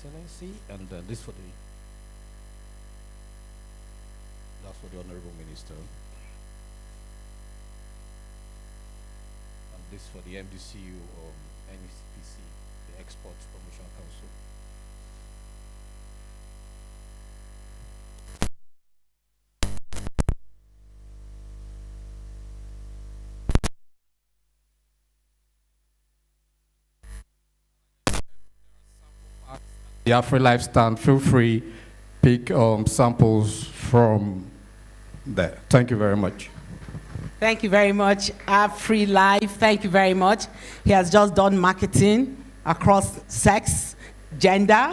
Excellency, and this for the that's for the Honorable Minister, and this for the MDCU NECPC, the Export Promotion Council. The AfriLife stand, feel free, pick samples from there. Thank you very much. Thank you very much, AfriLife. Thank you very much. He has just done marketing across sex, gender,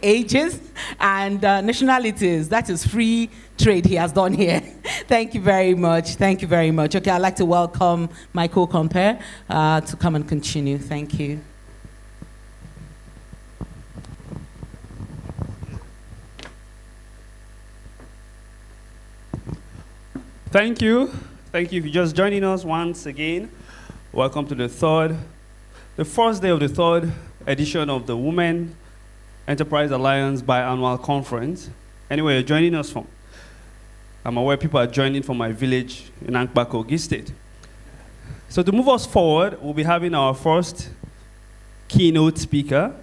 ages, and nationalities. That is free trade he has done here. Thank you very much. Thank you very much. Okay, I'd like to welcome my co-compare to come and continue. Thank you. Thank you. Thank you for just joining us once again. Welcome to the first day of the third edition of the Women Enterprise Alliance Biannual Conference. Anyway, you're joining us from, I'm aware people are joining from my village in Ankpa, Kogi State. So to move us forward, we'll be having our first keynote speaker,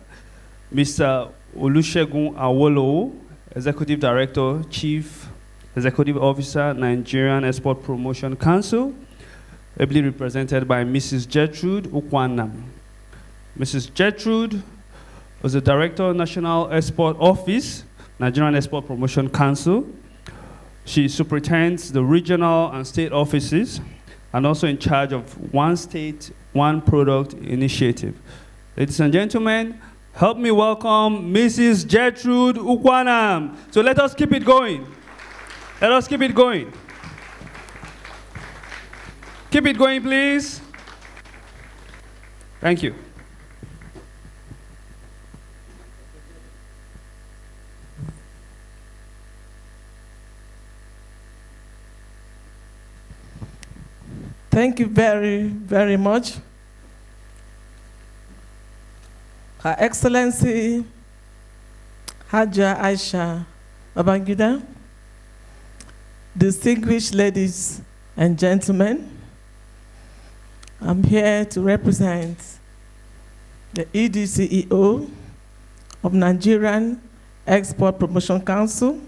Mr. Olusegun Awolowo, Executive Director, Chief Executive Officer, Nigerian Export Promotion Council, ably represented by Mrs. Gertrude Ukwanam. Mrs. Gertrude was the Director, National Export Office, Nigerian Export Promotion Council. She superintends the regional and state offices and also in charge of One State, One Product initiative. Ladies and gentlemen, help me welcome Mrs. Gertrude Ukwanam. So let us keep it going. Let us keep it going. Keep it going, please. Thank you. Thank you very, very much. Her Excellency Haja Aisha Babangida, distinguished ladies and gentlemen, I'm here to represent the EDCEO of Nigerian Export Promotion Council,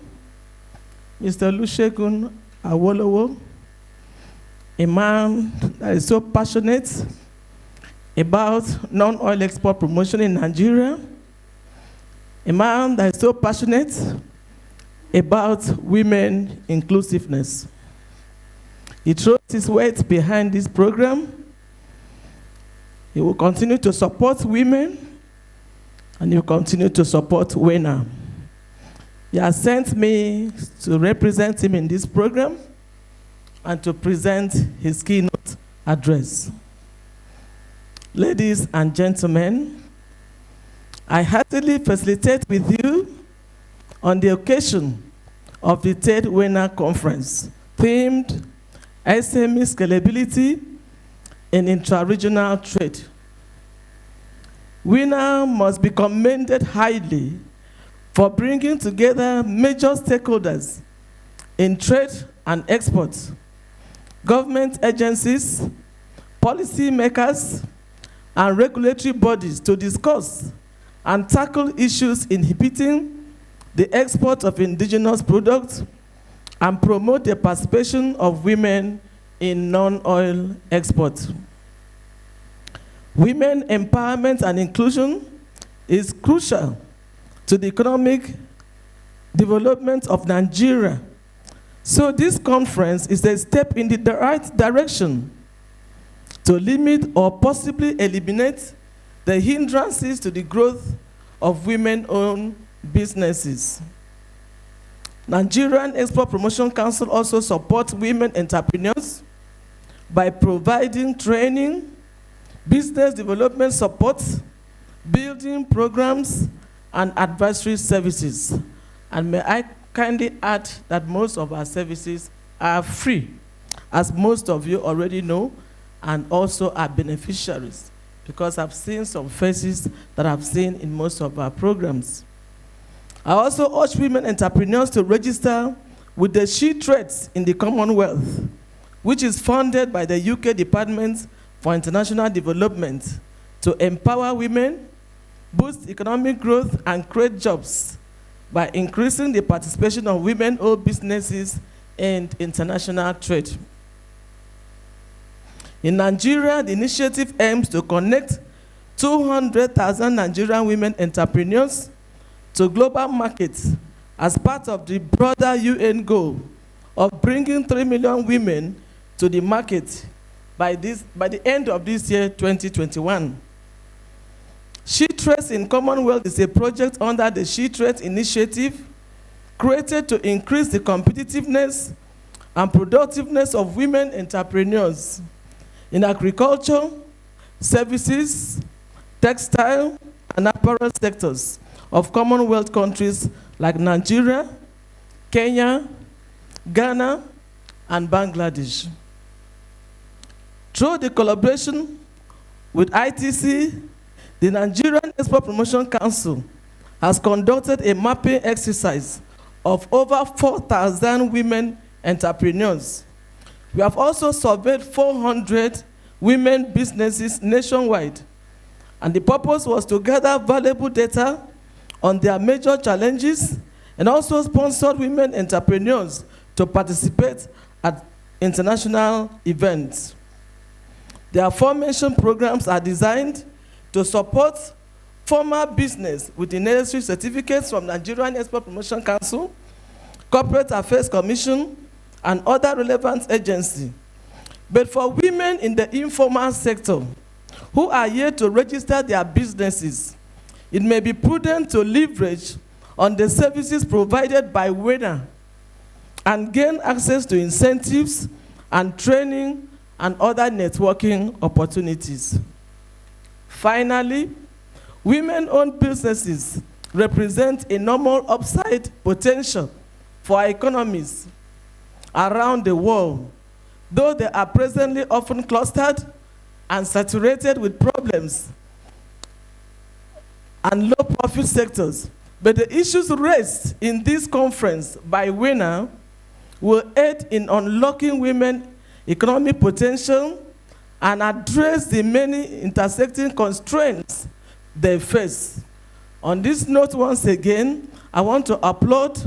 Mr. Olusegun Awolowo, a man that is so passionate about non-oil export promotion in Nigeria, a man that is so passionate about women inclusiveness. He throws his weight behind this program. He will continue to support women, and he will continue to support WenA. He has sent me to represent him in this program and to present his keynote address. Ladies and gentlemen, I heartily facilitate with you on the occasion of the third WenA Conference, themed SME Scalability in Intra-Regional Trade. WenA must be commended highly for bringing together major stakeholders in trade and exports, government agencies, policy makers, and regulatory bodies to discuss and tackle issues inhibiting the export of indigenous products and promote the participation of women in non-oil export. Women empowerment and inclusion is crucial to the economic development of Nigeria. So this conference is a step in the right direction to limit or possibly eliminate the hindrances to the growth of women-owned businesses. Nigerian Export Promotion Council also supports women entrepreneurs by providing training, business development support, building programs, and advisory services. And may I kindly add that most of our services are free, as most of you already know, and also are beneficiaries because I've seen some faces that I've seen in most of our programs. I also urge women entrepreneurs to register with the She Trades in the Commonwealth, which is funded by the UK Department for International Development to empower women, boost economic growth, and create jobs by increasing the participation of women-owned businesses in international trade. In Nigeria, the initiative aims to connect 200,000 Nigerian women entrepreneurs to global markets as part of the broader UN goal of bringing 3 million women to the market by the end of this year, 2021. She Trades in Commonwealth is a project under the She Trades initiative created to increase the competitiveness and productiveness of women entrepreneurs in agriculture, services, textile, and apparel sectors of Commonwealth countries like Nigeria, Kenya, Ghana, and Bangladesh. Through the collaboration with ITC, the Nigerian Export Promotion Council has conducted a mapping exercise of over 4,000 women entrepreneurs. We have also surveyed 400 women businesses nationwide, and the purpose was to gather valuable data on their major challenges and also sponsored women entrepreneurs to participate at international events. The aforementioned programs are designed to support formal business with the necessary certificates from Nigerian Export Promotion Council, Corporate Affairs Commission, and other relevant agencies. But for women in the informal sector who are yet to register their businesses, it may be prudent to leverage on the services provided by WenA and gain access to incentives and training and other networking opportunities. Finally, women-owned businesses represent enormous upside potential for our economies around the world, though they are presently often clustered and saturated with problems and low-profit sectors. But the issues raised in this conference by WenA will aid in unlocking women's economic potential and address the many intersecting constraints they face. On this note, once again, I want to applaud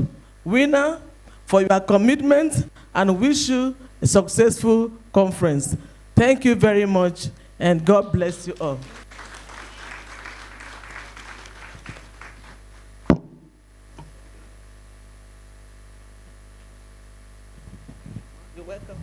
WenA for your commitment and wish you a successful conference. Thank you very much, and God bless you all. You're welcome.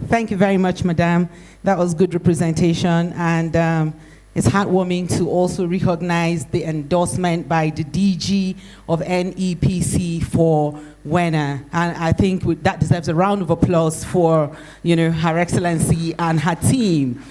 Thank you very much, Madam. That was good representation, and it's heartwarming to also recognize the endorsement by the DG of NEPC for WenA, and I think that deserves a round of applause for Her Excellency and her team.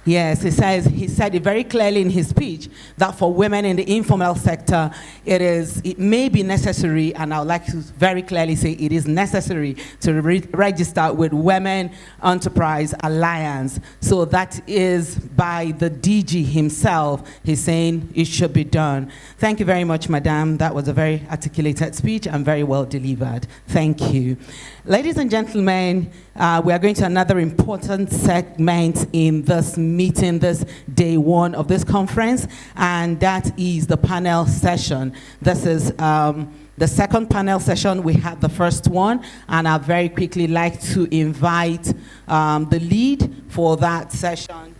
Yes, he said it very clearly in his speech that for women in the informal sector, it may be necessary, and I would like to very clearly say it is necessary to register with Women Enterprise Alliance. So that is by the DG himself. He's saying it should be done. Thank you very much, Madam. That was a very articulated speech and very well delivered. Thank you. Ladies and gentlemen, we are going to another important segment in this meeting, this day one of this conference, and that is the panel session. This is the second panel session. We had the first one, and I'd very quickly like to invite the lead for that session.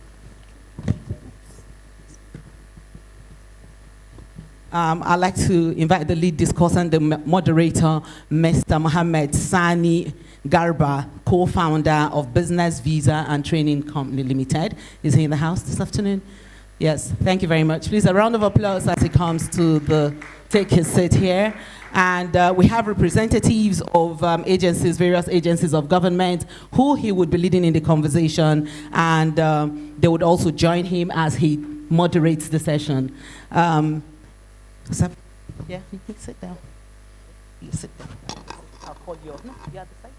I'd like to invite the lead discussant, the moderator, Mr. Mohammed Sani Garba, co-founder of Business Visa and Training Company Limited. Is he in the house this afternoon? Yes, thank you very much. Please, a round of applause as he comes to take his seat here. And we have representatives of agencies, various agencies of government, who he would be leading in the conversation, and they would also join him as he moderates the session. Yeah, you can sit down. You sit there. I'll call you up. No, the other side.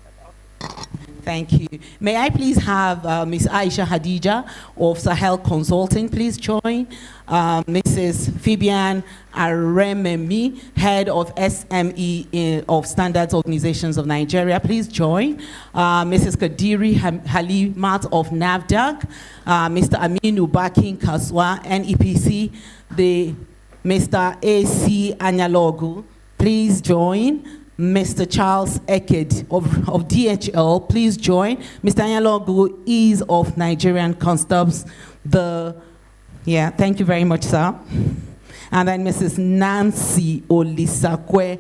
Thank you. May I please have Ms. Aisha Hadija of Sahel Consulting, please join. Mrs. Fibian Arememi, Head of SME of Standards Organizations of Nigeria, please join. Mrs. Kadiri Halimat of NAFDAC, Mr. Aminu Bakin Kaswa, NEPC, Mr. A.C. Anyalogu, please join. Mr. Charles Eked of DHL, please join. Mr. Anyalogu is of Nigerian Customs. Thank you very much, sir. And then Mrs. Nancy Olisakwe.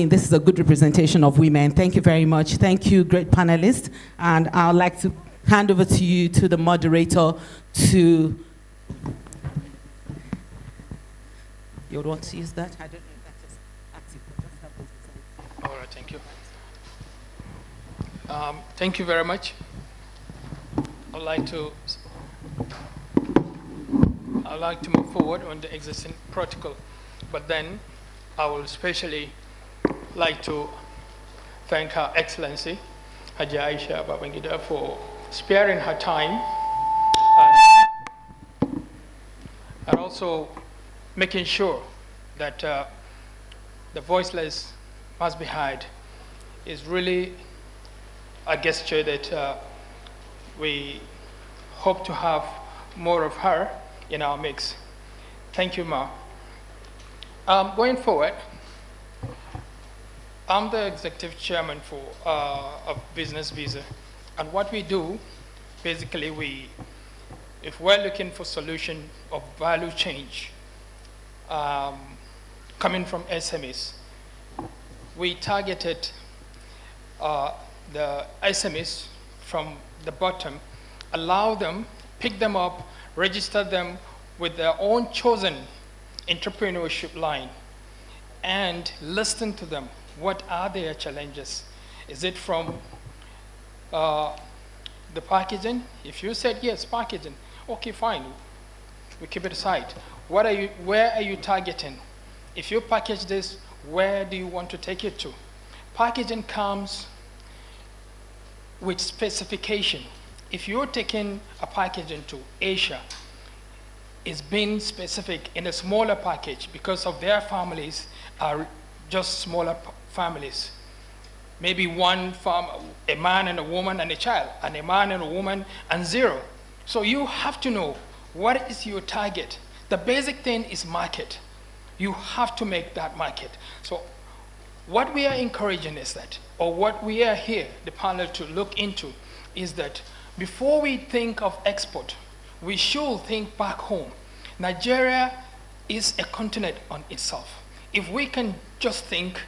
This is a good representation of women. Thank you very much. Thank you, great panelists. And I'd like to hand over to you, to the moderator, to... You would want to use that? I don't know. All right, thank you. Thank you very much. I'd like to move forward on the existing protocol, but then I will especially like to thank Her Excellency Haji Aisha Babangida for sparing her time and also making sure that the voiceless must be heard is really a gesture that we hope to have more of her in our mix. Thank you, Ma. Going forward, I'm the executive chairman for of Business Visa, and what we do, basically, if we're looking for solution of value change coming from SMEs, we targeted the SMEs from the bottom, allow them, pick them up, register them with their own chosen entrepreneurship line, and listen to them. What are their challenges? Is it from the packaging? If you said yes, packaging, okay, fine, we keep it aside. Where are you targeting? If you package this, where do you want to take it to? Packaging comes with specification. If you're taking a packaging to Asia, it's been specific in a smaller package because of their families are just smaller families. Maybe one a man and a woman and a child, and a man and a woman and zero. So you have to know what is your target. The basic thing is market. You have to make that market. So what we are encouraging is that, or what we are here, the panel, to look into, is that before we think of export, we should think back home. Nigeria is a continent on itself. If we can just think,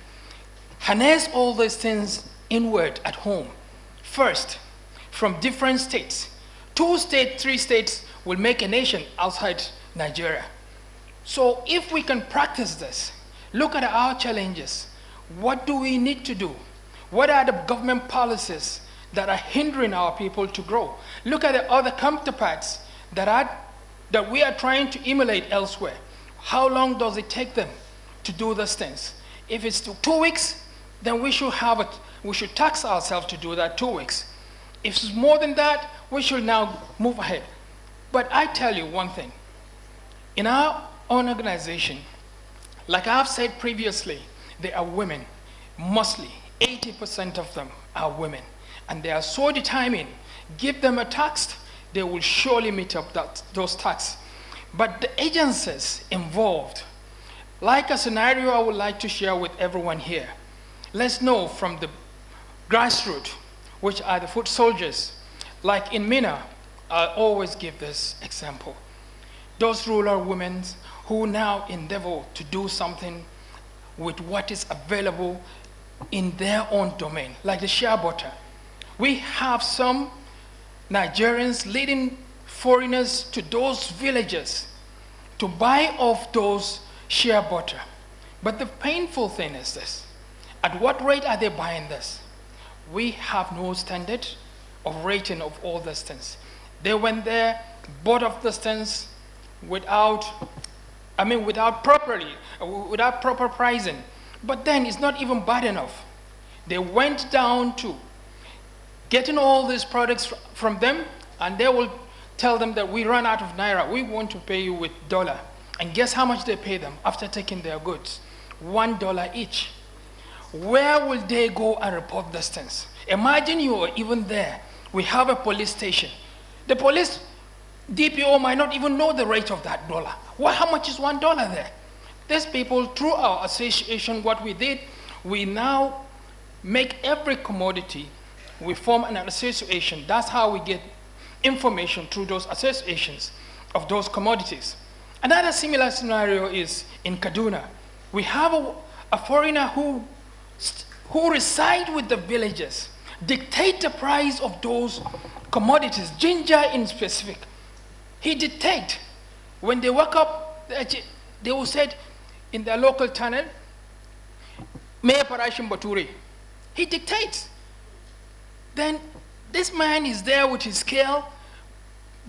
harness all these things inward at home, first, from different states. 2 states, 3 states will make a nation outside Nigeria. So if we can practice this, look at our challenges. What do we need to do? What are the government policies that are hindering our people to grow? Look at the other counterparts that we are trying to emulate elsewhere. How long does it take them to do those things? If it's 2 weeks, then we should tax ourselves to do that 2 weeks. If it's more than that, we should now move ahead. But I tell you one thing, in our own organization, like I've said previously, they are women, mostly 80% of them are women, and they are so determined. Give them a task, they will surely meet up those tasks. But the agencies involved, like a scenario I would like to share with everyone here. Let's know from the grassroots, which are the foot soldiers. Like in Mina, I always give this example. Those rural women who now endeavor to do something with what is available in their own domain, like the shea butter. We have some Nigerians leading foreigners to those villages to buy off those shea butter. But the painful thing is this: at what rate are they buying this? We have no standard of rating of all these things. They went there, bought off these things without proper pricing. But then it's not even bad enough. They went down to getting all these products from them, and they will tell them that we run out of naira. We want to pay you with dollar. And guess how much they pay them after taking their goods? $1 each. Where will they go and report these things? Imagine you are even there. We have a police station. The police DPO might not even know the rate of that dollar. Well, how much is $1 there? These people, through our association, what we did, we now make every commodity, we form an association. That's how we get information through those associations of those commodities. Another similar scenario is in Kaduna. We have a foreigner who reside with the villagers, dictate the price of those commodities, ginger in specific. He dictate. When they wake up, they will say in their local channel, Mayor Parashim Bature. He dictates. Then this man is there with his scale,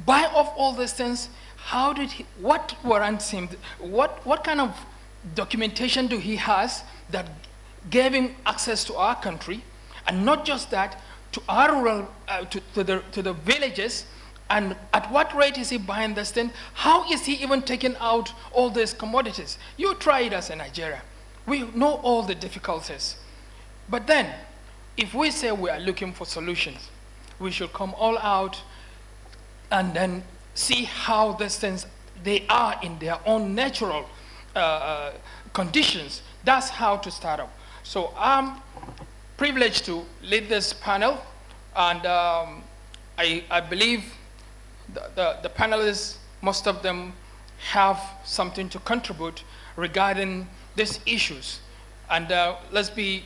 buy off all these things. How did he, what warrants him? What kind of documentation do he has that gave him access to our country? And not just that, to our rural, to the villages, and at what rate is he buying this thing? How is he even taking out all these commodities? You try it as a Nigeria. We know all the difficulties. But then, if we say we are looking for solutions, we should come all out and then see how these things, they are in their own natural conditions. That's how to start up. So I'm privileged to lead this panel, and I believe the panelists, most of them have something to contribute regarding these issues. And let's be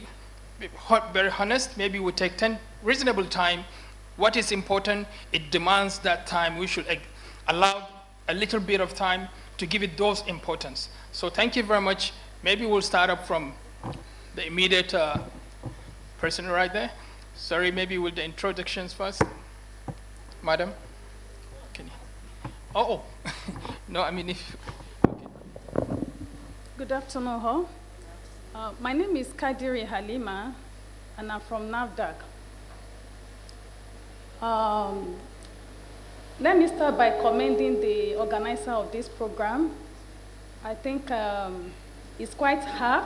very honest, maybe we take reasonable time. What is important, it demands that time. We should allow a little bit of time to give it those importance. So thank you very much. Maybe we'll start up from the immediate person right there. Sorry, maybe with the introductions first. Madam? Can you? Oh. No, I mean if... Okay. Good afternoon, all. My name is Kadiri Halima, and I'm from NAFDAC. Let me start by commending the organizer of this program. I think it's quite hard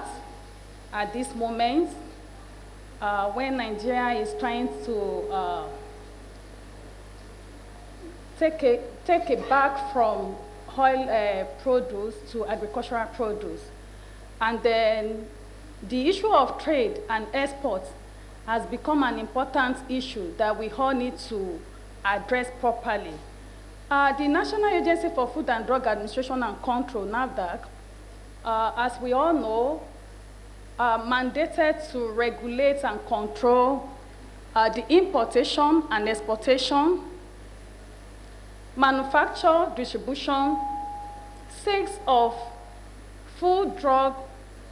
at this moment when Nigeria is trying to take a back from oil produce to agricultural produce. And then the issue of trade and exports has become an important issue that we all need to address properly. The National Agency for Food and Drug Administration and Control, NAFDAC, as we all know, mandated to regulate and control the importation and exportation, manufacture, distribution, sales of food, drug,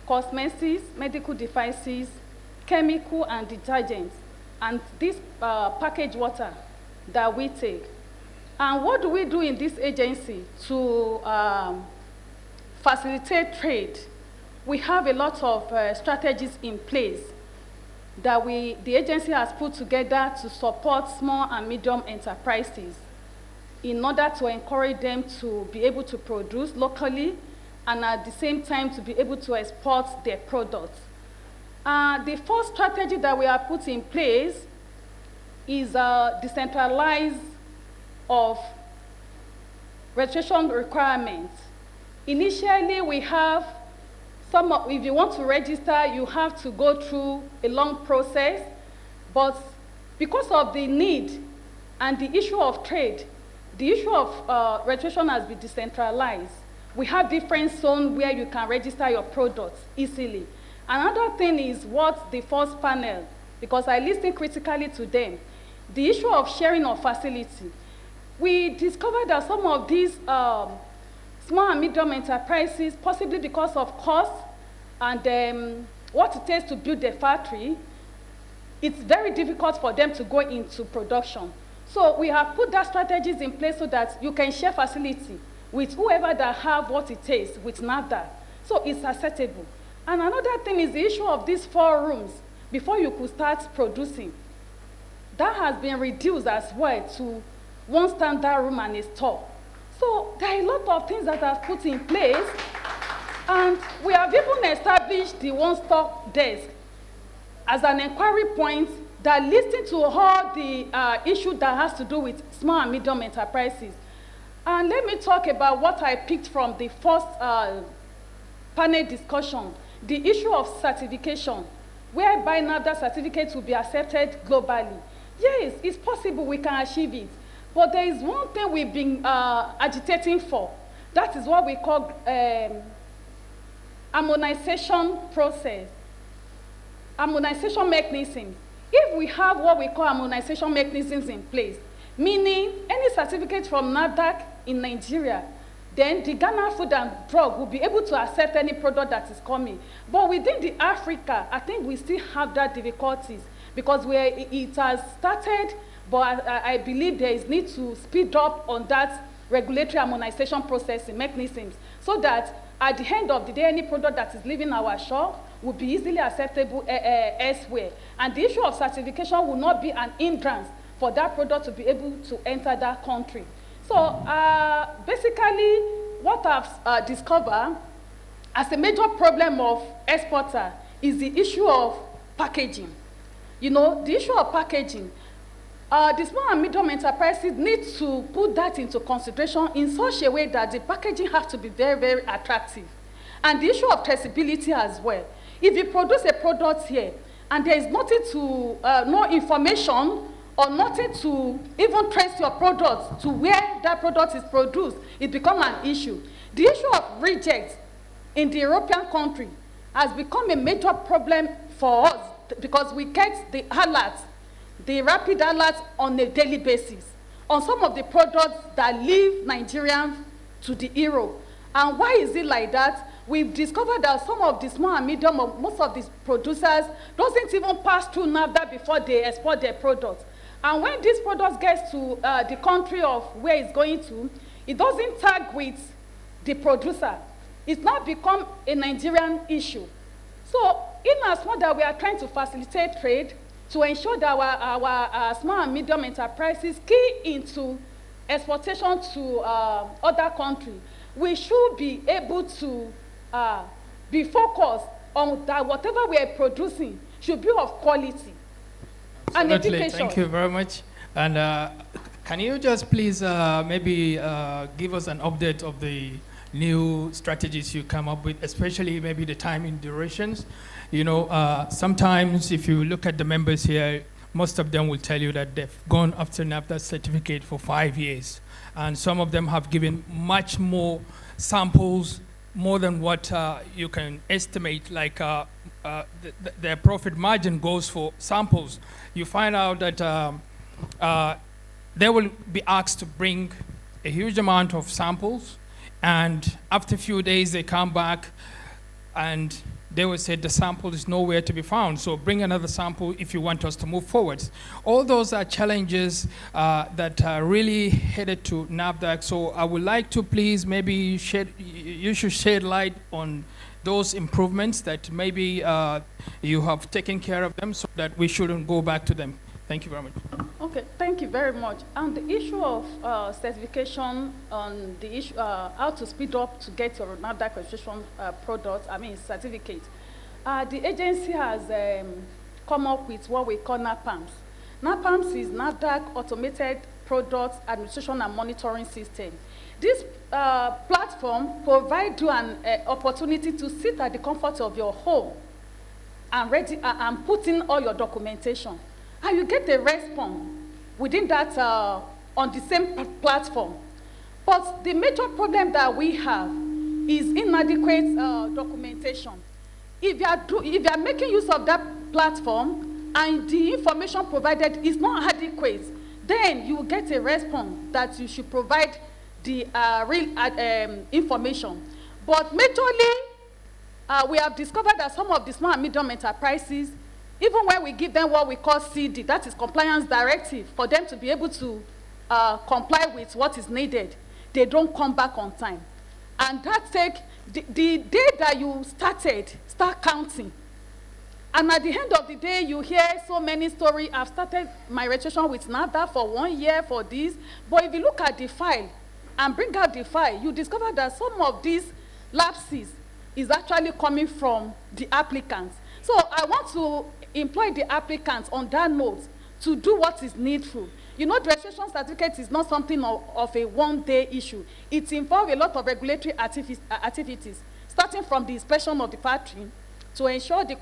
cosmetics, medical devices, chemical and detergents, and this packaged water that we take. And what do we do in this agency to facilitate trade? We have a lot of strategies in place that the agency has put together to support small and medium enterprises in order to encourage them to be able to produce locally and at the same time to be able to export their products. The first strategy that we have put in place is decentralized of registration requirements. Initially, we have if you want to register, you have to go through a long process, but because of the need and the issue of trade, the issue of registration has been decentralized. We have different zones where you can register your products easily. Another thing is what the first panel, because I listened critically to them, the issue of sharing of facility. We discovered that some of these small and medium enterprises, possibly because of cost and what it takes to build a factory, it's very difficult for them to go into production. So we have put that strategies in place so that you can share facility with whoever that have what it takes with NAFDAC. So it's acceptable. And another thing is the issue of these 4 rooms before you could start producing. That has been reduced as well to 1 standard room and a store. So there are a lot of things that are put in place, and we have even established the one-stop desk as an inquiry point that listens to all the issue that has to do with small and medium enterprises. And let me talk about what I picked from the first panel discussion, the issue of certification, whereby now that certificates will be accepted globally. Yes, it's possible we can achieve it. But there is one thing we've been agitating for. That is what we call harmonization process, harmonization mechanisms. If we have what we call harmonization mechanisms in place, meaning any certificate from NAFDAC in Nigeria, then the Ghana Food and Drug will be able to accept any product that is coming. But within the Africa, I think we still have that difficulties because it has started, but I believe there is need to speed up on that regulatory harmonization processing mechanisms so that at the end of the day, any product that is leaving our shop will be easily acceptable elsewhere. And the issue of certification will not be an hindrance for that product to be able to enter that country. So basically, what I've discovered as a major problem of exporter is the issue of packaging. You know, the issue of packaging, the small and medium enterprises need to put that into consideration in such a way that the packaging has to be very, very attractive. And the issue of traceability as well. If you produce a product here and there is nothing to, no information or nothing to even trace your product to where that product is produced, it becomes an issue. The issue of rejects in the European country has become a major problem for us because we get the alerts, the rapid alerts on a daily basis on some of the products that leave Nigeria to the Europe. And why is it like that? We've discovered that some of the small and medium, most of these producers doesn't even pass through NAFDA before they export their products. And when this product gets to the country of where it's going to, it doesn't tag with the producer. It's now become a Nigerian issue. So in as much that we are trying to facilitate trade, to ensure that our small and medium enterprises key into exportation to other countries, we should be able to be focused on that whatever we are producing should be of quality. And education. Thank you very much. And can you just please maybe give us an update of the new strategies you come up with, especially maybe the timing durations? You know, sometimes if you look at the members here, most of them will tell you that they've gone after NAFTA certificate for 5 years. And some of them have given much more samples, more than what you can estimate, like their profit margin goes for samples. You find out that they will be asked to bring a huge amount of samples, and after a few days they come back and they will say the sample is nowhere to be found, so bring another sample if you want us to move forward. All those are challenges that are really headed to NAFDAC, so I would like to please maybe you should shed light on those improvements that maybe you have taken care of them so that we shouldn't go back to them. Thank you very much. Okay, thank you very much. And the issue of certification on the issue, how to speed up to get your NAFDAC registration product, certificate. The agency has come up with what we call NAPAMS. NAPAMS is NAFDAC Automated Products Administration and Monitoring System. This platform provides you an opportunity to sit at the comfort of your home and put in all your documentation. And you get a response within that on the same platform. But the major problem that we have is inadequate documentation. If you are making use of that platform and the information provided is not adequate, then you will get a response that you should provide the real information. But majorly, we have discovered that some of the small and medium enterprises, even when we give them what we call CD, that is compliance directive, for them to be able to comply with what is needed, they don't come back on time. And that takes the day that you start counting. And at the end of the day, you hear so many stories. I've started my registration with NAFDAC for 1 year for this. But if you look at the file and bring out the file, you discover that some of these lapses is actually coming from the applicants. So I want to employ the applicants on that note to do what is needful. You know, the registration certificate is not something of a one-day issue. It involves a lot of regulatory activities, starting from the inspection of the factory to ensure the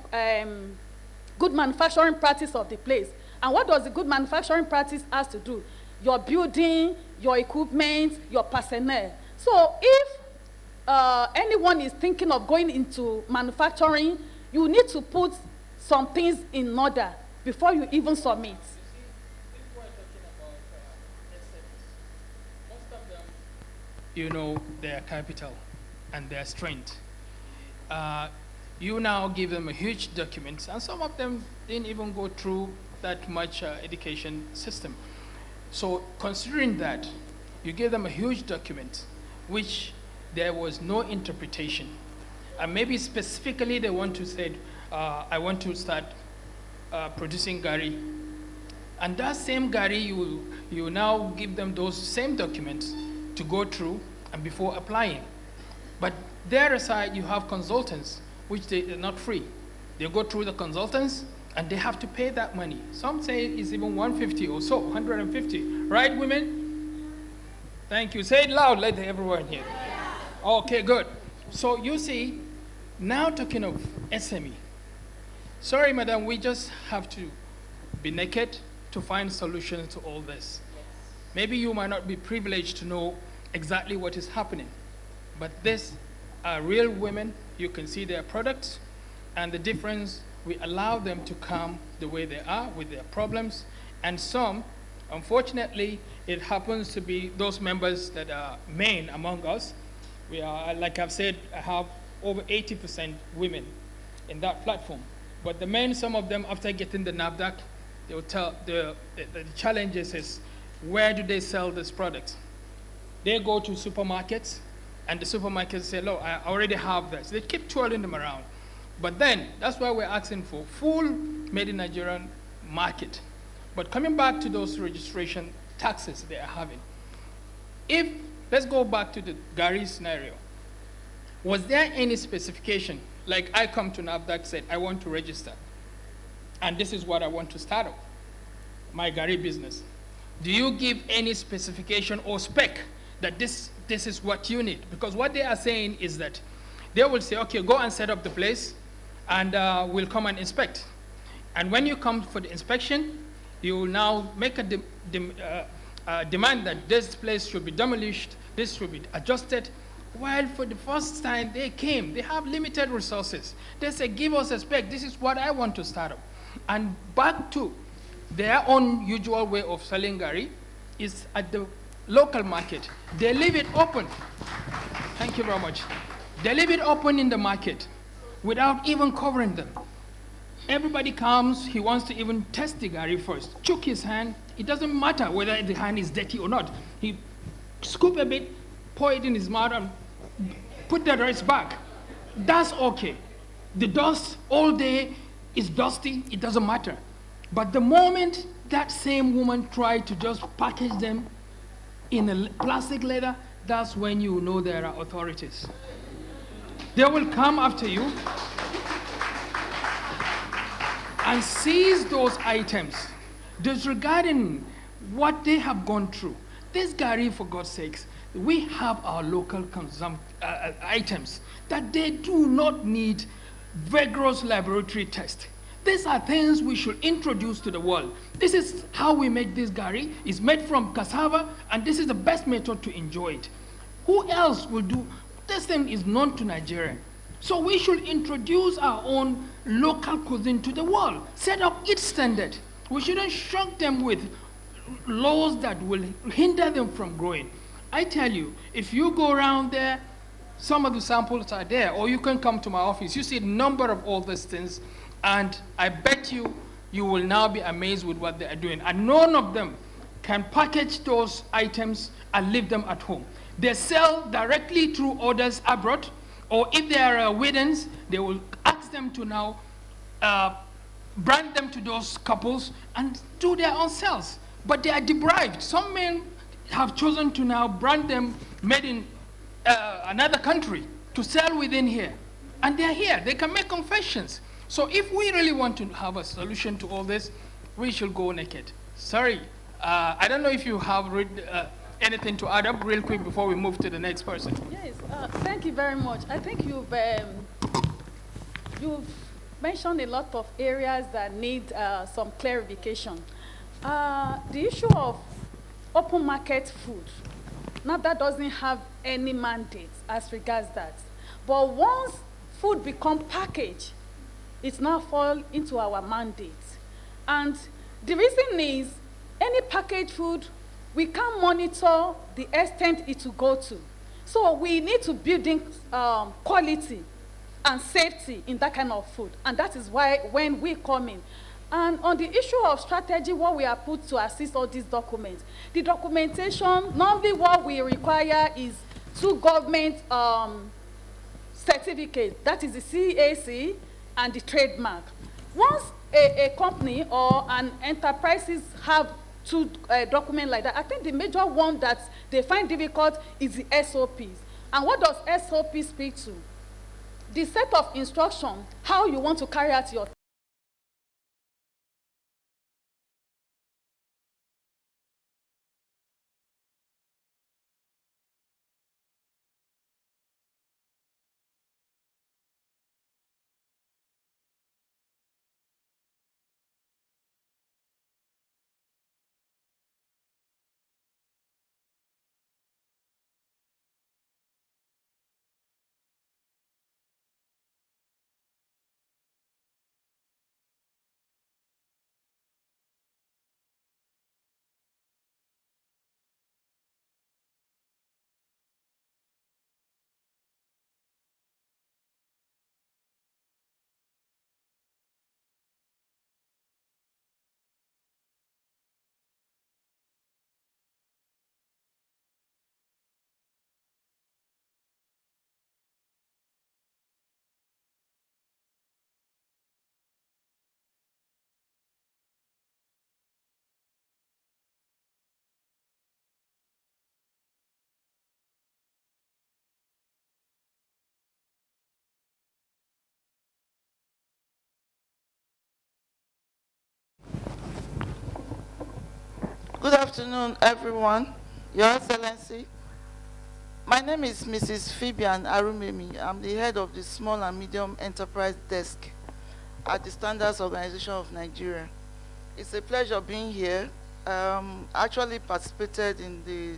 good manufacturing practice of the place. And what does the good manufacturing practice has to do? Your building, your equipment, your personnel. So if anyone is thinking of going into manufacturing, you need to put some things in order before you even submit. You know their capital and their strength. You now give them a huge document, and some of them didn't even go through that much education system. So considering that, you give them a huge document, which there was no interpretation. And maybe specifically they want to say, I want to start producing gari. And that same gari, you now give them those same documents to go through and before applying. But there aside, you have consultants, which they're not free. They go through the consultants and they have to pay that money. Some say it's even 150 or so, 150. Right, women? Thank you. Say it loud, let everyone hear. Okay, good. So you see, now talking of SME. Sorry, madam, we just have to be naked to find solutions to all this. Maybe you might not be privileged to know exactly what is happening, but these are real women. You can see their products and the difference. We allow them to come the way they are with their problems, and some, unfortunately, it happens to be those members that are men among us. We are, like I've said, I have over 80% women in that platform. But the men, some of them, after getting the NAFDAC, they will tell the challenges is, where do they sell this product? They go to supermarkets, and the supermarkets say, look, I already have this. They keep twirling them around. But then, that's why we're asking for full made in Nigerian market. But coming back to those registration taxes they are having, let's go back to the gari scenario. Was there any specification? Like I come to NAFDAC, said, I want to register, and this is what I want to start up, my gari business. Do you give any specification or spec that this is what you need? Because what they are saying is that they will say, okay, go and set up the place, and we'll come and inspect. And when you come for the inspection, you will now make a demand that this place should be demolished, this should be adjusted. While for the first time they came, they have limited resources. They say, give us a spec, this is what I want to start up. And back to their own usual way of selling gari is at the local market. They leave it open. Thank you very much. They leave it open in the market without even covering them. Everybody comes, he wants to even test the gari first. Chook his hand, it doesn't matter whether the hand is dirty or not. He scoop a bit, pour it in his mouth, and put the rest back. That's okay. The dust all day is dusty, it doesn't matter. But the moment that same woman tried to just package them in a plastic leather, that's when you know there are authorities. They will come after you and seize those items, disregarding what they have gone through. This gari, for God's sakes, we have our local items that they do not need vigorous laboratory tests. These are things we should introduce to the world. This is how we make this gari. It's made from cassava, and this is the best method to enjoy it. Who else will do? This thing is known to Nigeria. So we should introduce our own local cuisine to the world. Set up its standard. We shouldn't shock them with laws that will hinder them from growing. I tell you, if you go around there, some of the samples are there, or you can come to my office. You see a number of all these things, and I bet you will now be amazed with what they are doing. And none of them can package those items and leave them at home. They sell directly through orders abroad, Or if there are weddings, they will ask them to now brand them to those couples and do their own sales. But they are deprived. Some men have chosen to now brand them made in another country to sell within here. And they're here. They can make confessions. So if we really want to have a solution to all this, we should go naked. Sorry. I don't know if you have read anything to add up real quick before we move to the next person. Yes, thank you very much. I think you've mentioned a lot of areas that need some clarification. The issue of open market food, now that doesn't have any mandate as regards that. But once food become packaged, it now falls into our mandate. And the reason is, any packaged food, we can't monitor the extent it will go to. So we need to build in quality and safety in that kind of food. And that is why when we come in. And on the issue of strategy, what we are put to assist all these documents, the documentation, normally what we require is 2 government certificates, that is the CAC and the trademark. Once a company or an enterprises have 2 documents like that, I think the major one that they find difficult is the SOPs. And what does SOP speak to? The set of instructions, how you want to carry out your Good afternoon, everyone. Your Excellency, my name is Mrs. Phoebian Arumemi. I'm the head of the Small and Medium Enterprise Desk at the Standards Organization of Nigeria. It's a pleasure being here. Actually participated in the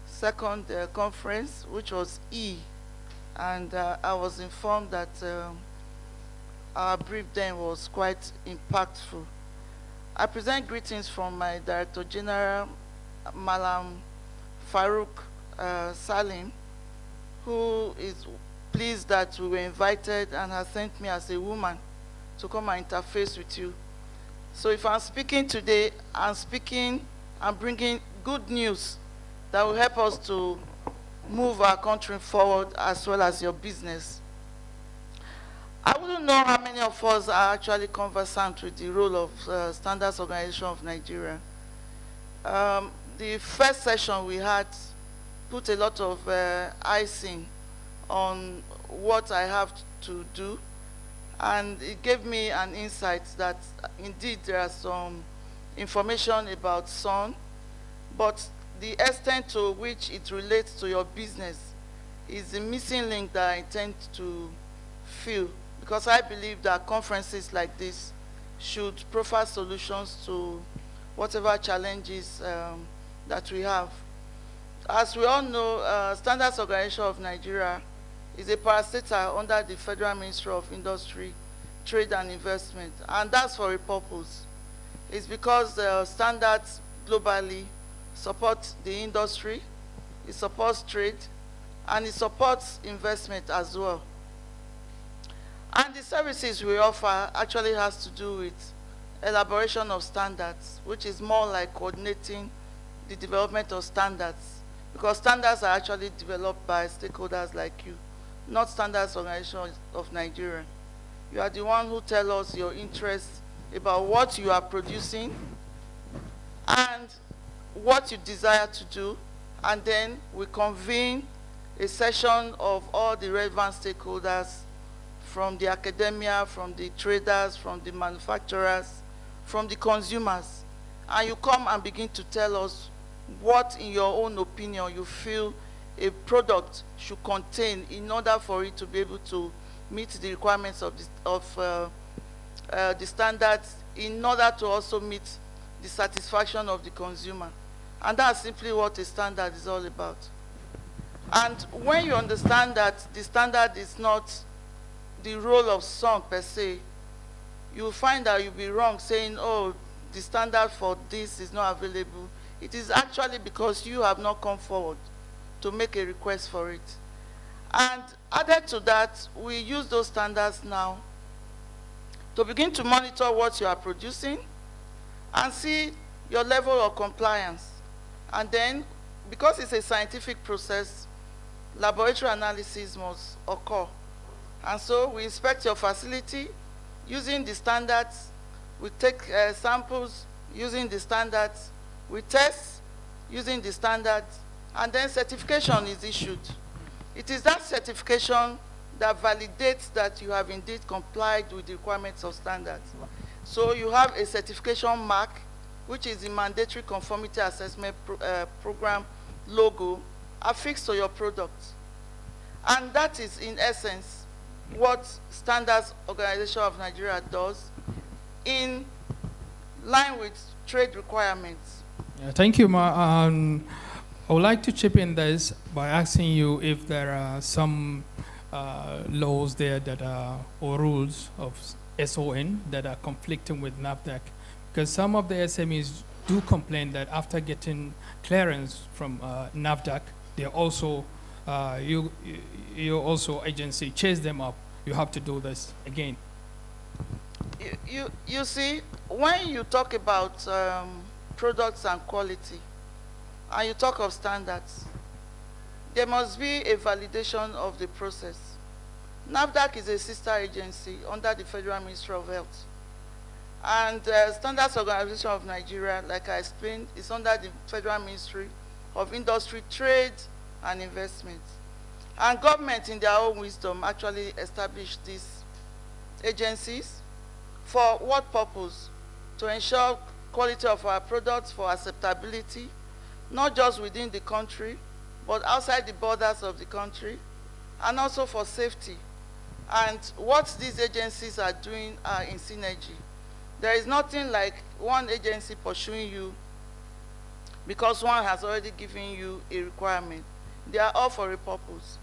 second conference, which was E, and I was informed that our brief then was quite impactful. I present greetings from my Director General, Malam Farouk Salim, who is pleased that we were invited and has sent me as a woman to come and interface with you. So if I'm speaking today, I'm bringing good news that will help us to move our country forward as well as your business. I wouldn't know how many of us are actually conversant with the role of Standards Organization of Nigeria. The first session we had put a lot of icing on what I have to do, and it gave me an insight that indeed there are some information about SON, but the extent to which it relates to your business is the missing link that I intend to fill, because I believe that conferences like this should profile solutions to whatever challenges that we have. As we all know, Standards Organization of Nigeria is a parastatal under the Federal Ministry of Industry, Trade and Investment, and that's for a purpose. It's because standards globally support the industry, it supports trade, and it supports investment as well. And the services we offer actually has to do with elaboration of standards, which is more like coordinating the development of standards, because standards are actually developed by stakeholders like you, not Standards Organization of Nigeria. You are the one who tell us your interests about what you are producing and what you desire to do, and then we convene a session of all the relevant stakeholders from the academia, from the traders, from the manufacturers, from the consumers. And you come and begin to tell us what, in your own opinion, you feel a product should contain in order for it to be able to meet the requirements of the standards, in order to also meet the satisfaction of the consumer. And that's simply what a standard is all about. And when you understand that the standard is not the role of some per se, you will find that you'll be wrong saying, oh, the standard for this is not available. It is actually because you have not come forward to make a request for it. And added to that, we use those standards now to begin to monitor what you are producing and see your level of compliance. And then, because it's a scientific process, laboratory analysis must occur. And so we inspect your facility using the standards. We take samples using the standards. We test using the standards. And then certification is issued. It is that certification that validates that you have indeed complied with the requirements of standards. So you have a certification mark, which is the mandatory conformity assessment program logo, affixed to your product. And that is, in essence, what Standards Organization of Nigeria does in line with trade requirements. Yeah, thank you, Ma. I would like to chip in this by asking you if there are some laws there that are, or rules of SON that are conflicting with NAFDAC, because some of the SMEs do complain that after getting clearance from NAFDAC, they also, you also agency chase them up. You have to do this again. You see, when you talk about products and quality, and you talk of standards, there must be a validation of the process. NAFDAC is a sister agency under the Federal Ministry of Health. And Standards Organization of Nigeria, like I explained, is under the Federal Ministry of Industry, Trade, and Investment. And government, in their own wisdom, actually established these agencies. For what purpose? To ensure quality of our products, for acceptability, not just within the country, but outside the borders of the country, and also for safety. And what these agencies are doing are in synergy. There is nothing like one agency pursuing you because one has already given you a requirement. They are all for a purpose.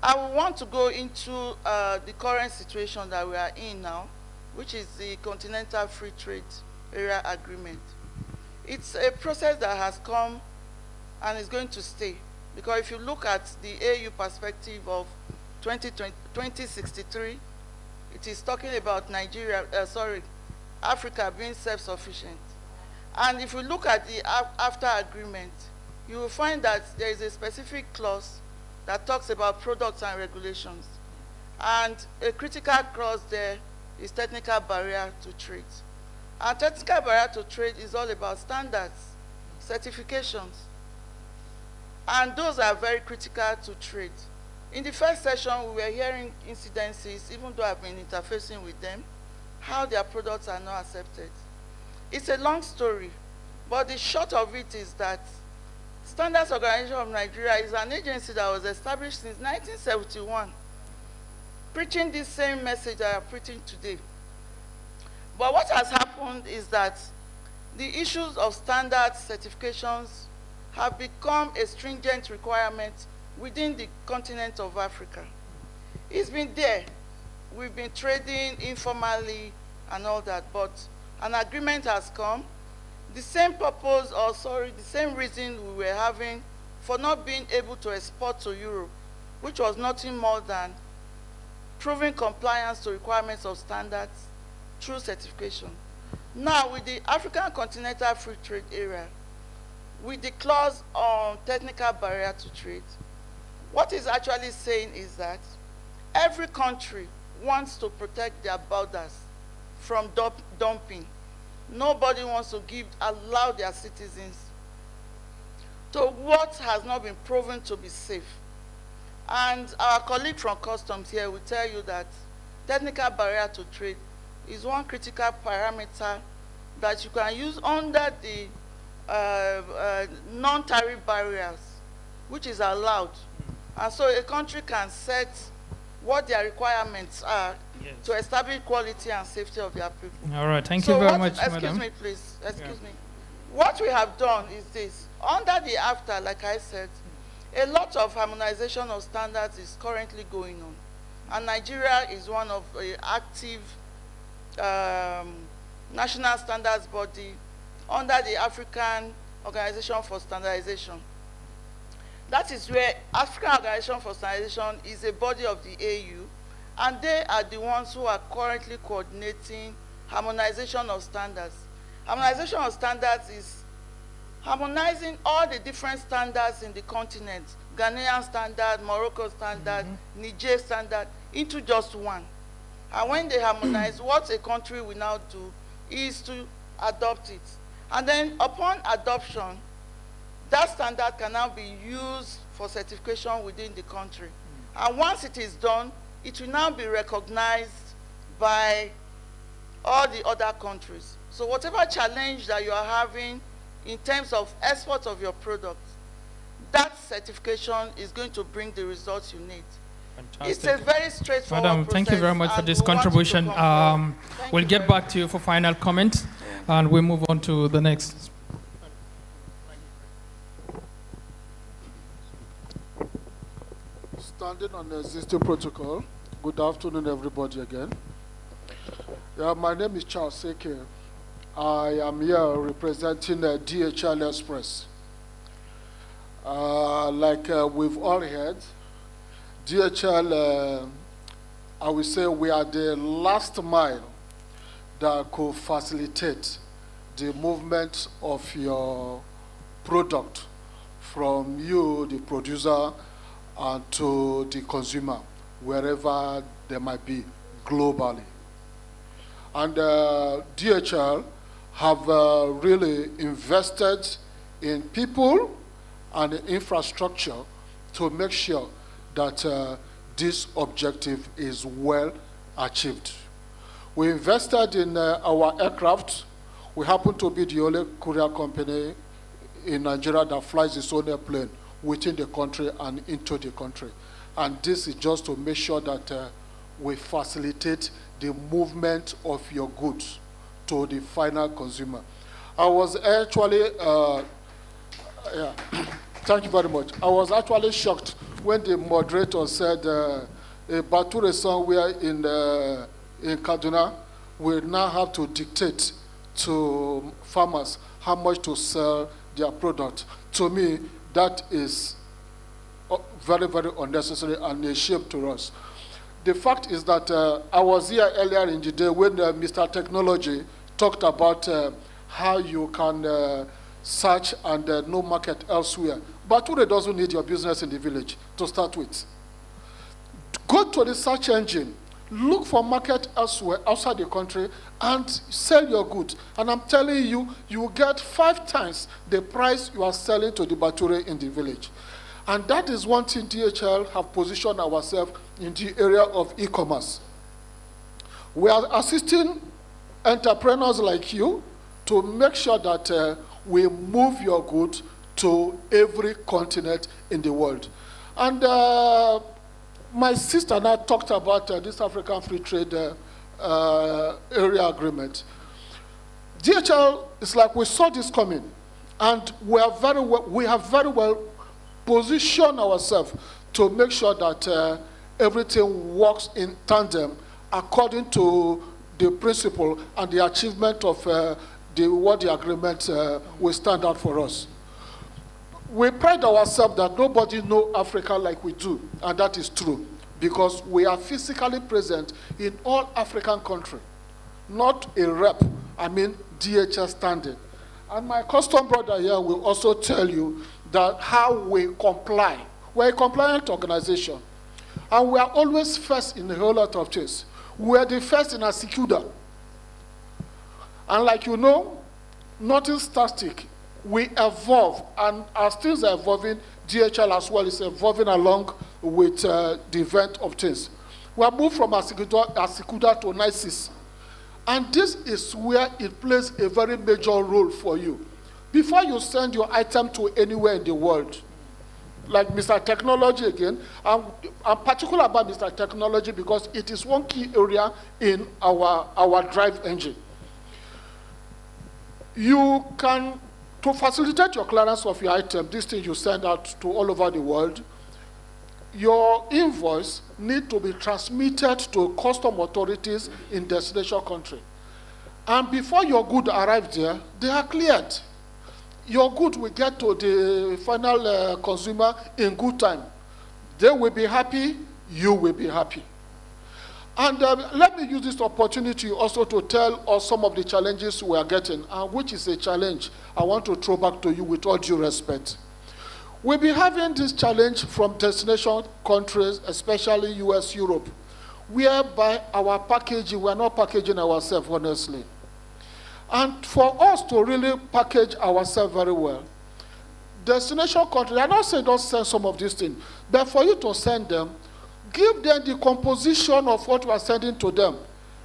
I will want to go into the current situation that we are in now, which is the Continental Free Trade Area Agreement. It's a process that has come and is going to stay. Because if you look at the AU perspective of 2063, it is talking about Africa being self-sufficient. And if you look at the AFTA agreement, you will find that there is a specific clause that talks about products and regulations. And a critical clause there is technical barrier to trade. And technical barrier to trade is all about standards, certifications. And those are very critical to trade. In the first session, we were hearing incidences, even though I've been interfacing with them, how their products are not accepted. It's a long story, but the short of it is that Standards Organization of Nigeria is an agency that was established since 1971, preaching this same message that I'm preaching today. But what has happened is that the issues of standards, certifications, have become a stringent requirement within the continent of Africa. It's been there. We've been trading informally and all that, but an agreement has come. The same purpose, or sorry, the same reason we were having for not being able to export to Europe, which was nothing more than proving compliance to requirements of standards through certification. Now, with the African Continental Free Trade Area, with the clause on technical barrier to trade, what it's actually saying is that every country wants to protect their borders from dumping. Nobody wants to allow their citizens to what has not been proven to be safe. And our colleague from Customs here will tell you that technical barrier to trade is one critical parameter that you can use under the non-tariff barriers, which is allowed. And so a country can set what their requirements are to establish quality and safety of their people. All right, thank you very much, excuse madam. me, please. Excuse me. What we have done is this. Under the AFTA, like I said, a lot of harmonization of standards is currently going on. And Nigeria is one of the active national standards body under the African Organization for Standardization. That is where African Organization for Standardization is a body of the AU, and they are the ones who are currently coordinating harmonization of standards. Harmonization of standards is harmonizing all the different standards in the continent, Ghanaian standard, Morocco standard, Niger standard, into just one. And when they harmonize, what a country will now do is to adopt it. And then upon adoption, that standard can now be used for certification within the country. And once it is done, it will now be recognized by all the other countries. So whatever challenge that you are having in terms of export of your product, that certification is going to bring the results you need. Fantastic. It's a very straightforward Madam, process. thank you very much for and this we want you to contribution. come forward. We'll get back to you for final comments, and we'll move on to the next. Standing on the existing protocol, good afternoon, everybody, again. Yeah, my name is Charles Seke. I am here representing DHL Express. Like we've all heard, DHL, I will say we are the last mile that could facilitate the movement of your product from you, the producer, and to the consumer, wherever they might be globally. And DHL have really invested in people and infrastructure to make sure that this objective is well achieved. We invested in our aircraft. We happen to be the only courier company in Nigeria that flies its own airplane within the country and into the country. And this is just to make sure that we facilitate the movement of your goods to the final consumer. I was actually, thank you very much. I was actually shocked when the moderator said a Bature somewhere in Kaduna will now have to dictate to farmers how much to sell their product. To me, that is very, very unnecessary and a shame to us. The fact is that I was here earlier in the day when Mr. Technology talked about how you can search and no market elsewhere. But Bature doesn't need your business in the village to start with. Go to the search engine, look for market elsewhere, outside the country, and sell your goods. And I'm telling you, you will get 5 times the price you are selling to the Bature in the village. And that is one thing DHL have positioned ourselves in the area of e-commerce. We are assisting entrepreneurs like you to make sure that we move your goods to every continent in the world. And my sister and I talked about this African Free Trade Area Agreement. DHL is like we saw this coming, and we have very well positioned ourselves to make sure that everything works in tandem according to the principle and the achievement of what the agreement will stand out for us. We pride ourselves that nobody knows Africa like we do, and that is true, because we are physically present in all African countries, not a rep, I mean DHL standing. And my custom brother here will also tell you that how we comply. We're a compliant organization. And we are always first in a whole lot of things. We are the first in Asikuda. And like you know, nothing static. We evolve, and as things are evolving, DHL as well is evolving along with the event of things. We have moved from Asikuda to NICIS. And this is where it plays a very major role for you. Before you send your item to anywhere in the world, like Mr. Technology again, I'm particular about Mr. Technology because it is one key area in our drive engine. You can, to facilitate your clearance of your item, this thing you send out to all over the world, your invoice need to be transmitted to custom authorities in destination country. And before your good arrive there, they are cleared. Your good will get to the final consumer in good time. They will be happy, you will be happy. And let me use this opportunity also to tell us some of the challenges we are getting, which is a challenge I want to throw back to you with all due respect. We'll be having this challenge from destination countries, especially US, Europe, whereby our packaging, we're not packaging ourselves, honestly. And for us to really package ourselves very well, destination countries, I'm not saying don't send some of these things, but for you to send them, give them the composition of what we are sending to them.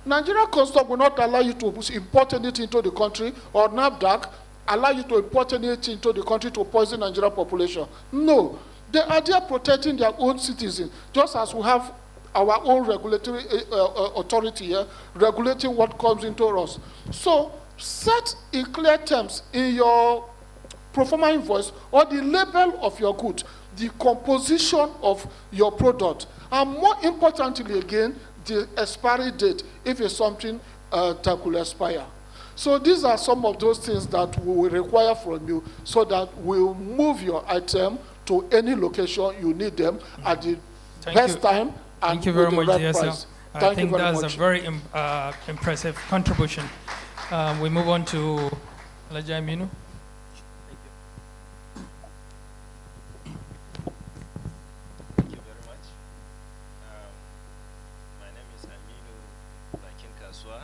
Nigeria Customs will not allow you to import anything into the country, or NAFDAC allow you to import anything into the country to poison Nigerian population. No, they are there protecting their own citizens, just as we have our own regulatory authority here, regulating what comes into us. So set in clear terms in your pro forma invoice or the label of your good, the composition of your product, and more importantly again, the expiry date, if it's something that will expire. So these are some of those things that we will require from you so that we'll move your item to any location you need them at the best time and Thank you very with the much, right DSL. price. I think you very that's much. a very impressive contribution. We move on to Alaja Aminu. Thank you very much. My name is Aminu Bakin Kaswa.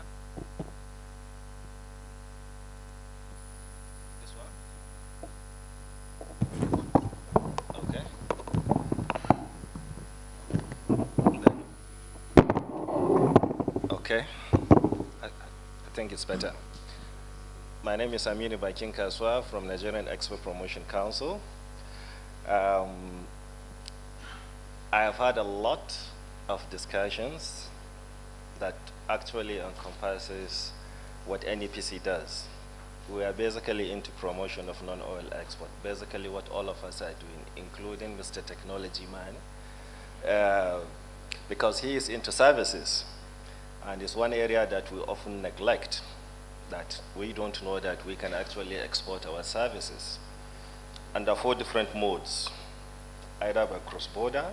This one? Okay. Okay. I think it's better. My name is Aminu Bakin Kaswa from Nigerian Export Promotion Council. I have had a lot of discussions that actually encompasses what NEPC does. We are basically into promotion of non-oil export, basically what all of us are doing, including Mr. Technology Man, because he is into services, and it's one area that we often neglect, that we don't know that we can actually export our services under 4 different modes, either by cross-border,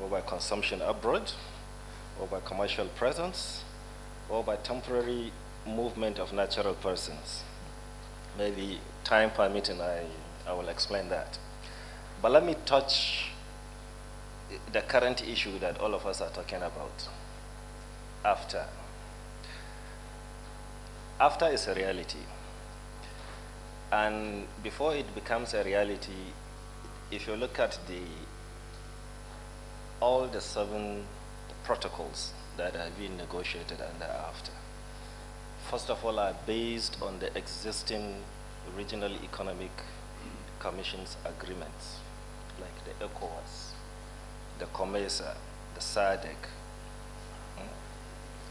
or by consumption abroad, or by commercial presence, or by temporary movement of natural persons. Maybe time permitting, I will explain that. But let me touch the current issue that all of us are talking about, after. After is a reality. And before it becomes a reality, if you look at all the 7 protocols that have been negotiated and thereafter, first of all, are based on the existing regional economic commissions agreements, like the ECOWAS, the COMESA, the SADC,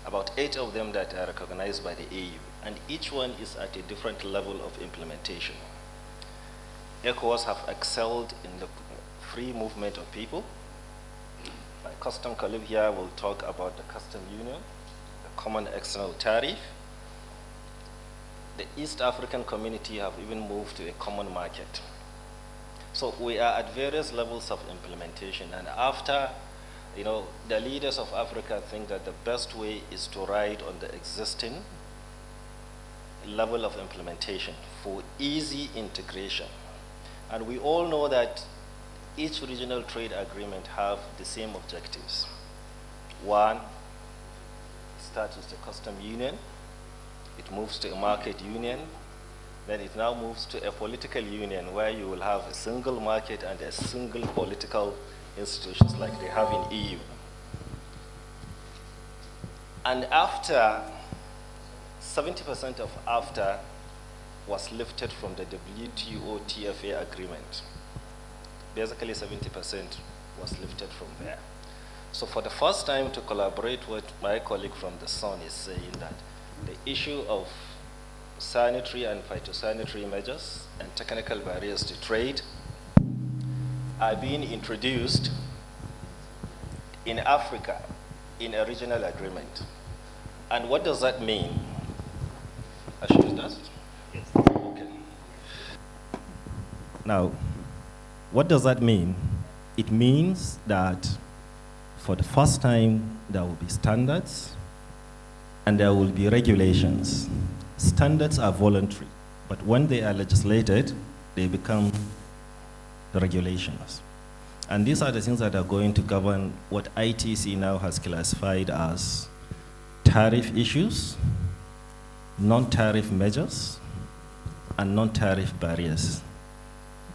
about 8 of them that are recognized by the EU, and each one is at a different level of implementation. ECOWAS have excelled in the free movement of people. My custom colleague here will talk about the custom union, the common external tariff. The East African community have even moved to a common market. So we are at various levels of implementation, and after, the leaders of Africa think that the best way is to ride on the existing level of implementation for easy integration. And we all know that each regional trade agreement have the same objectives. One, it starts with the custom union, it moves to a market union, then it now moves to a political union where you will have a single market and a single political institutions like they have in EU. And after, 70% of AFTA was lifted from the WTO TFA agreement. Basically 70% was lifted from there. So for the first time to collaborate, what my colleague from the Sun is saying, that the issue of sanitary and phytosanitary measures and technical barriers to trade are being introduced in Africa in a regional agreement. And what does that mean? Ashish, does it? Yes. Okay. Now, what does that mean? It means that for the first time, there will be standards and there will be regulations. Standards are voluntary, but when they are legislated, they become regulations. And these are the things that are going to govern what ITC now has classified as tariff issues, non-tariff measures, and non-tariff barriers.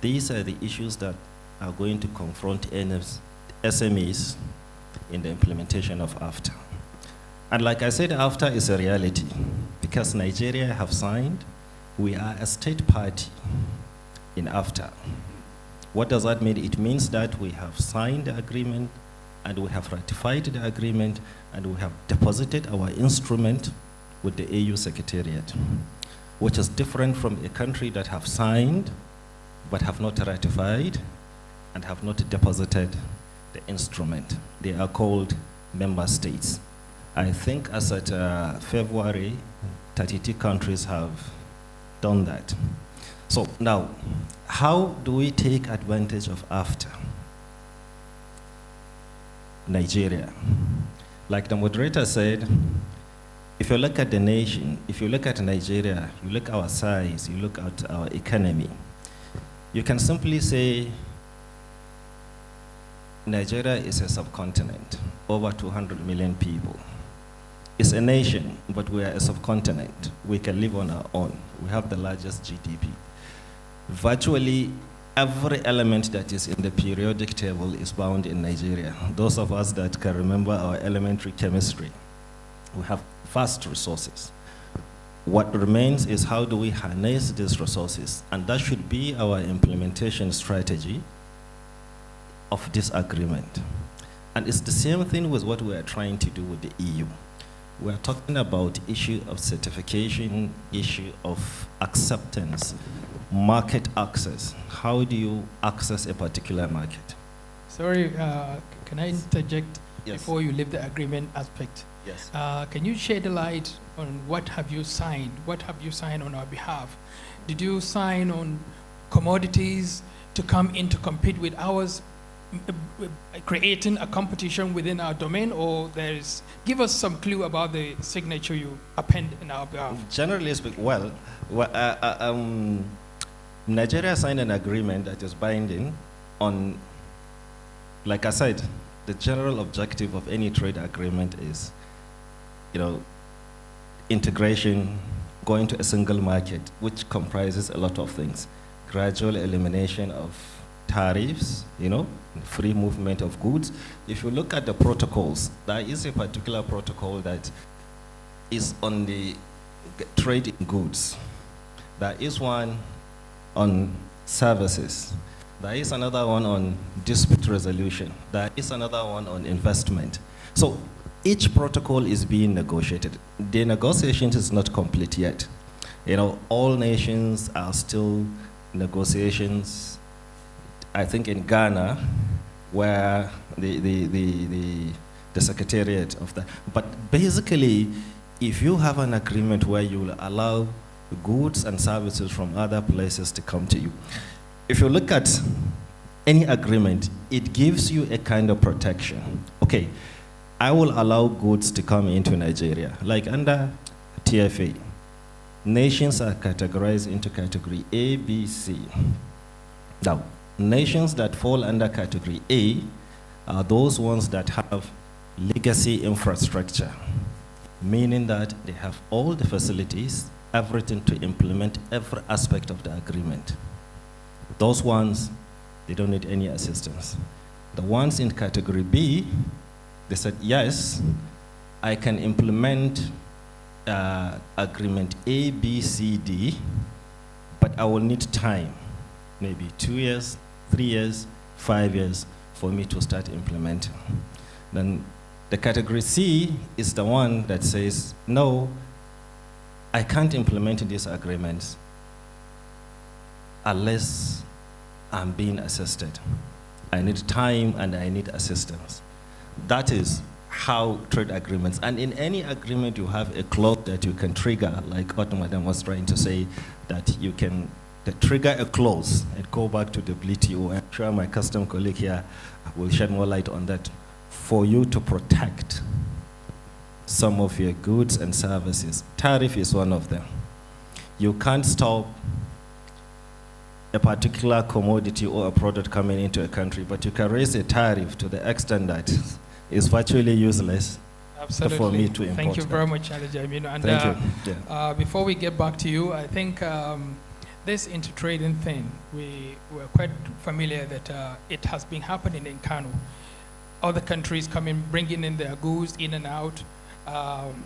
These are the issues that are going to confront SMEs in the implementation of AFTA. And like I said, AFTA is a reality because Nigeria have signed. We are a state party in AFTA. What does that mean? It means that we have signed the agreement and we have ratified the agreement and we have deposited our instrument with the AU Secretariat, which is different from a country that have signed but have not ratified and have not deposited the instrument. They are called member states. I think as at February, 32 countries have done that. So now, how do we take advantage of AFTA? Nigeria. Like the moderator said, if you look at the nation, if you look at Nigeria, you look at our size, you look at our economy, you can simply say Nigeria is a subcontinent, over 200 million people. It's a nation, but we are a subcontinent. We can live on our own. We have the largest GDP. Virtually every element that is in the periodic table is found in Nigeria. Those of us that can remember our elementary chemistry, we have vast resources. What remains is how do we harness these resources? And that should be our implementation strategy of this agreement. And it's the same thing with what we are trying to do with the EU. We are talking about issue of certification, issue of acceptance, market access. How do you access a particular market? Sorry, can I interject Yes. before you leave the agreement aspect? Yes. Can you shed a light on what have you signed? What have you signed on our behalf? Did you sign on commodities to come in to compete with ours, creating a competition within our domain, or give us some clue about the signature you append in our behalf? Generally speaking, Nigeria signed an agreement that is binding on, like I said, the general objective of any trade agreement is, integration, going to a single market, which comprises a lot of things. Gradual elimination of tariffs, free movement of goods. If you look at the protocols, there is a particular protocol that is on the trade in goods. There is one on services. There is another one on dispute resolution. There is another one on investment. So each protocol is being negotiated. The negotiation is not complete yet. All nations are still negotiations. I think in Ghana, where the secretariat of that. But basically, if you have an agreement where you will allow goods and services from other places to come to you, if you look at any agreement, it gives you a kind of protection. Okay, I will allow goods to come into Nigeria. Like under TFA, nations are categorized into category A, B, C. Now, nations that fall under category A are those ones that have legacy infrastructure, meaning that they have all the facilities, everything to implement every aspect of the agreement. Those ones, they don't need any assistance. The ones in category B, they said, yes, I can implement agreement A, B, C, D, but I will need time, maybe 2 years, 3 years, 5 years for me to start implementing. Then the category C is the one that says, no, I can't implement these agreements unless I'm being assisted. I need time and I need assistance. That is how trade agreements, and in any agreement you have a clause that you can trigger, like what Madam was trying to say, that you can trigger a clause and go back to the WTO. I'm sure my custom colleague here will shed more light on that, for you to protect some of your goods and services. Tariff is one of them. You can't stop a particular commodity or a product coming into a country, but you can raise a tariff to the extent that it's virtually useless. Absolutely. For me to import. Thank you very much, Alhaji. And Thank you. Yeah. before we get back to you, I think this intertrading thing, we were quite familiar that it has been happening in Kano. Other countries coming, bringing in their goods in and out.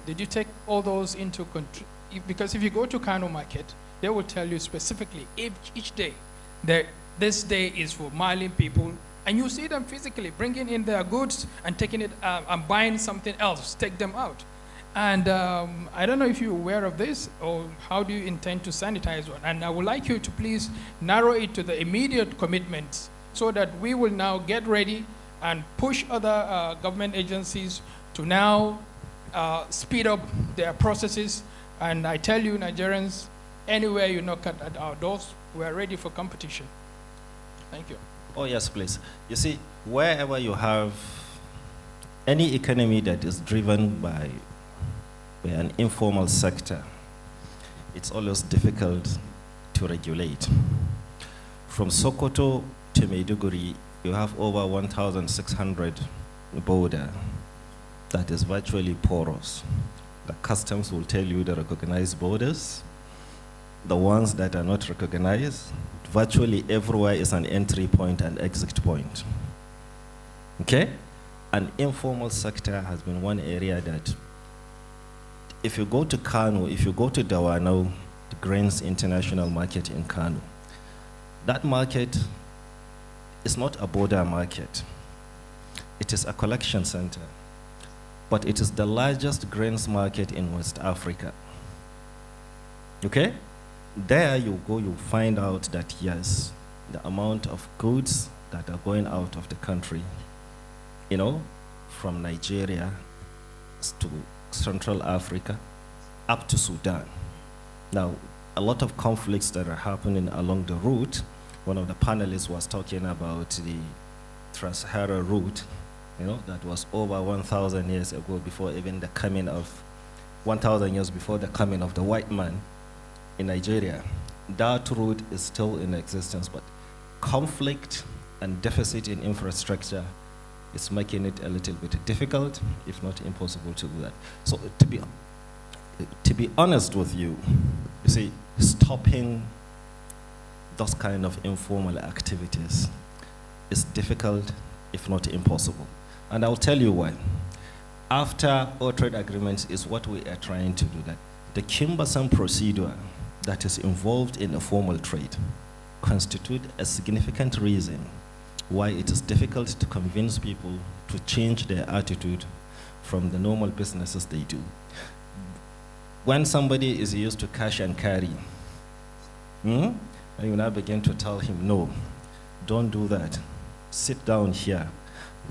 Did you take all those into control? Because if you go to Kano market, they will tell you specifically each day that this day is for Malian people, and you see them physically bringing in their goods and taking it and buying something else, take them out. And I don't know if you're aware of this, or how do you intend to sanitize one? And I would like you to please narrow it to the immediate commitments so that we will now get ready and push other government agencies to now speed up their processes. And I tell you, Nigerians, anywhere you knock at our doors, we are ready for competition. Thank you. Oh, yes, please. You see, wherever you have any economy that is driven by an informal sector, it's always difficult to regulate. From Sokoto to Maiduguri, you have over 1,600 border that is virtually porous. The customs will tell you the recognized borders. The ones that are not recognized, virtually everywhere is an entry point and exit point. Okay? An informal sector has been one area that, if you go to Kano, if you go to Dawanau, the grains international market in Kano, that market is not a border market. It is a collection center, but it is the largest grains market in West Africa. Okay? There you go, you find out that yes, the amount of goods that are going out of the country, you know, from Nigeria to Central Africa up to Sudan. Now, a lot of conflicts that are happening along the route. One of the panelists was talking about the Trans-Saharan route, you know, that was over 1,000 years ago, before even the coming of, 1,000 years before the coming of the white man in Nigeria. That route is still in existence, but conflict and deficit in infrastructure is making it a little bit difficult, if not impossible, to do that. So to be honest with you, you see, stopping those kind of informal activities is difficult, if not impossible. And I'll tell you why. After all trade agreements is what we are trying to do, that the cumbersome procedure that is involved in a formal trade constitute a significant reason why it is difficult to convince people to change their attitude from the normal businesses they do. When somebody is used to cash and carry, and you now begin to tell him, no, don't do that. Sit down here.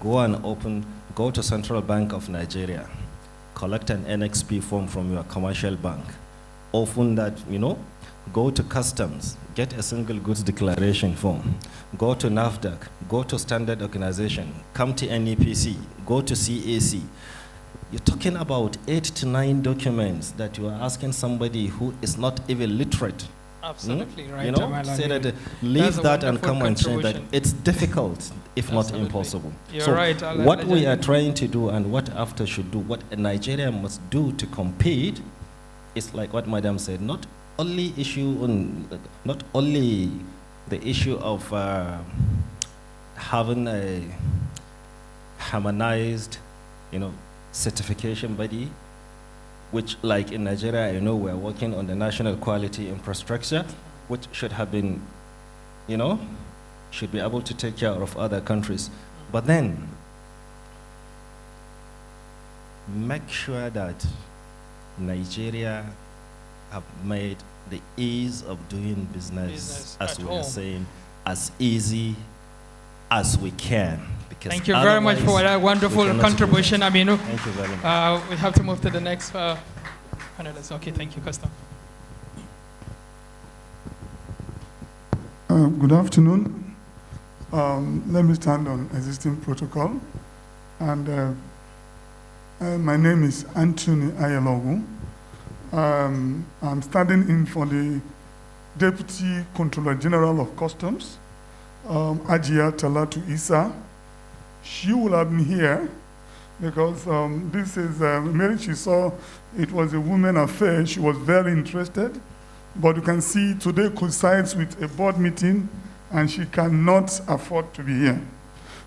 Go to Central Bank of Nigeria, collect an NXP form from your commercial bank. Often that, you know, go to customs, get a single goods declaration form, go to NAFDAC, go to standard organization, come to NEPC, go to CAC. You're talking about 8 to 9 documents that you are asking somebody who is not even literate Absolutely right. You know, say that, leave that and come and say that it's difficult, if not impossible. You're so right. what we are trying to do and what AFTA should do, what Nigeria must do to compete, is like what Madam said, not only the issue of having a harmonized, certification body, which, like in Nigeria, we're working on the national quality infrastructure, which should have been, should be able to take care of other countries. But then, make sure that Nigeria have made the ease of doing business as we are saying, as easy as we can. Thank you very much for that wonderful contribution, Aminu. Thank you very much. We have to move to the next panelist. Okay, thank you, Custom. Good afternoon. Let me stand on existing protocol. And my name is Anthony Ayalogu. I'm standing in for the Deputy Controller General of Customs, Ajia Talatu Isa. She will have been here because this is Mary. She saw it was a women affair. She was very interested, but you can see today coincides with a board meeting, and she cannot afford to be here.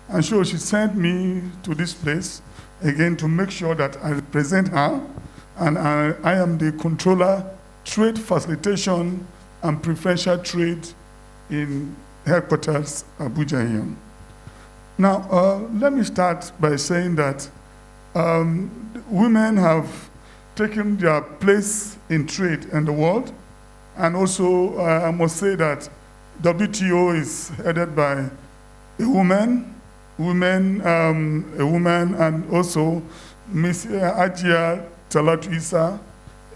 And so she sent me to this place again to make sure that I represent her, and I am the controller, trade facilitation and preferential trade in headquarters Abuja here. Now, let me start by saying that women have taken their place in trade in the world, and also I must say that WTO is headed by a woman, and also Ms. Ajia Talatu Isa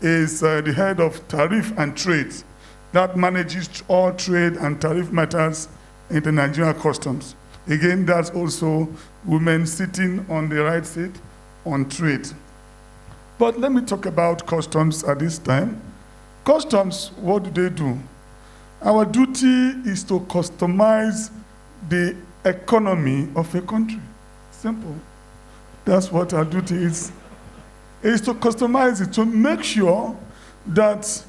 is the head of tariff and trade that manages all trade and tariff matters in the Nigerian customs. Again, that's also women sitting on the right seat on trade. But let me talk about customs at this time. Customs, what do? Our duty is to customize the economy of a country. Simple. That's what our duty is. It is to customize it, to make sure that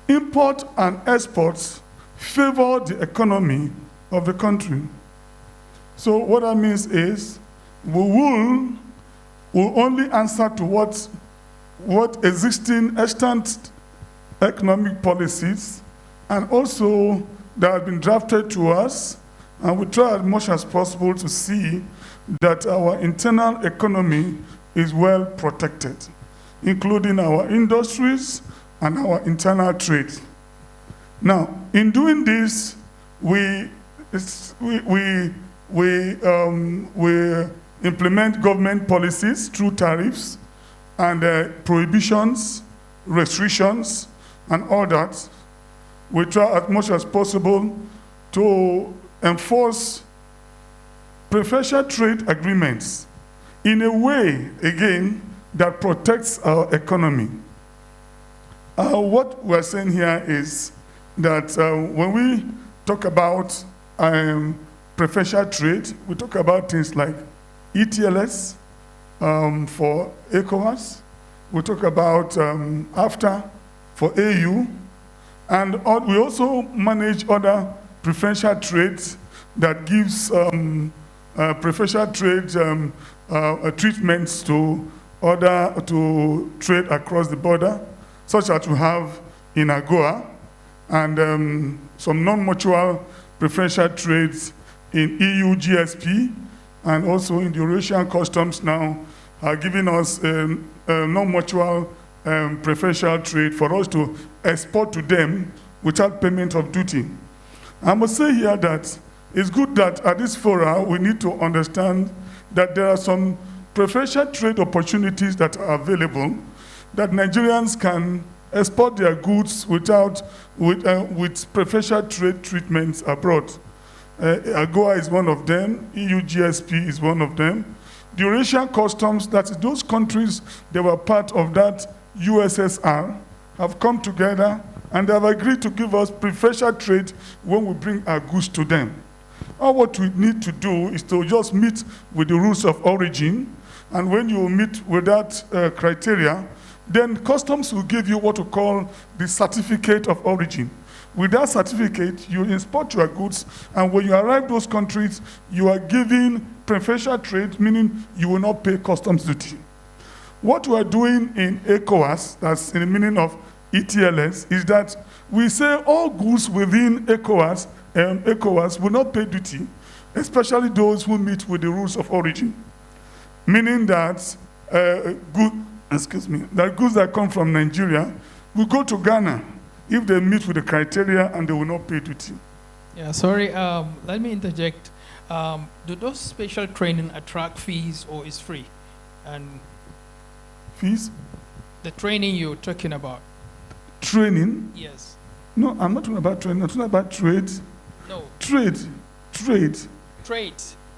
import and exports favor the economy of the country. So what that means is we will only answer to what existing extant economic policies and also that have been drafted to us, and we try as much as possible to see that our internal economy is well protected, including our industries and our internal trade. Now, in doing this, we implement government policies through tariffs and prohibitions, restrictions, and all that. We try as much as possible to enforce preferential trade agreements in a way, again, that protects our economy. What we're saying here is that when we talk about preferential trade, we talk about things like ETLS for ECOWAS, we talk about AFTA for AU, and we also manage other preferential trades that gives preferential trade treatments to trade across the border, such as we have in AGOA, and some non-mutual preferential trades in EU GSP, and also in the Eurasian customs now are giving us non-mutual preferential trade for us to export to them without payment of duty. I must say here that it's good that at this forum we need to understand that there are some preferential trade opportunities that are available that Nigerians can export their goods with preferential trade treatments abroad. AGOA is one of them, EU GSP is one of them. The Eurasian customs, that is those countries that were part of that USSR, have come together and they have agreed to give us preferential trade when we bring our goods to them. All what we need to do is to just meet with the rules of origin, and when you meet with that criteria, then customs will give you what we call the certificate of origin. With that certificate, you import your goods, and when you arrive those countries, you are given preferential trade, meaning you will not pay customs duty. What we are doing in ECOWAS, that's in the meaning of ETLS, is that we say all goods within ECOWAS will not pay duty, especially those who meet with the rules of origin. Meaning that that goods that come from Nigeria will go to Ghana if they meet with the criteria and they will not pay duty. Yeah, sorry, let me interject. Do those special training attract fees or is free? And fees? The training you're talking about. Training? Yes. No, I'm not talking about training, I'm talking about trade. No. Trade. Trade.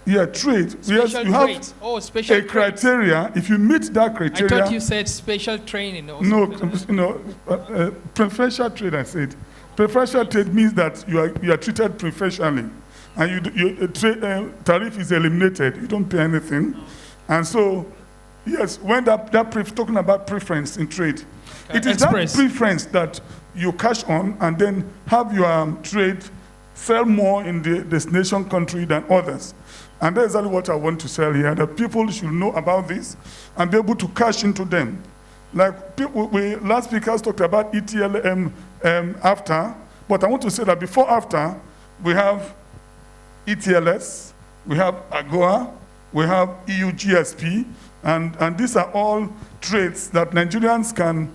Yeah, trade. Yes, you have special a criteria. If you meet that criteria. I thought you said special training. Or no, preferential trade. I said preferential trade means that you are treated preferentially, and tariff is eliminated. You don't pay anything, and so yes, when talking about preference in trade, it is that preference that you cash on and then have your trade sell more in the destination country than others. And that's exactly what I want to say here, that people should know about this and be able to cash into them. Like last speakers talked about ETLM after, but I want to say that before after, we have ETLS, we have AGOA, we have EU GSP, and these are all trades that Nigerians can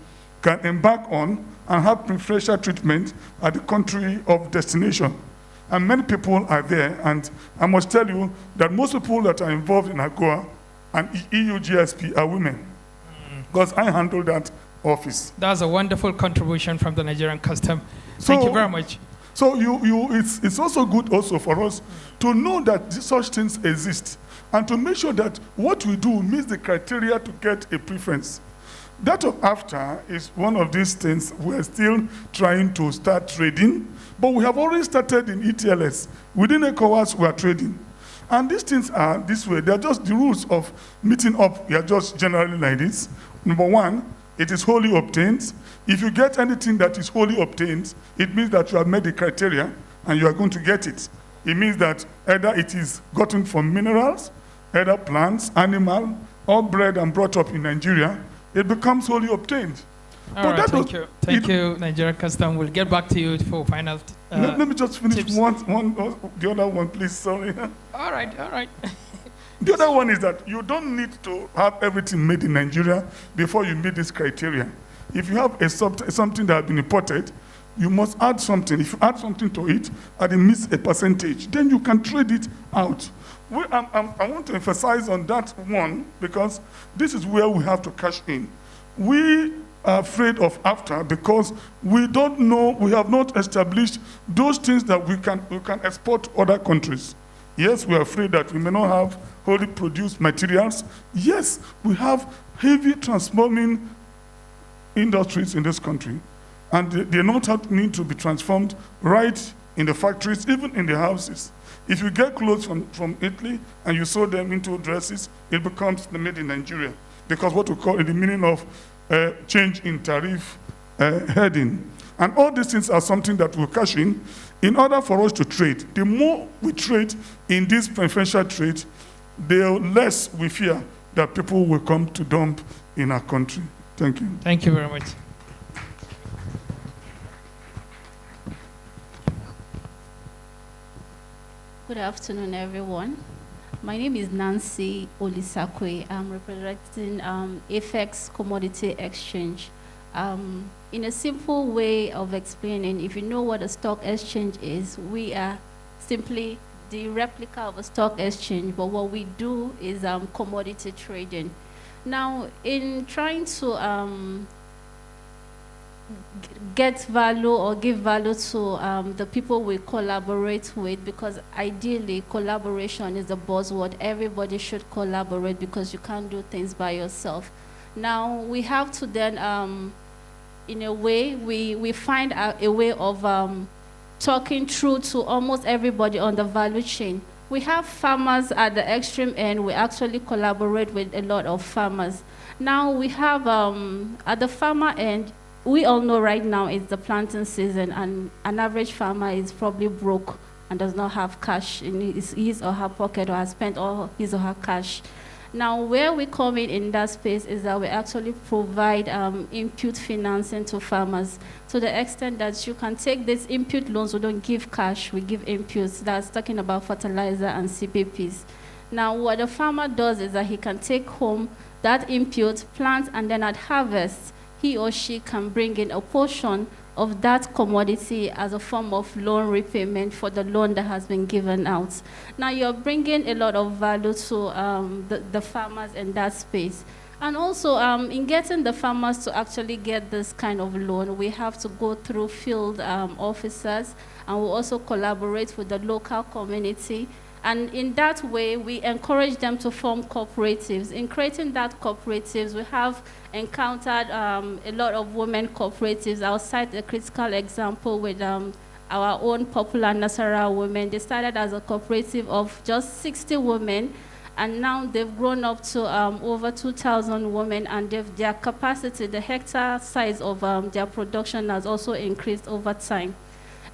embark on and have preferential treatment at the country of destination. And many people are there, and I must tell you that most people that are involved in AGOA and EU GSP are women, because I handle that office. That's a wonderful contribution from the Nigerian custom. Thank you very much. So it's also good also for us to know that such things exist, and to make sure that what we do meets the criteria to get a preference. That of AFTA is one of these things we're still trying to start trading, but we have already started in ETLS. Within ECOWAS, we are trading. And these things are this way. They're just the rules of meeting up. We are just generally like this. Number one, it is wholly obtained. If you get anything that is wholly obtained, it means that you have met the criteria and you are going to get it. It means that either it is gotten from minerals, either plants, animal, or bred and brought up in Nigeria, it becomes wholly obtained. All right, thank you. Thank you, Nigerian Custom. We'll get back to you for final let me just finish the other one, please. Sorry. All right. The other one is that you don't need to have everything made in Nigeria before you meet this criteria. If you have something that has been imported, you must add something. If you add something to it and it meets a percentage, then you can trade it out. I want to emphasize on that one because this is where we have to cash in. We are afraid of AFTA because we don't know, we have not established those things that we can export to other countries. Yes, we are afraid that we may not have wholly produced materials. Yes, we have heavy transforming industries in this country, and they not need to be transformed right in the factories, even in the houses. If you get clothes from Italy and you sew them into dresses, it becomes made in Nigeria, because what we call in the meaning of change in tariff heading. And all these things are something that we'll cash in order for us to trade. The more we trade in this preferential trade, the less we fear that people will come to dump in our country. Thank you. Thank you very much. Good afternoon, everyone. My name is Nancy Olisakwe. I'm representing Apex Commodity Exchange. In a simple way of explaining, if you know what a stock exchange is, we are simply the replica of a stock exchange, but what we do is commodity trading. Now, in trying to get value or give value to the people we collaborate with, because ideally collaboration is a buzzword. Everybody should collaborate because you can't do things by yourself. Now we have to then in a way, we find a way of talking through to almost everybody on the value chain. We have farmers at the extreme end. We actually collaborate with a lot of farmers. Now we have, at the farmer end, we all know right now it's the planting season, and an average farmer is probably broke and does not have cash in his or her pocket, or has spent all his or her cash. Now, where we come in that space is that we actually provide input financing to farmers, to the extent that you can take these input loans. We don't give cash, we give inputs. That's talking about fertilizer and CPPs. Now, what the farmer does is that he can take home that input, plant, and then at harvest, he or she can bring in a portion of that commodity as a form of loan repayment for the loan that has been given out. Now you're bringing a lot of value to the farmers in that space. And also in getting the farmers to actually get this kind of loan, we have to go through field officers, and we also collaborate with the local community. And in that way, we encourage them to form cooperatives. In creating that cooperatives, we have encountered a lot of women cooperatives. I'll cite a critical example with our own popular Nasara women. They started as a cooperative of just 60 women, and now they've grown up to over 2,000 women, and their capacity, the hectare size of their production has also increased over time.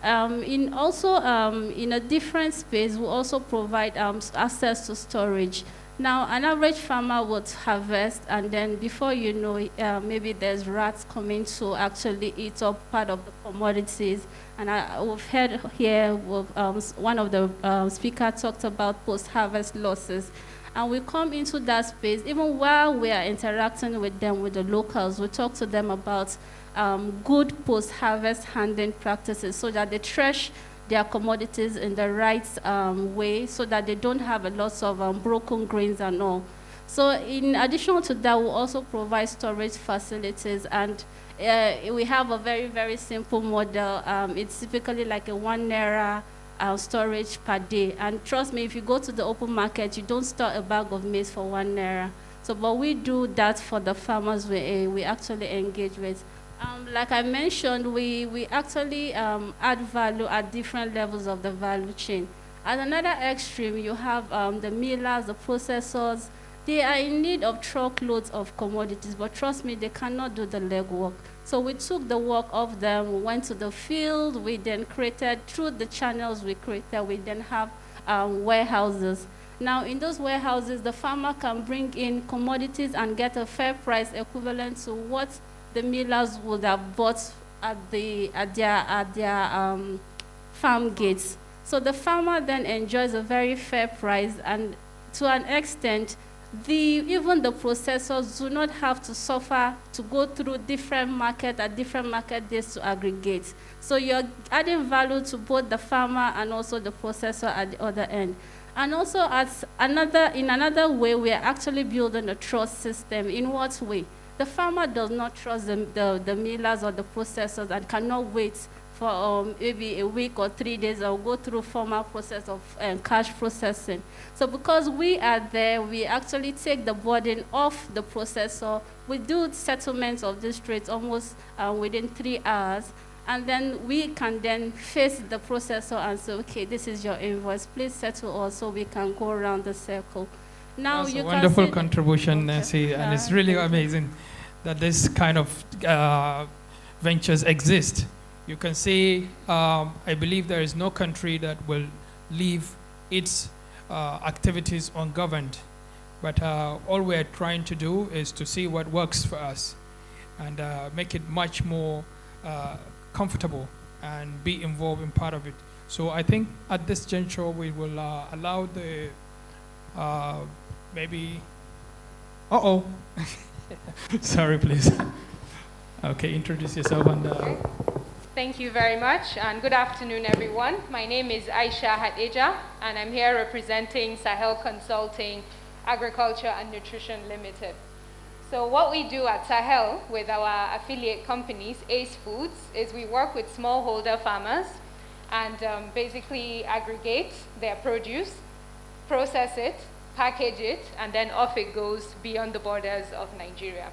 In a different space, we also provide access to storage. Now, an average farmer would harvest, and then before you know it, maybe there's rats coming to actually eat up part of the commodities. And we've heard here, one of the speakers talked about post-harvest losses. And we come into that space, even while we are interacting with them, with the locals, we talk to them about good post-harvest handling practices, so that they thresh their commodities in the right way, so that they don't have a lot of broken grains and all. So in addition to that, we also provide storage facilities, and we have a very, very simple model. It's typically like a #1 storage per day. And trust me, if you go to the open market, you don't store a bag of maize for ₦1. So, but we do that for the farmers we actually engage with. Like I mentioned, we actually add value at different levels of the value chain. At another extreme, you have the millers, the processors. They are in need of truckloads of commodities, but trust me, they cannot do the legwork. So we took the work of them, we went to the field, we then created, through the channels we created, we then have warehouses. Now, in those warehouses, the farmer can bring in commodities and get a fair price equivalent to what the millers would have bought at their farm gates. So the farmer then enjoys a very fair price, and to an extent, even the processors do not have to suffer to go through different market at different market days to aggregate. So you're adding value to both the farmer and also the processor at the other end. And also, in another way, we are actually building a trust system. In what way? The farmer does not trust the millers or the processors and cannot wait for maybe a week or 3 days, or go through formal process of cash processing. So because we are there, we actually take the burden off the processor. We do settlements of this trade almost within 3 hours. And then we can then face the processor and say, okay, this is your invoice, please settle us, so we can go around the circle. Now That's you a can wonderful see contribution, Nancy, and it's really amazing that this kind of ventures exist. You can see, I believe there is no country that will leave its activities ungoverned, but all we're trying to do is to see what works for us and make it much more comfortable and be involved in part of it. So I think at this juncture we will allow the maybe, sorry please. Okay, introduce yourself and Thank you very much, and good afternoon, everyone. My name is Aisha Hadeja, and I'm here representing Sahel Consulting Agriculture and Nutrition Limited. So what we do at Sahel with our affiliate companies, Ace Foods, is we work with smallholder farmers and basically aggregate their produce, process it, package it, and then off it goes beyond the borders of Nigeria.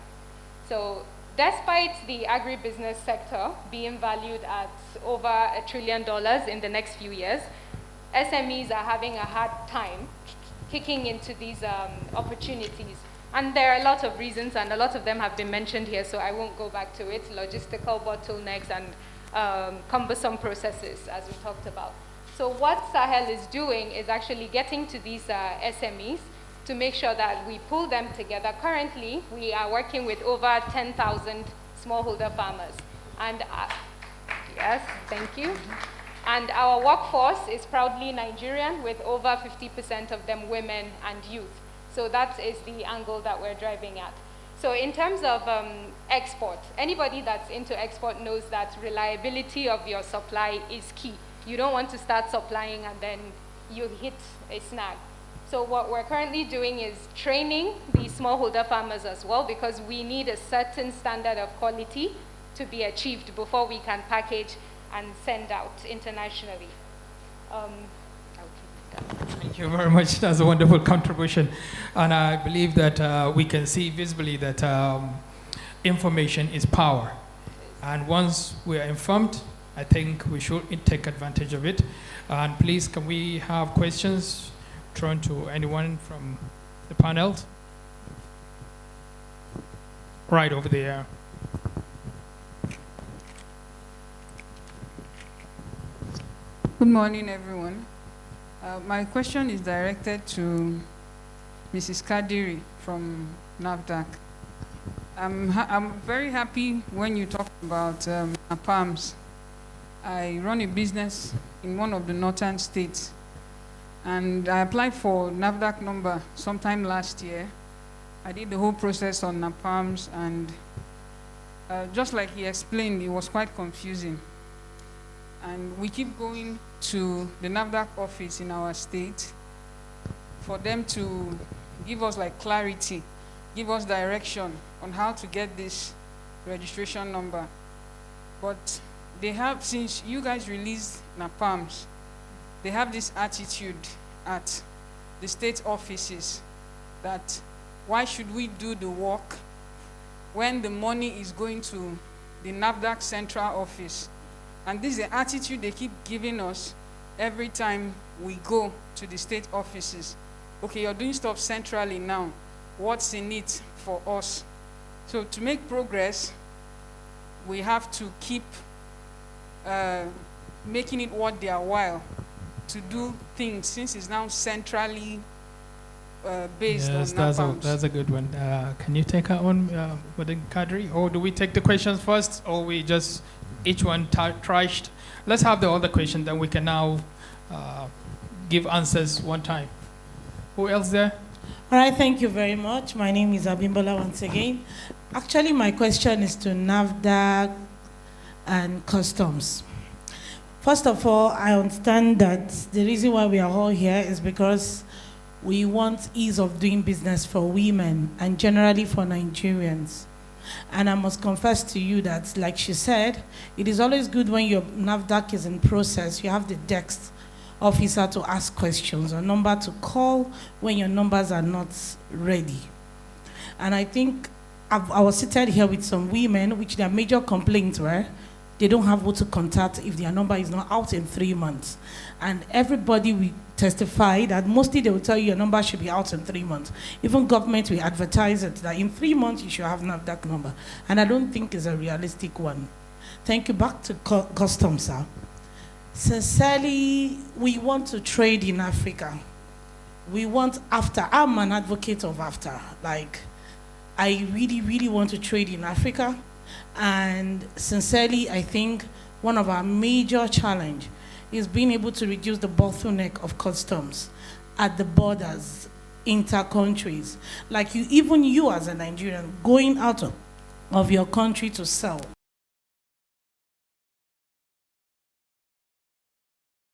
So Despite the agribusiness sector being valued at over $1 trillion in the next few years, SMEs are having a hard time kicking into these opportunities. And there are a lot of reasons, and a lot of them have been mentioned here, so I won't go back to it. Logistical bottlenecks and cumbersome processes, as we talked about. So what Sahel is doing is actually getting to these SMEs to make sure that we pull them together. Currently, we are working with over 10,000 smallholder farmers. And yes, thank you. And our workforce is proudly Nigerian, with over 50% of them women and youth. So that is the angle that we're driving at. So in terms of export, anybody that's into export knows that reliability of your supply is key. You don't want to start supplying and then you hit a snag. So what we're currently doing is training the smallholder farmers as well, because we need a certain standard of quality to be achieved before we can package and send out internationally. Thank you very much. That's a wonderful contribution. And I believe that we can see visibly that information is power. And once we are informed, I think we should take advantage of it. And please, can we have questions thrown to anyone from the panel? Right over there. Good morning, everyone. My question is directed to Mrs. Kadiri from NAFDAC. I'm very happy when you talk about NAPAMs. I run a business in one of the northern states, and I applied for NAFDAC number sometime last year. I did the whole process on NAPAMs, and just like he explained, it was quite confusing. And we keep going to the NAFDAC office in our state for them to give us like clarity, give us direction on how to get this registration number. But they have, since you guys released NAPAMs, they have this attitude at the state offices that why should we do the work when the money is going to the NAFDAC central office? And this is the attitude they keep giving us every time we go to the state offices. Okay, you're doing stuff centrally now. What's in it for us? So to make progress, we have to keep making it worth their while to do things, since it's now centrally based on NAPAMs. That's a good one. Can you take that one, Madam Kadri? Or do we take the questions first, or we just each one trashed? Let's have the other question, then we can now give answers one time. Who else there? All right, thank you very much. My name is Abimbola once again. Actually, my question is to NAFDAC and Customs. First of all, I understand that the reason why we are all here is because we want ease of doing business for women and generally for Nigerians. And I must confess to you that, like she said, it is always good when your NAFDAC is in process, you have the desk officer to ask questions, a number to call when your numbers are not ready. And I think I was seated here with some women, which their major complaints were, they don't have who to contact if their number is not out in 3 months. And everybody will testify that mostly they will tell you your number should be out in 3 months. Even government will advertise it that in 3 months you should have NAFDAC number. And I don't think it's a realistic one. Thank you. Back to Customs, sir. Sincerely, we want to trade in Africa. We want AFTA. I'm an advocate of AFTA. Like, I really, really want to trade in Africa. And sincerely, I think one of our major challenge is being able to reduce the bottleneck of customs at the borders, inter-countries. Like even you as a Nigerian, going out of your country to sell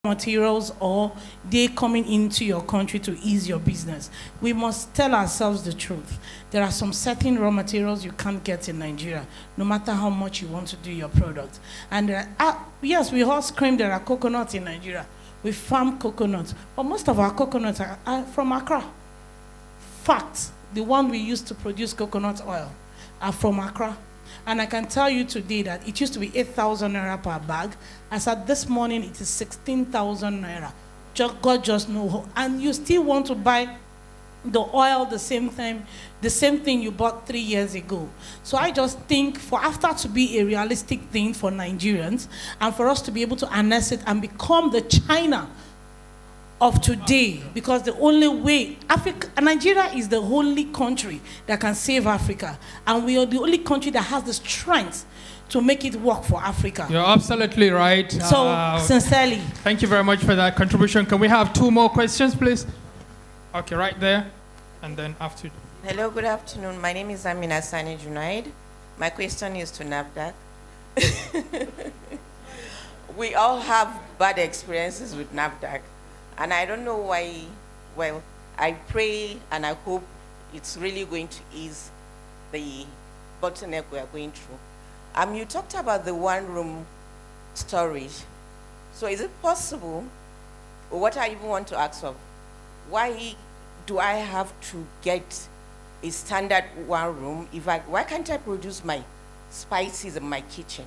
materials, or they coming into your country to ease your business. We must tell ourselves the truth. There are some certain raw materials you can't get in Nigeria, no matter how much you want to do your product. And there are, yes, we all scream there are coconuts in Nigeria. We farm coconuts, but most of our coconuts are from Accra. Fact, the one we use to produce coconut oil are from Accra. And I can tell you today that it used to be 8,000 naira per bag. As at this morning, it is 16,000 naira. God just knows. And you still want to buy the oil the same thing you bought 3 years ago. So I just think for AFTA to be a realistic thing for Nigerians and for us to be able to harness it and become the China of today, because the only way Nigeria is the only country that can save Africa, and we are the only country that has the strength to make it work for Africa. You're absolutely right. So, sincerely. Thank you very much for that contribution. Can we have 2 more questions, please? Okay, right there, and then after. Hello, good afternoon. My name is Amina Sani Junaid. My question is to NAFDAC. We all have bad experiences with NAFDAC. And I don't know why, well, I pray and I hope it's really going to ease the bottleneck we are going through. You talked about the one-room storage. So is it possible, or what I even want to ask of, why do I have to get a standard one room? Why can't I produce my spices in my kitchen?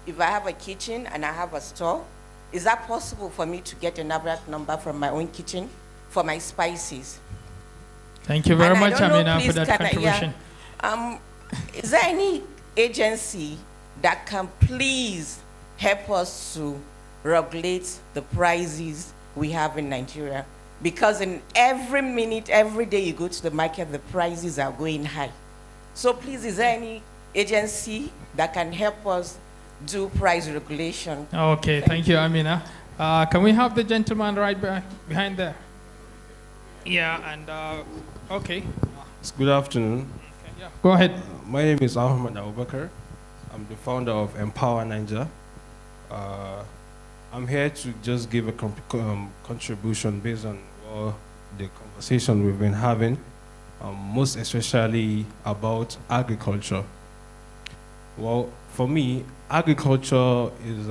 If I have a kitchen and I have a store, is that possible for me to get a NAFDAC number from my own kitchen for my spices? Thank you very much, Amina, for that contribution. Is there any agency that can please help us to regulate the prices we have in Nigeria? Because in every minute, every day you go to the market, the prices are going high. So please, is there any agency that can help us do price regulation? Okay, thank you, Amina. Can we have the gentleman right behind there? Yeah, and okay. Good afternoon. Yeah, go ahead. My name is Ahmed Abubakar. I'm the founder of Empower Ninja. I'm here to just give a contribution based on the conversation we've been having, most especially about agriculture. Well, for me, agriculture is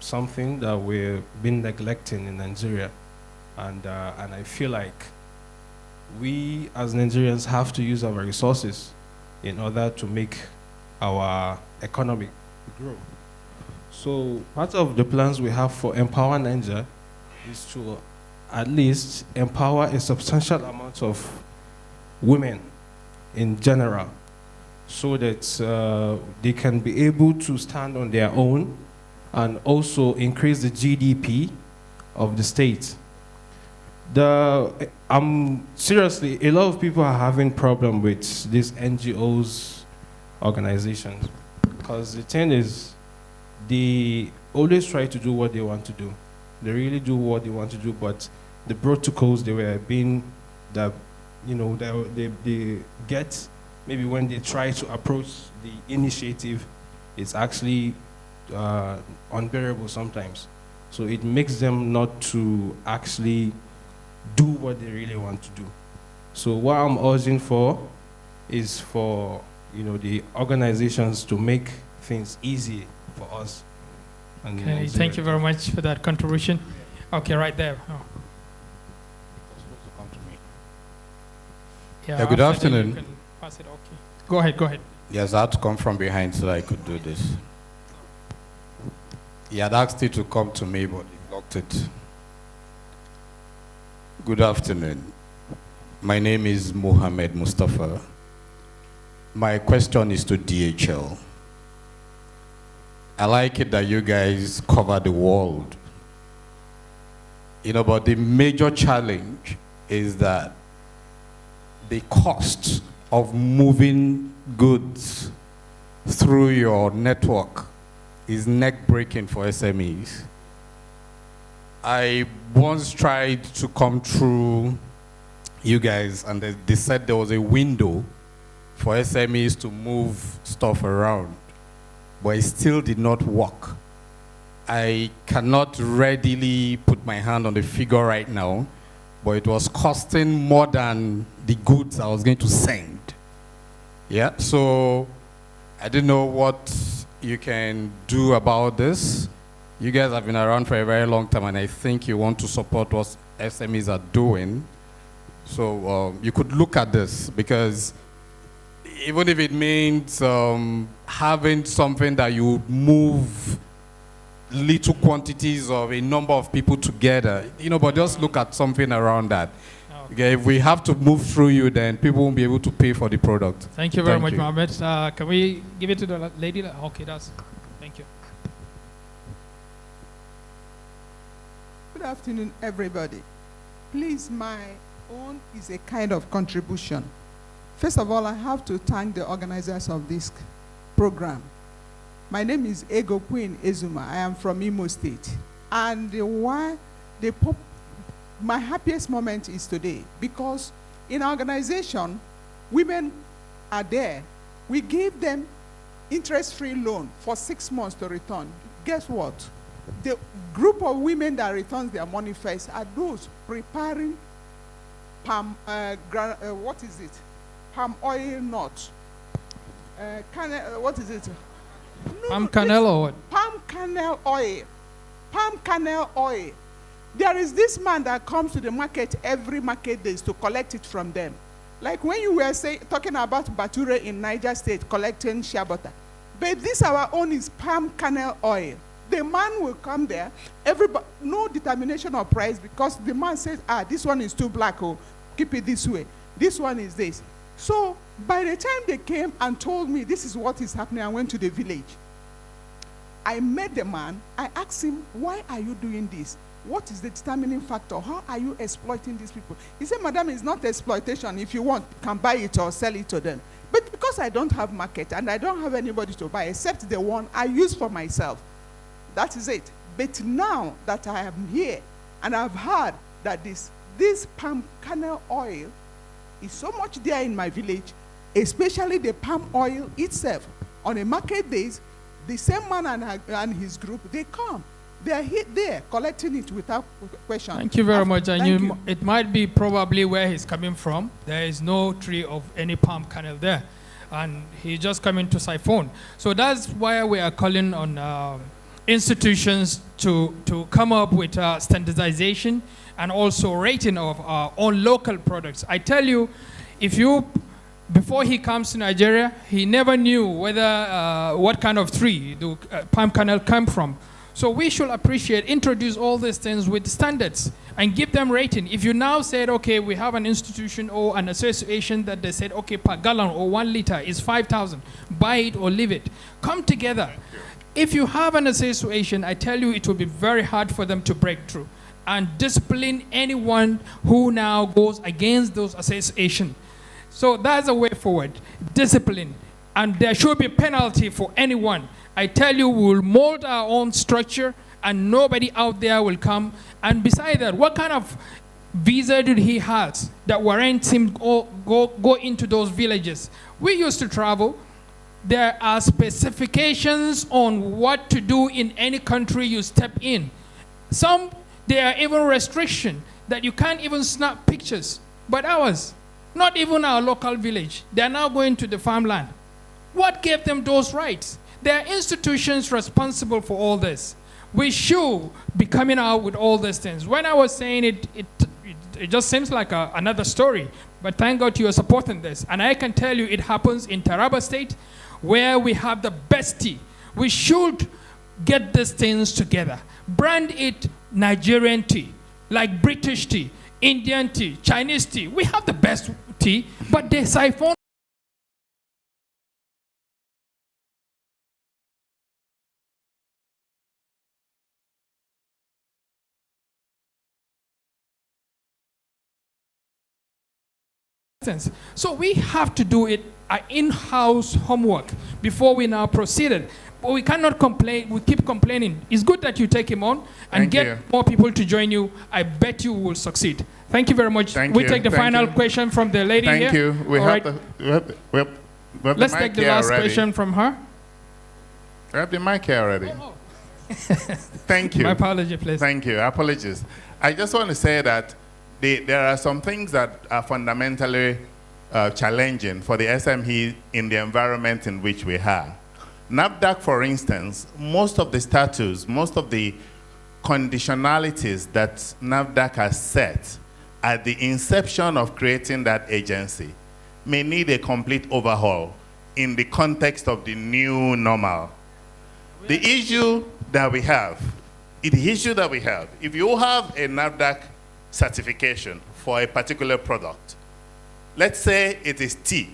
something that we've been neglecting in Nigeria, and I feel like we as Nigerians have to use our resources in order to make our economy grow. So part of the plans we have for Empower Ninja is to at least empower a substantial amount of women in general, so that they can be able to stand on their own and also increase the GDP of the state. Seriously, a lot of people are having problem with these NGOs organizations, because the thing is, they always try to do what they want to do. They really do what they want to do, but the protocols they were being, that they get, maybe when they try to approach the initiative, it's actually unbearable sometimes. So it makes them not to actually do what they really want to do. So what I'm urging for is for the organizations to make things easy for us. Okay, thank you very much for that contribution. Okay, right there. Oh. Yeah, good afternoon. You can pass it, okay. Go ahead. Yes, I had to come from behind so I could do this. He had asked you to come to me, but he blocked it. Good afternoon. My name is Mohammed Mustafa. My question is to DHL. I like it that you guys cover the world. But the major challenge is that the cost of moving goods through your network is neck-breaking for SMEs. I once tried to come through you guys, and they said there was a window for SMEs to move stuff around, but it still did not work. I cannot readily put my hand on the figure right now, but it was costing more than the goods I was going to send. Yeah, so I didn't know what you can do about this. You guys have been around for a very long time, and I think you want to support what SMEs are doing. So you could look at this, because even if it means having something that you move little quantities of a number of people together, but just look at something around that. Okay, if we have to move through you, then people won't be able to pay for the product. Thank you very much, Mohammed. Can we give it to the lady? Okay, thank you. Good afternoon, everybody. Please, my own is a kind of contribution. First of all, I have to thank the organizers of this program. My name is Ego Queen Ezuma. I am from Imo State. And my happiest moment is today because in our organization, women are there. We gave them interest-free loan for 6 months to return. Guess what? The group of women that returns their money first are those preparing palm, what is it? Palm oil nut. What is it? Palm kernel or what? Palm kernel oil. Palm kernel oil. There is this man that comes to the market every market days to collect it from them. Like when you were talking about Bature in Niger State collecting shea butter. But this our own is palm kernel oil. The man will come there, no determination of price because the man says, this one is too black, keep it this way. This one is this. So by the time they came and told me this is what is happening, I went to the village. I met the man. I asked him, why are you doing this? What is the determining factor? How are you exploiting these people? He said, madam, it's not exploitation. If you want, you can buy it or sell it to them. But because I don't have market and I don't have anybody to buy except the one I use for myself, that is it. But now that I am here and I've heard that this palm kernel oil is so much there in my village, especially the palm oil itself. On a market days, the same man and his group, they come. They are there collecting it without question. Thank you very much. And it might be probably where he's coming from. There is no tree of any palm kernel there. And he's just coming to siphon. So that's why we are calling on institutions to come up with standardization and also rating of our own local products. I tell you, before he comes to Nigeria, he never knew whether what kind of tree the palm kernel come from. So we should introduce all these things with standards and give them rating. If you now said, okay, we have an institution or an association that they said, okay, per gallon or 1 liter is 5,000, buy it or leave it. Come together. If you have an association, I tell you, it will be very hard for them to break through and discipline anyone who now goes against those associations. So that's a way forward, discipline. And there should be penalty for anyone. I tell you, we will mold our own structure and nobody out there will come. And besides that, what kind of visa did he have that warrants him go into those villages? We used to travel. There are specifications on what to do in any country you step in. There are even restrictions that you can't even snap pictures. But ours, not even our local village, they are now going to the farmland. What gave them those rights? There are institutions responsible for all this. We should be coming out with all these things. When I was saying it just seems like another story. But thank God you are supporting this. And I can tell you it happens in Taraba State, where we have the best tea. We should get these things together. Brand it Nigerian tea, like British tea, Indian tea, Chinese tea. We have the best tea, but they siphon. So we have to do it in-house homework before we now proceed. But we cannot complain. We keep complaining. It's good that you take him on and get more people to join you. I bet you will succeed. Thank you very much. We take the final question from the lady here. Thank you. We have Let's take the last question from her. We have the mic here already. Thank you. My apology, please. Thank you. Apologies. I just want to say that there are some things that are fundamentally challenging for the SME in the environment in which we have. NAFDAC, for instance, most of the status, most of the conditionalities that NAFDAC has set at the inception of creating that agency may need a complete overhaul in the context of the new normal. The issue that we have, if you have a NAFDAC certification for a particular product, let's say it is tea,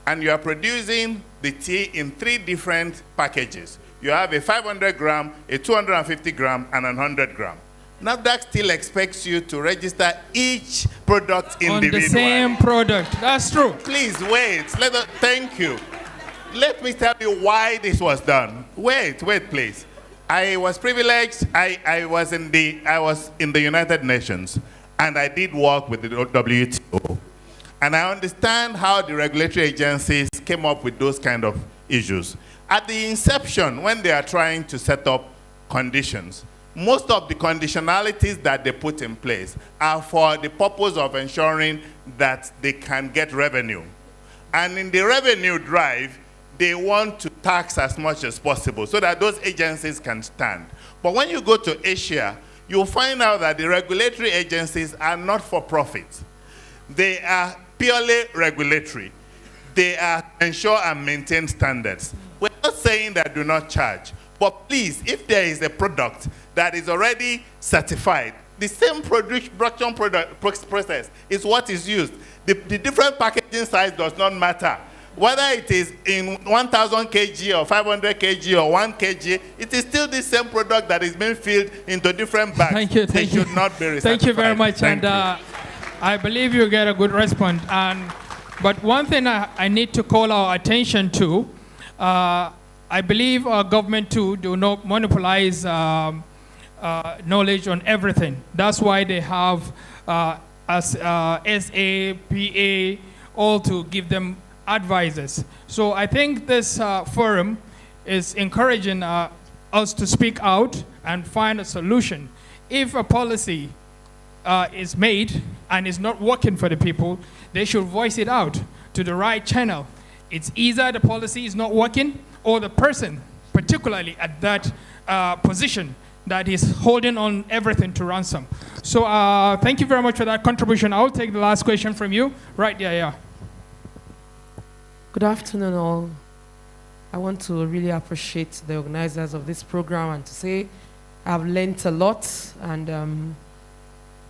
and you are producing the tea in 3 different packages. You have a 500 gram, a 250 gram, and a 100 gram. NAFDAC still expects you to register each product individually. On the same product. That's true. Please wait. Thank you. Let me tell you why this was done. Wait, please. I was privileged. I was in the United Nations, and I did work with the WTO. And I understand how the regulatory agencies came up with those kind of issues. At the inception, when they are trying to set up conditions, most of the conditionalities that they put in place are for the purpose of ensuring that they can get revenue. And in the revenue drive, they want to tax as much as possible so that those agencies can stand. But when you go to Asia, you'll find out that the regulatory agencies are not for profit. They are purely regulatory. They are to ensure and maintain standards. We're not saying that do not charge. But please, if there is a product that is already certified, the same production process is what is used. The different packaging size does not matter. Whether it is in 1,000 kg or 500 kg or 1 kg, it is still the same product that is being filled into different bags. Thank you. They should not be recertified. Thank you very much. Thank you. I believe you get a good response. But one thing I need to call our attention to, I believe our government too do not monopolize knowledge on everything. That's why they have SA, PA, all to give them advisors. So I think this forum is encouraging us to speak out and find a solution. If a policy is made and is not working for the people, they should voice it out to the right channel. It's either the policy is not working or the person, particularly at that position, that is holding on everything to ransom. So thank you very much for that contribution. I'll take the last question from you. Right, yeah. Good afternoon, all. I want to really appreciate the organizers of this program and to say I've learned a lot, and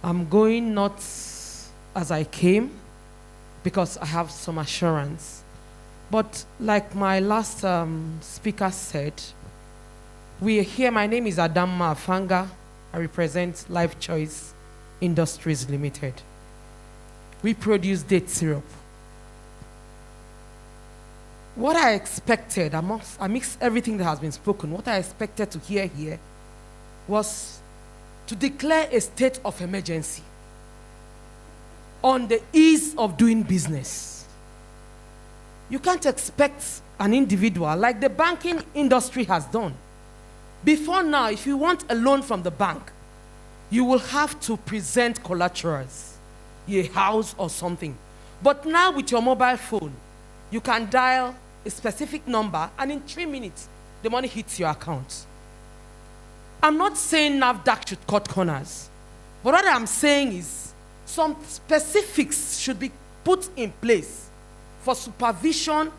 I'm going not as I came because I have some assurance. But like my last speaker said, we are here. My name is Adamma Afanga. I represent Life Choice Industries Limited. We produce date syrup. What I expected, amidst everything that has been spoken, what I expected to hear here was to declare a state of emergency on the ease of doing business. You can't expect an individual like the banking industry has done. Before now, if you want a loan from the bank, you will have to present collaterals, a house or something. But now with your mobile phone, you can dial a specific number, and in 3 minutes, the money hits your account. I'm not saying NAFDAC should cut corners, but what I'm saying is some specifics should be put in place for supervision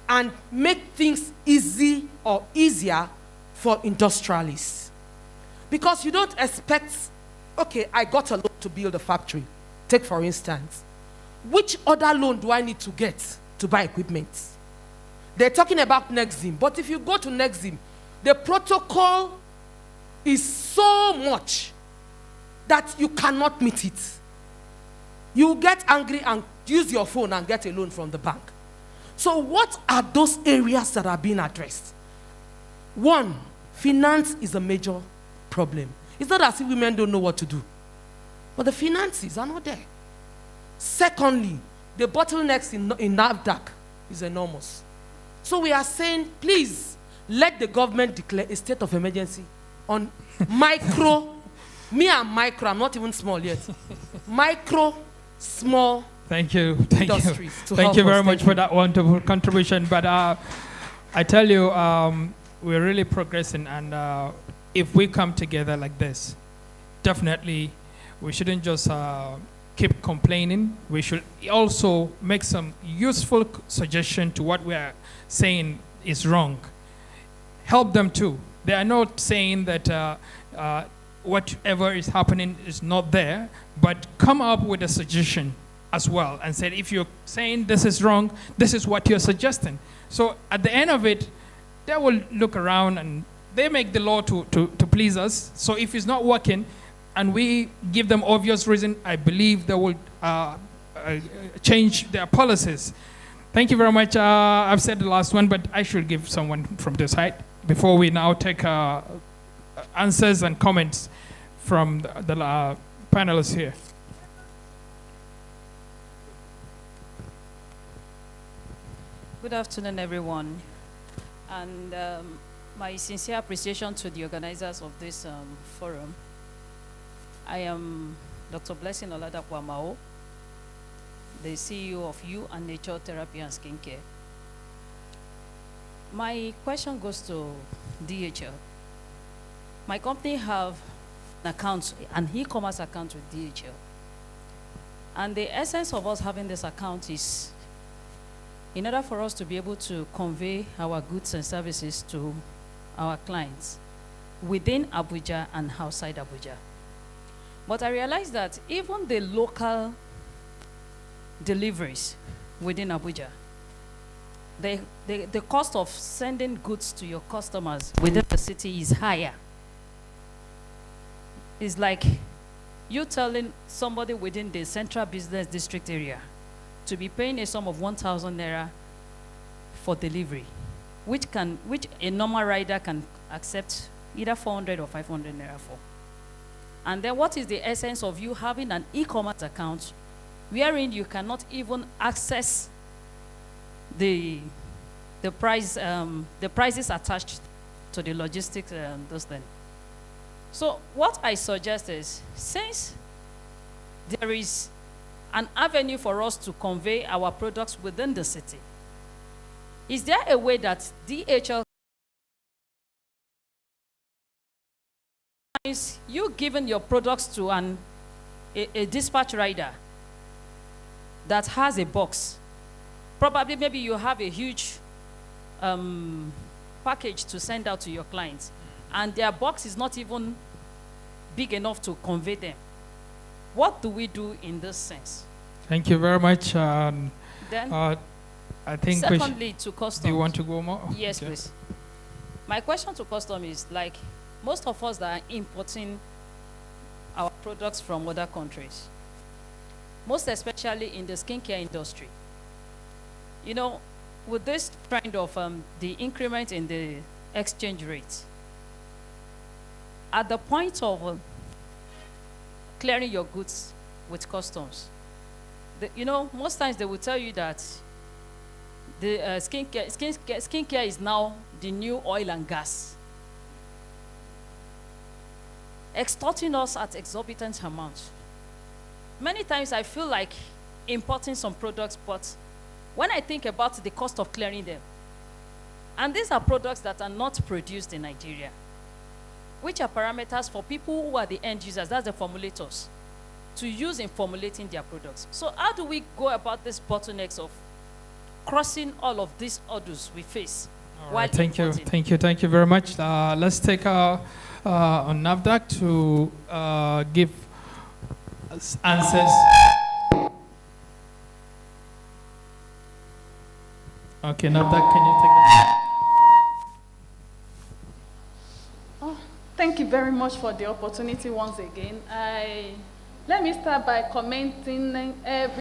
and make things easy or easier for industrialists. Because you don't expect, okay, I got a loan to build a factory. Take for instance, which other loan do I need to get to buy equipment? They're talking about Nexim, but if you go to Nexim, the protocol is so much that you cannot meet it. You get angry and use your phone and get a loan from the bank. So what are those areas that are being addressed? One, finance is a major problem. It's not as if women don't know what to do, but the finances are not there. Secondly, the bottlenecks in NAFDAC is enormous. So we are saying, please, let the government declare a state of emergency on micro, I'm not even small yet, micro, small industries. Thank you very much for that wonderful contribution. But I tell you, we're really progressing, and if we come together like this, definitely we shouldn't just keep complaining. We should also make some useful suggestion to what we are saying is wrong. Help them too. They are not saying that whatever is happening is not there, but come up with a suggestion as well and say, if you're saying this is wrong, this is what you're suggesting. So at the end of it, they will look around and they make the law to please us. So if it's not working and we give them obvious reason, I believe they will change their policies. Thank you very much. I've said the last one, but I should give someone from the side before we now take answers and comments from the panelists here. Good afternoon, everyone. And my sincere appreciation to the organizers of this forum. I am Dr. Blessing Oladapo, the CEO of You and Nature Therapy and Skincare. My question goes to DHL. My company have an account, an e-commerce account with DHL. And the essence of us having this account is in order for us to be able to convey our goods and services to our clients within Abuja and outside Abuja. But I realized that even the local deliveries within Abuja, the cost of sending goods to your customers within the city is higher. It's like you telling somebody within the central business district area to be paying a sum of 1,000 naira for delivery, which a normal rider can accept either 400 or 500 naira for. And then what is the essence of you having an e-commerce account wherein you cannot even access the prices attached to the logistics and those things? So what I suggest is, since there is an avenue for us to convey our products within the city, is there a way that DHL is you giving your products to a dispatch rider that has a box? Probably maybe you have a huge package to send out to your clients, and their box is not even big enough to convey them. What do we do in this sense? Thank you very much. Then, I think secondly, to customs. Do you want to go more? Yes, Okay. please. My question to customs is, like, most of us that are importing our products from other countries, most especially in the skincare industry, you know, with this trend of the increment in the exchange rate, at the point of clearing your goods with customs, you know, most times they will tell you that the skincare is now the new oil and gas, extorting us at exorbitant amounts. Many times I feel like importing some products, but when I think about the cost of clearing them, and these are products that are not produced in Nigeria, which are parameters for people who are the end users, that's the formulators, to use in formulating their products. So how do we go about this bottlenecks of crossing all of these hurdles we face? All right, thank you very much. Let's take on NAFDAC to give us answers. Okay, NAFDAC, can you take that? Thank you very much for the opportunity once again. Let me start by commenting every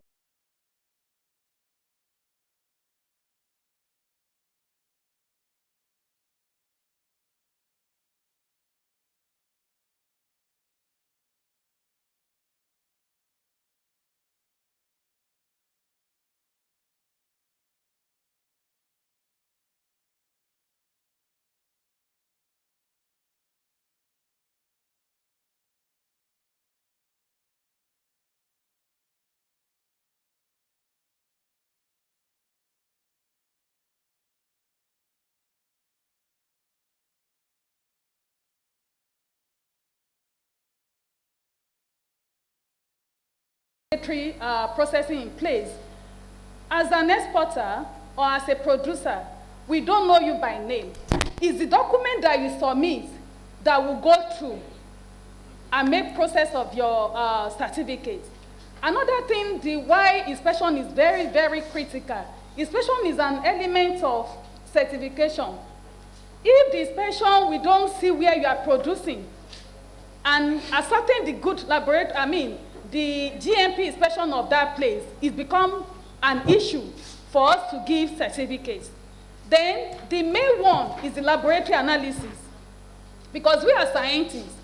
processing in place. As an exporter or as a producer, we don't know you by name. It's the document that you submit that will go through and make process of your certificate. Another thing, the why inspection is very, very critical. Inspection is an element of certification. If the inspection, we don't see where you are producing, and ascertain the good laboratory, the GMP inspection of that place, it becomes an issue for us to give certificates. Then the main one is the laboratory analysis. Because we are scientists,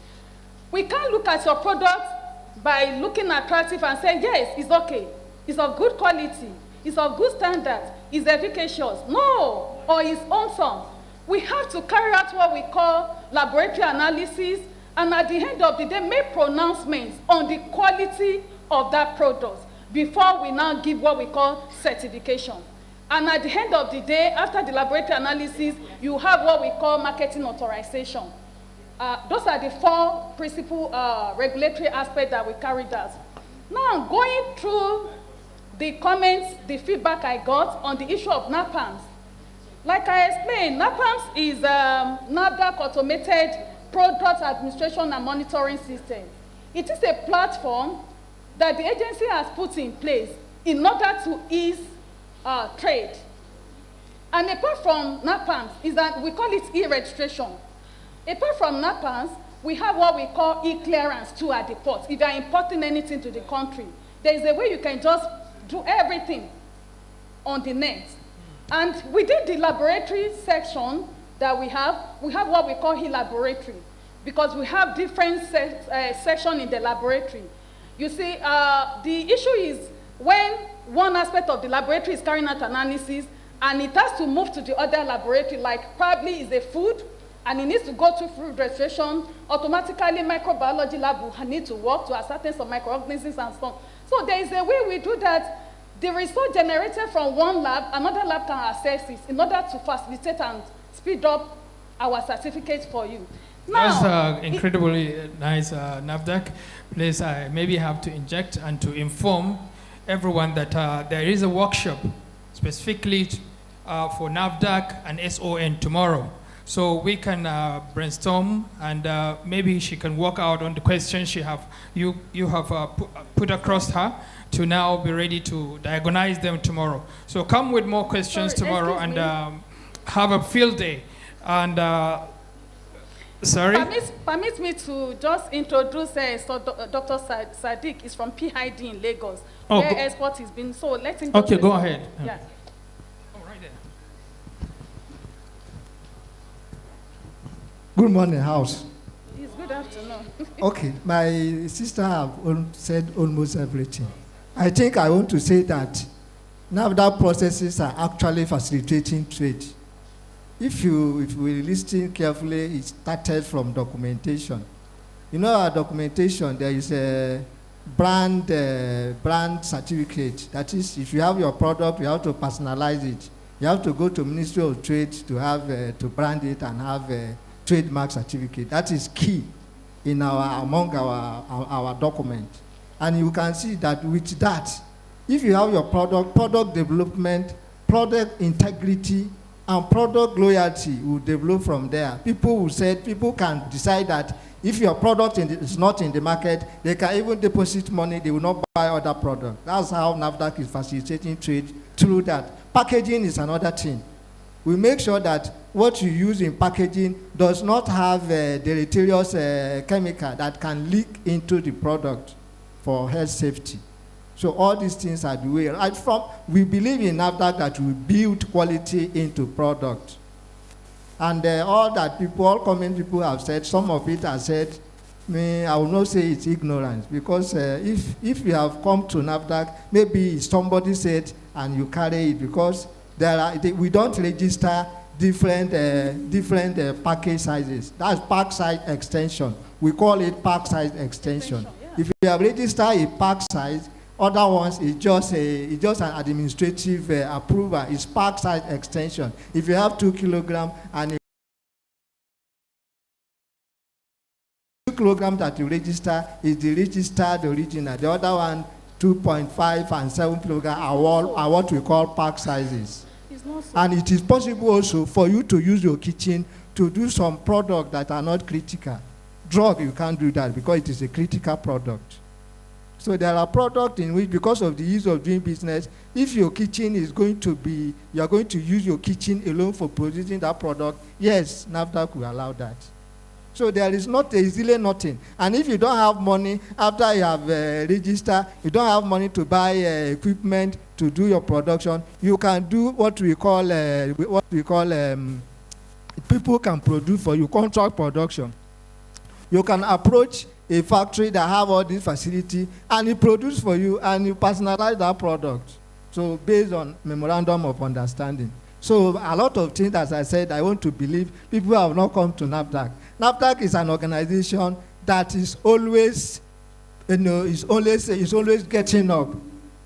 we can't look at your product by looking attractive and say, yes, it's okay, it's of good quality, it's of good standard, it's efficacious. No, or it's awesome. We have to carry out what we call laboratory analysis, and at the end of the day, make pronouncements on the quality of that product before we now give what we call certification. And at the end of the day, after the laboratory analysis, you have what we call marketing authorization. Those are the four principal regulatory aspects that we carried out. Now, going through the comments, the feedback I got on the issue of NAPAMS. Like I explained, NAPAMS is NAFDAC Automated Product Administration and Monitoring System. It is a platform that the agency has put in place in order to ease trade. And apart from NAPAMS, is that we call it e-registration. Apart from NAPAMS, we have what we call e-clearance too at the port. If you are importing anything to the country, there is a way you can just do everything on the net. And within the laboratory section that we have what we call e-laboratory, because we have different sections in the laboratory. You see, the issue is when one aspect of the laboratory is carrying out analysis and it has to move to the other laboratory, like probably is a food, and it needs to go through food registration, automatically microbiology lab will need to work to ascertain some microorganisms and so on. So there is a way we do that. The result generated from one lab, another lab can access it in order to facilitate and speed up our certificates for you. Now, that's incredibly nice, NAFDAC. Please, I maybe have to inject and to inform everyone that there is a workshop specifically for NAFDAC and SON tomorrow. So we can brainstorm, and maybe she can work out on the questions she have you have put across her to now be ready to diagnose them tomorrow. So come with more questions tomorrow and have a field day. And sorry? Permit me to just introduce Dr. Sadiq is from PID in Lagos, where export is being, so let him Okay, go ahead. Yeah. Good morning, house. It's good afternoon. Okay, my sister have said almost everything. I think I want to say that NAFDAC processes are actually facilitating trade. If we listen carefully, it started from documentation. You know, our documentation, there is a brand certificate. That is, if you have your product, you have to personalize it. You have to go to Ministry of Trade to have to brand it and have a trademark certificate. That is key in among our document. And you can see that with that, if you have your product development, product integrity, and product loyalty will develop from there. People can decide that if your product is not in the market, they can even deposit money, they will not buy other products. That's how NAFDAC is facilitating trade through that. Packaging is another thing. We make sure that what you use in packaging does not have a deleterious chemical that can leak into the product for health safety. So all these things are the way. Right from, we believe in NAFDAC that we build quality into product. And all common people have said, some of it have said, I will not say it's ignorance, because if you have come to NAFDAC, maybe somebody said and you carry it, because we don't register different package sizes. That's pack size extension. We call it pack size extension. If you have registered a pack size, other ones is just an administrative approval. It's pack size extension. If you have 2 kilograms and 2 kilograms that you register is the registered original. The other one 2.5 and 7 kilogram are what we call pack sizes. And it is possible also for you to use your kitchen to do some products that are not critical. Drug, you can't do that because it is a critical product. So there are products in which, because of the ease of doing business, if your kitchen is going to be, you are going to use your kitchen alone for producing that product, yes, NAFDAC will allow that. So there is not easily nothing. And if you don't have money, after you have registered, you don't have money to buy equipment to do your production, you can do what we call, people can produce for you, contract production. You can approach a factory that have all this facility and it produce for you and you personalize that product. So based on memorandum of understanding. So a lot of things, as I said, I want to believe people have not come to NAFDAC. NAFDAC is an organization that is always, is always getting up,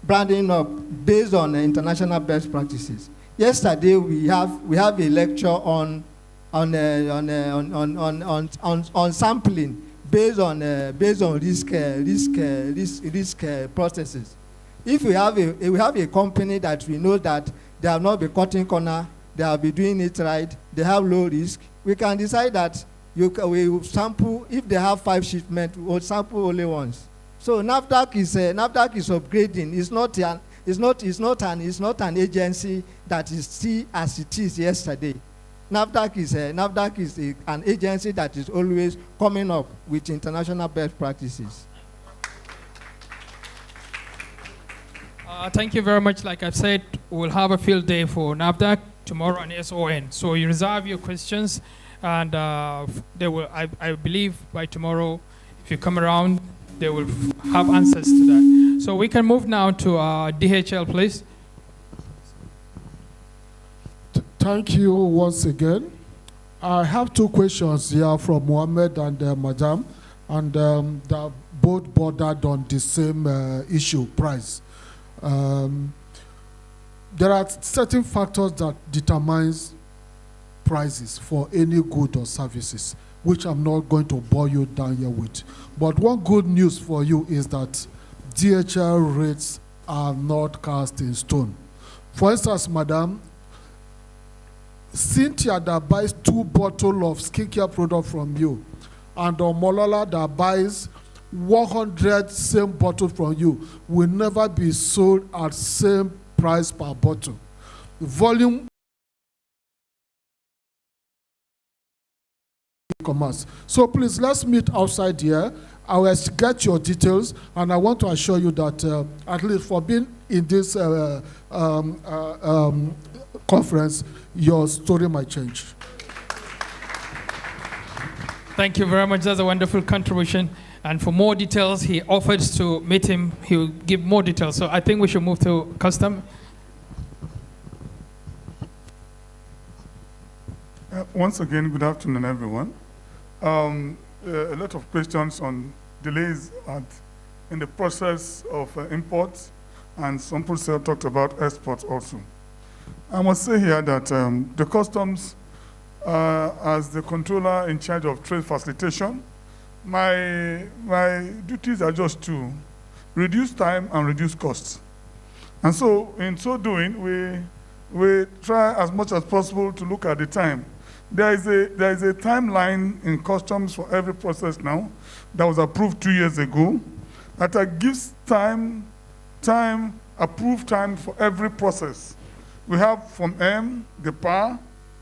branding up based on international best practices. Yesterday we have a lecture on sampling based on risk processes. If we have a company that we know that they have not been cutting corner, they have been doing it right, they have low risk, we can decide that we will sample. If they have 5 shipments, we will sample only once. So NAFDAC is upgrading. It's not an agency that is still as it is yesterday. NAFDAC is an agency that is always coming up with international best practices. Thank you very much. Like I've said, we'll have a field day for NAFDAC tomorrow and SON. So you reserve your questions, and they will. I believe by tomorrow, if you come around, they will have answers to that. So we can move now to DHL, please. Thank you once again. I have 2 questions here from Mohammed and Madam, and they're both bordered on the same issue, price. There are certain factors that determines prices for any good or services, which I'm not going to bore you down here with. But one good news for you is that DHL rates are not cast in stone. For instance, Madam, Cynthia that buys 2 bottles of skincare product from you, and Omolola that buys 100 same bottles from you will never be sold at same price per bottle. Volume commerce. So please, let's meet outside here. I will get your details, and I want to assure you that at least for being in this conference, your story might change. Thank you very much. That's a wonderful contribution. And for more details, he offered to meet him. He will give more details. So I think we should move to custom. Once again, good afternoon, everyone. A lot of questions on delays in the process of imports, and some people talked about exports also. I must say here that the customs, as the controller in charge of trade facilitation, my duties are just to reduce time and reduce costs. And so in so doing, we try as much as possible to look at the time. There is a timeline in customs for every process now that was approved 2 years ago that gives approved time for every process. We have from M, the PAR,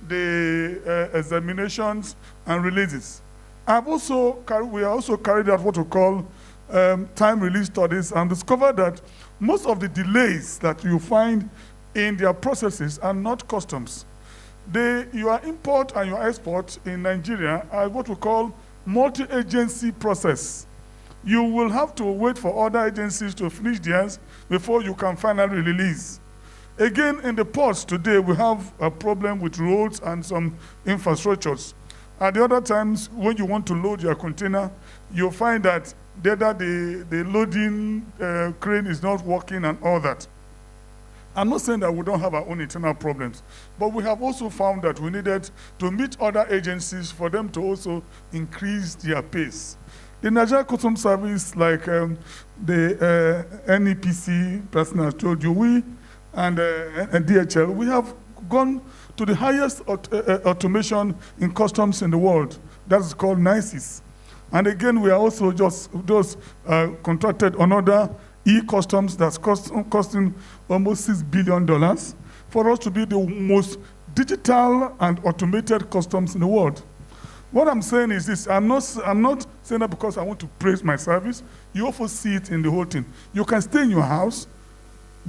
the examinations and releases. We also carried out what we call time release studies and discovered that most of the delays that you find in their processes are not customs. Your import and your export in Nigeria are what we call multi-agency process. You will have to wait for other agencies to finish theirs before you can finally release. Again, in the ports today, we have a problem with roads and some infrastructures. At the other times, when you want to load your container, you'll find that the loading crane is not working and all that. I'm not saying that we don't have our own internal problems, but we have also found that we needed to meet other agencies for them to also increase their pace. The Nigeria Customs Service, like the NEPC person has told you, we and DHL, we have gone to the highest automation in customs in the world. That's called NICES. And again, we are also just contracted another e-customs that's costing almost $6 billion for us to be the most digital and automated customs in the world. What I'm saying is this, I'm not saying that because I want to praise my service. You also see it in the whole thing. You can stay in your house,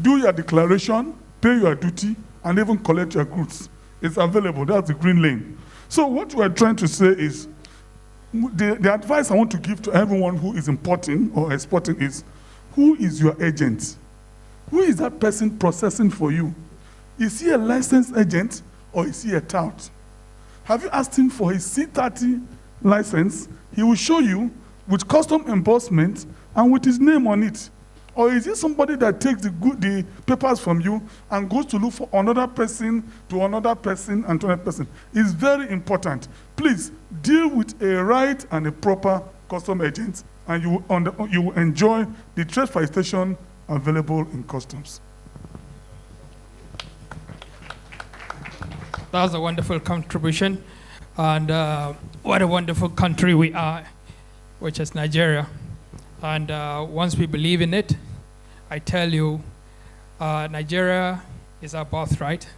do your declaration, pay your duty, and even collect your goods. It's available, that's the green lane. So what we're trying to say is, the advice I want to give to everyone who is importing or exporting is, who is your agent? Who is that person processing for you? Is he a licensed agent or is he a tout? Have you asked him for his C30 license? He will show you with custom embossment and with his name on it. Or is he somebody that takes the papers from you and goes to look for another person to another person and to another person? It's very important. Please deal with a right and a proper custom agent, and you will enjoy the trade facilitation available in customs. That was a wonderful contribution. And what a wonderful country we are, which is Nigeria. And once we believe in it, I tell you, Nigeria is our birthright.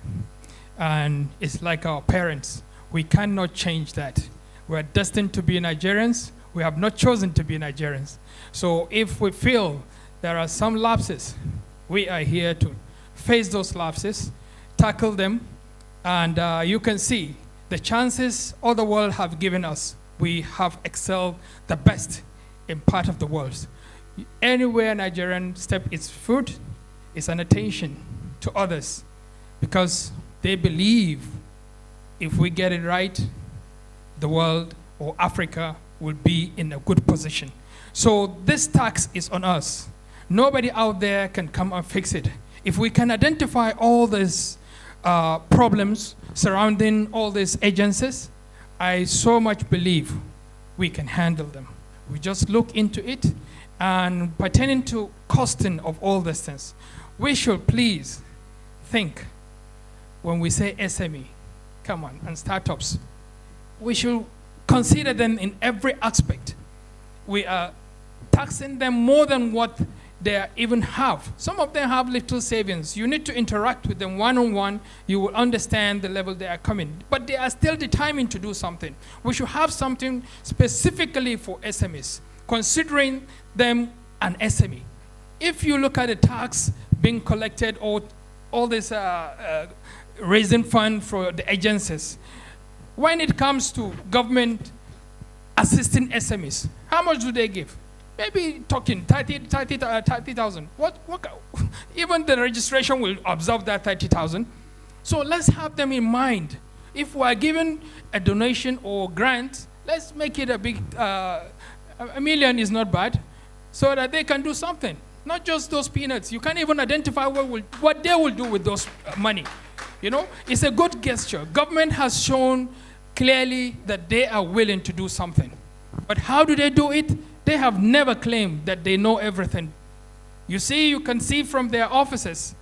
And it's like our parents. We cannot change that. We're destined to be Nigerians. We have not chosen to be Nigerians. So if we feel there are some lapses, we are here to face those lapses, tackle them, and you can see the chances all the world have given us. We have excelled the best in part of the world. Anywhere Nigerian step its foot is an attention to others, because they believe if we get it right, the world or Africa will be in a good position. So this tax is on us. Nobody out there can come and fix it. If we can identify all these problems surrounding all these agencies, I so much believe we can handle them. We just look into it, and pertaining to costing of all these things, we should please think when we say SME, come on, and startups, we should consider them in every aspect. We are taxing them more than what they even have. Some of them have little savings. You need to interact with them one-on-one. You will understand the level they are coming. But they are still determined to do something. We should have something specifically for SMEs, considering them an SME. If you look at the tax being collected or all this raising fund for the agencies, when it comes to government assisting SMEs, how much do they give? Maybe talking 30,000. Even the registration will absorb that 30,000. So let's have them in mind. If we are given a donation or grant, let's make it a big, $1 million is not bad, so that they can do something. Not just those peanuts. You can't even identify what they will do with those money. You know, it's a good gesture. Government has shown clearly that they are willing to do something. But how do they do it? They have never claimed that they know everything. You see, you can see from their offices,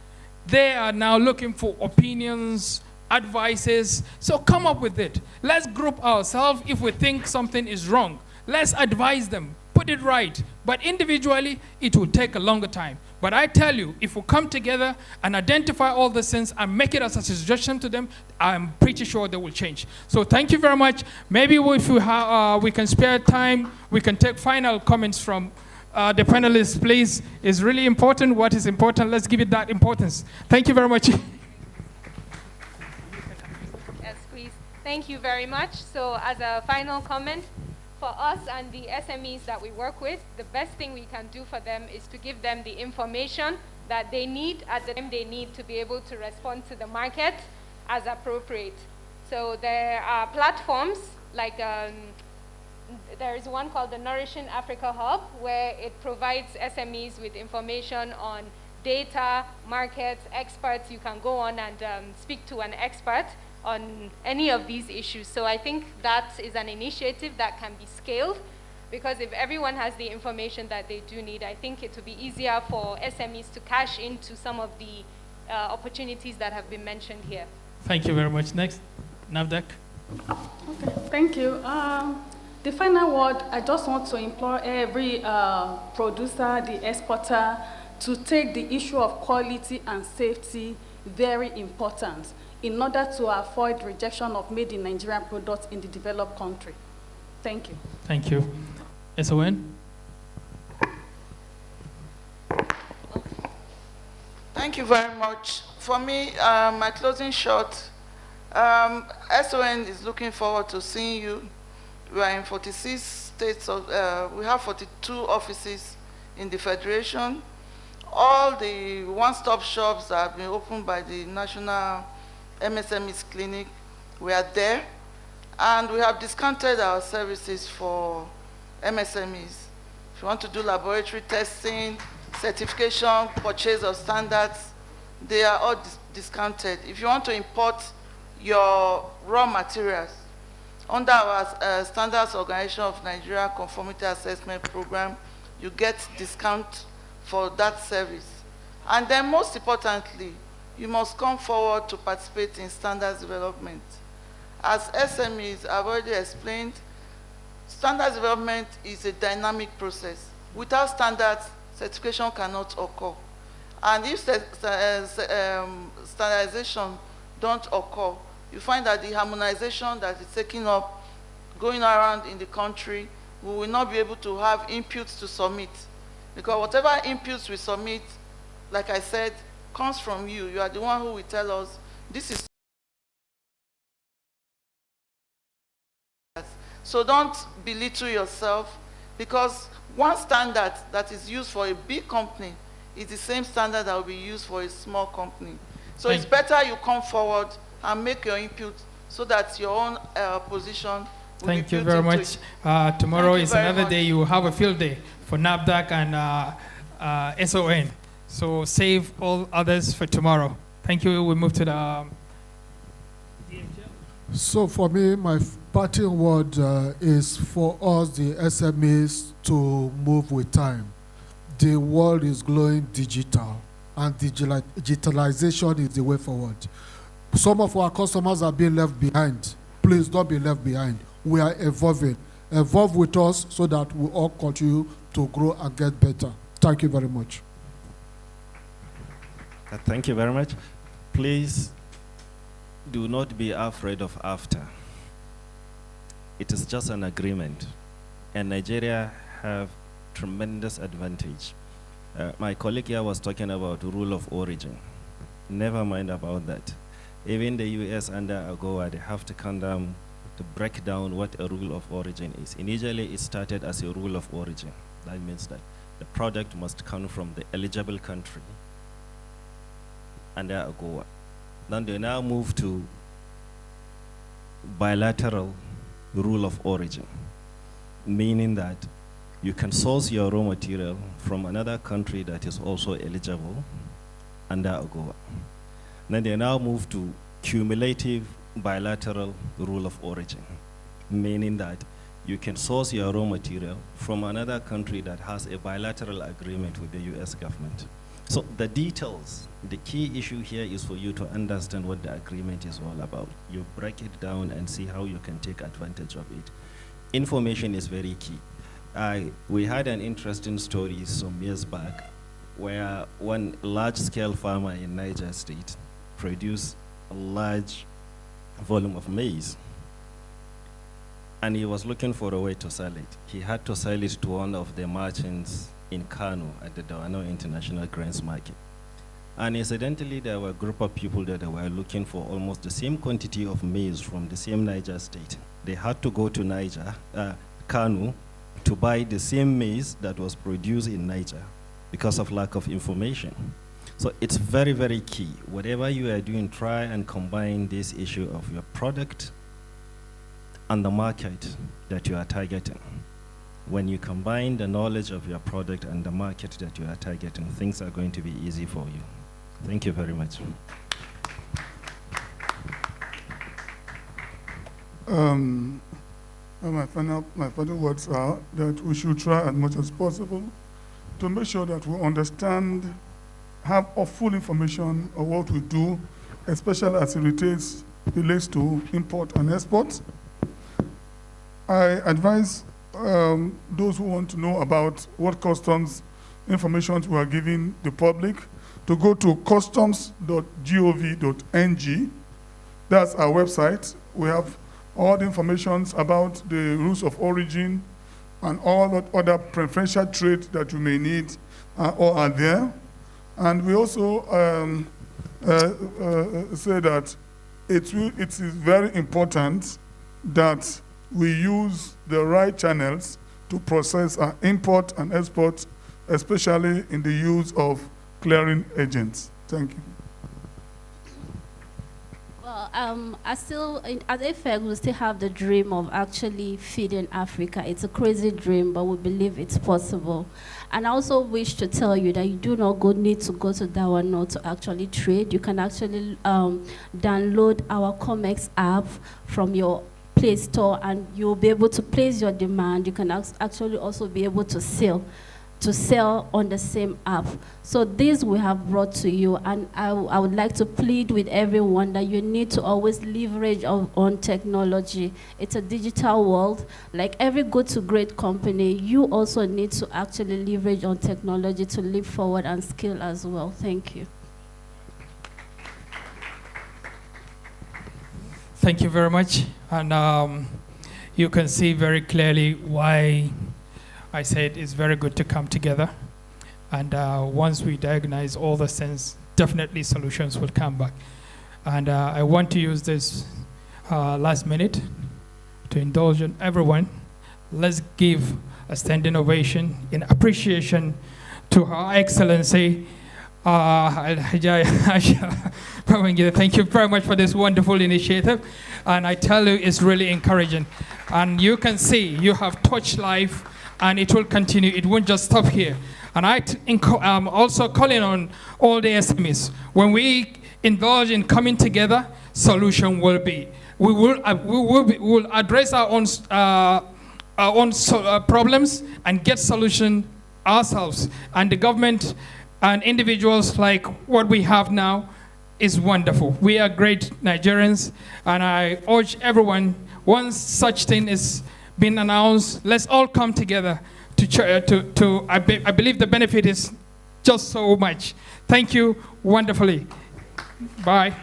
they are now looking for opinions, advices. So come up with it. Let's group ourselves. If we think something is wrong, let's advise them, put it right. But individually, it will take a longer time. But I tell you, if we come together and identify all the sins and make it as a suggestion to them, I'm pretty sure they will change. So thank you very much. Maybe if we can spare time, we can take final comments from the panelists, please. It's really important. What is important, let's give it that importance. Thank you very much. Yes, please. Thank you very much. So as a final comment, for us and the SMEs that we work with, the best thing we can do for them is to give them the information that they need at the time they need to be able to respond to the market as appropriate. So there are platforms like there is one called the Nourishing Africa Hub, where it provides SMEs with information on data, markets, experts. You can go on and speak to an expert on any of these issues. So I think that is an initiative that can be scaled. Because if everyone has the information that they do need, I think it will be easier for SMEs to cash into some of the opportunities that have been mentioned here. Thank you very much. Next, NAFDAC. Okay, thank you. The final word, I just want to implore every producer, the exporter, to take the issue of quality and safety very important in order to avoid rejection of made in Nigerian products in the developed country. Thank you. Thank you. SON. Thank you very much. For me, my closing shot, SON is looking forward to seeing you. We are in 46 states, we have 42 offices in the Federation. All the one-stop shops that have been opened by the National MSMEs Clinic, we are there. And we have discounted our services for MSMEs. If you want to do laboratory testing, certification, purchase of standards, they are all discounted. If you want to import your raw materials, under our Standards Organization of Nigeria Conformity Assessment Program, you get discount for that service. And then most importantly, you must come forward to participate in standards development. As SMEs, I've already explained, standards development is a dynamic process. Without standards, certification cannot occur. And if standardization don't occur, you find that the harmonization that is taking up, going around in the country, we will not be able to have inputs to submit. Because whatever inputs we submit, like I said, comes from you. You are the one who will tell us, this is. So don't belittle yourself, because one standard that is used for a big company is the same standard that will be used for a small company. So it's better you come forward and make your input so that your own position will Thank be you built very into much. it. Tomorrow Thank you is very another much. day. You will have a field day for NAFDAC and SON. So save all others for tomorrow. Thank you. We move to the... So for me, my parting word is for us, the SMEs, to move with time. The world is going digital, and digitalization is the way forward. Some of our customers are being left behind. Please don't be left behind. We are evolving. Evolve with us so that we all continue to grow and get better. Thank you very much. Thank you very much. Please do not be afraid of AFTA. It is just an agreement, and Nigeria have tremendous advantage. My colleague here was talking about rule of origin. Never mind about that. Even the US under AGOA, they have to come down to break down what a rule of origin is. Initially, it started as a rule of origin. That means that the product must come from the eligible country under AGOA. Then they now move to bilateral rule of origin, meaning that you can source your raw material from another country that is also eligible under AGOA. Then they now move to cumulative bilateral rule of origin, meaning that you can source your raw material from another country that has a bilateral agreement with the US government. So the details, the key issue here is for you to understand what the agreement is all about. You break it down and see how you can take advantage of it. Information is very key. We had an interesting story some years back where one large-scale farmer in Niger State produced a large volume of maize, and he was looking for a way to sell it. He had to sell it to one of the merchants in Kano at the Dawano International Grains Market. And incidentally, there were a group of people that were looking for almost the same quantity of maize from the same Niger State. They had to go to Kano, to buy the same maize that was produced in Niger because of lack of information. So it's very, very key. Whatever you are doing, try and combine this issue of your product and the market that you are targeting. When you combine the knowledge of your product and the market that you are targeting, things are going to be easy for you. Thank you very much. My final words are that we should try as much as possible to make sure that we understand, have a full information of what we do, especially as it relates to import and export. I advise those who want to know about what customs information we are giving the public to go to customs.gov.ng. That's our website. We have all the information about the rules of origin and all the other preferential trade that you may need all are there. And we also say that it is very important that we use the right channels to process our import and export, especially in the use of clearing agents. Thank you. Well, at AFEC, we still have the dream of actually feeding Africa. It's a crazy dream, but we believe it's possible. And I also wish to tell you that you do not need to go to DAWANO to actually trade. You can actually download our COMEX app from your Play Store, and you'll be able to place your demand. You can actually also be able to sell on the same app. So this we have brought to you, and I would like to plead with everyone that you need to always leverage on technology. It's a digital world. Like every good to great company, you also need to actually leverage on technology to leap forward and scale as well. Thank you. Thank you very much. And you can see very clearly why I said it's very good to come together. And once we diagnose all the things, definitely solutions will come back. And I want to use this last minute to indulge in everyone. Let's give a standing ovation in appreciation to Her Excellency. Thank you very much for this wonderful initiative. And I tell you, it's really encouraging. And you can see you have touched life, and it will continue. It won't just stop here. And I'm also calling on all the SMEs. When we indulge in coming together, solution will be. We will address our own problems and get solution ourselves. And the government and individuals like what we have now is wonderful. We are great Nigerians, and I urge everyone, once such thing is been announced, let's all come together I believe the benefit is just so much. Thank you wonderfully. Bye.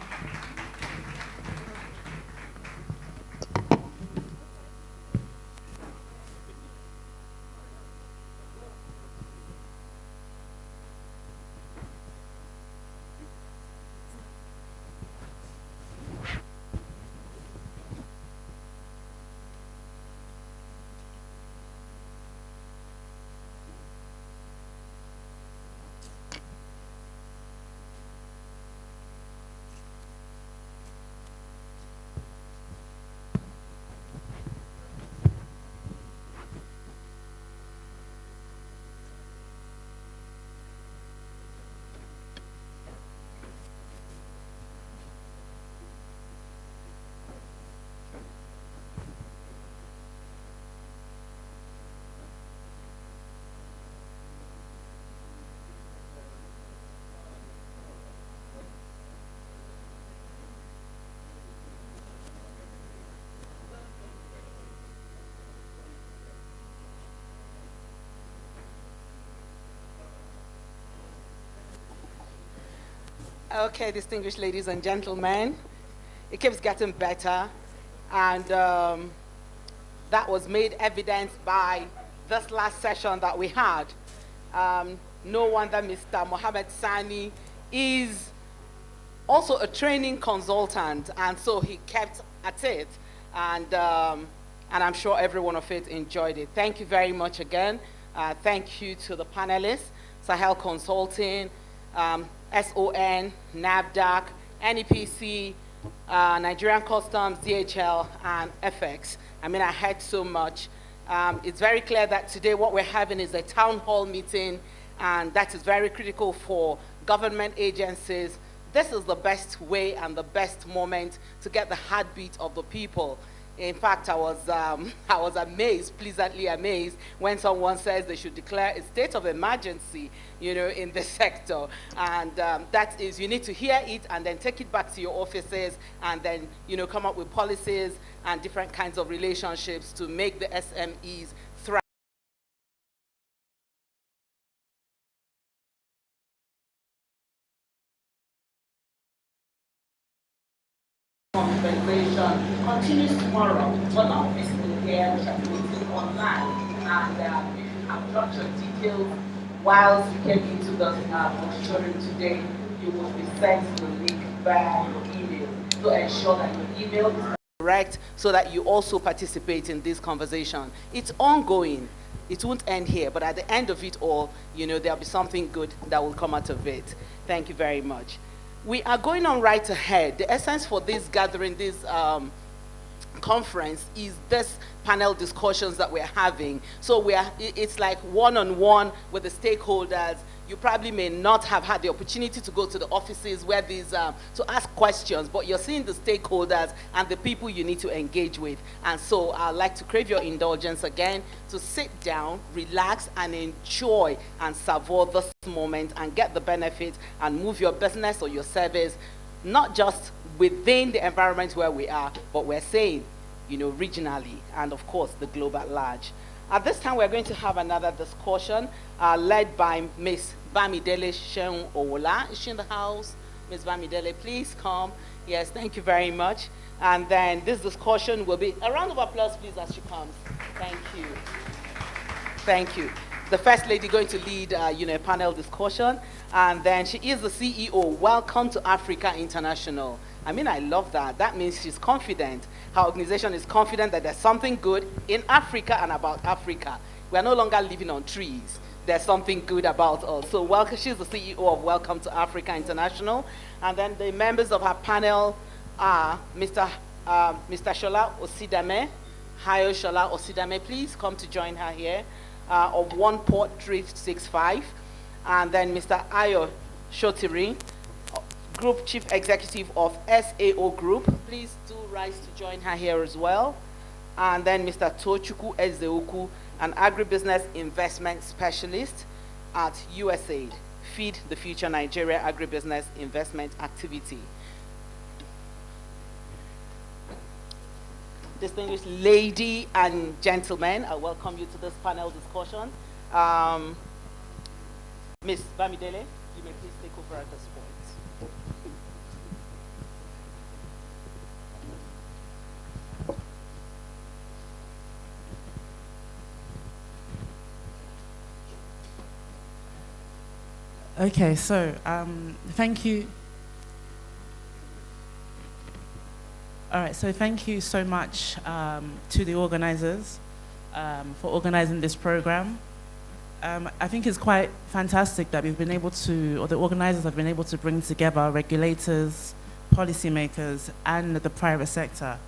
Okay, distinguished ladies and gentlemen, it keeps getting better, and that was made evident by this last session that we had. No wonder Mr. Mohammed Sani is also a training consultant, and so he kept at it, and I'm sure every one of it enjoyed it. Thank you very much again. Thank you to the panelists, Sahel Consulting, SON, NAFDAC, NEPC, Nigerian Customs, DHL, and FX. I mean, I heard so much. It's very clear that today what we're having is a town hall meeting, and that is very critical for government agencies. This is the best way and the best moment to get the heartbeat of the people. In fact, I was I was amazed, pleasantly amazed, when someone says they should declare a state of emergency, you know, in the sector. And that is, you need to hear it and then take it back to your offices and then, you know, come up with policies and different kinds of relationships to make the SMEs thrive. Conversation continues tomorrow, but not physically here, we shall be meeting online. And if you have dropped your details whilst you came into the auditorium today, you will be sent the link via your email. So ensure that your email is correct so that you also participate in this conversation. It's ongoing. It won't end here, but at the end of it all, you know, there'll be something good that will come out of it. Thank you very much. We are going on right ahead. The essence for this gathering, this conference, is this panel discussions that we're having. So it's like one-on-one with the stakeholders. You probably may not have had the opportunity to go to the offices where these, to ask questions, but you're seeing the stakeholders and the people you need to engage with. And so I'd like to crave your indulgence again to sit down, relax, and enjoy and savour this moment and get the benefit and move your business or your service, not just within the environment where we are, but we're saying, you know, regionally and of course the globe at large. At this time, we're going to have another discussion led by Ms. Bamidele Sheun Owola. Is she in the house? Ms. Bamidele, please come. Yes, thank you very much. And then this discussion will be, a round of applause please as she comes. Thank you. Thank you. The First Lady going to lead you know, a panel discussion. And then she is the CEO. Welcome to Africa International. I mean, I love that. That means she's confident. Her organization is confident that there's something good in Africa and about Africa. We are no longer living on trees. There's something good about us. So welcome, she's the CEO of Welcome to Africa International. And then the members of her panel are Mr. Shola Osidame. Hayo Shola Osidame, please come to join her here, of One Port 365. And then Mr. Ayo Shotiri, Group Chief Executive of SAO Group. Please do rise to join her here as well. And then Mr. Tochukwu Ezeoku, an agribusiness investment specialist at USAID, Feed the Future Nigeria Agribusiness Investment Activity. Distinguished lady and gentlemen, I welcome you to this panel discussion. Ms. Bamidele, you may please take over at this point. Okay, so thank you. All right, so thank you so much to the organizers for organizing this program. I think it's quite fantastic that we've been able to, or the organizers have been able to bring together regulators, policymakers, and the private sector.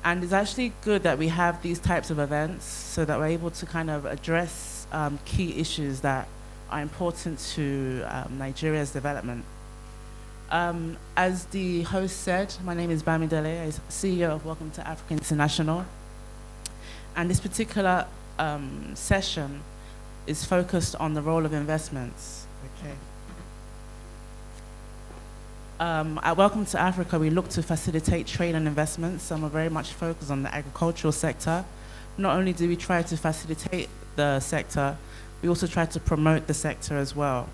And it's actually good that we have these types of events so that we're able to kind of address key issues that are important to Nigeria's development. As the host said, my name is Bamidele, I'm CEO of Welcome to Africa International. And this particular session is focused on the role of investments. Okay. At Welcome to Africa, we look to facilitate trade and investments, and we're very much focused on the agricultural sector. Not only do we try to facilitate the sector, we also try to promote the sector as well.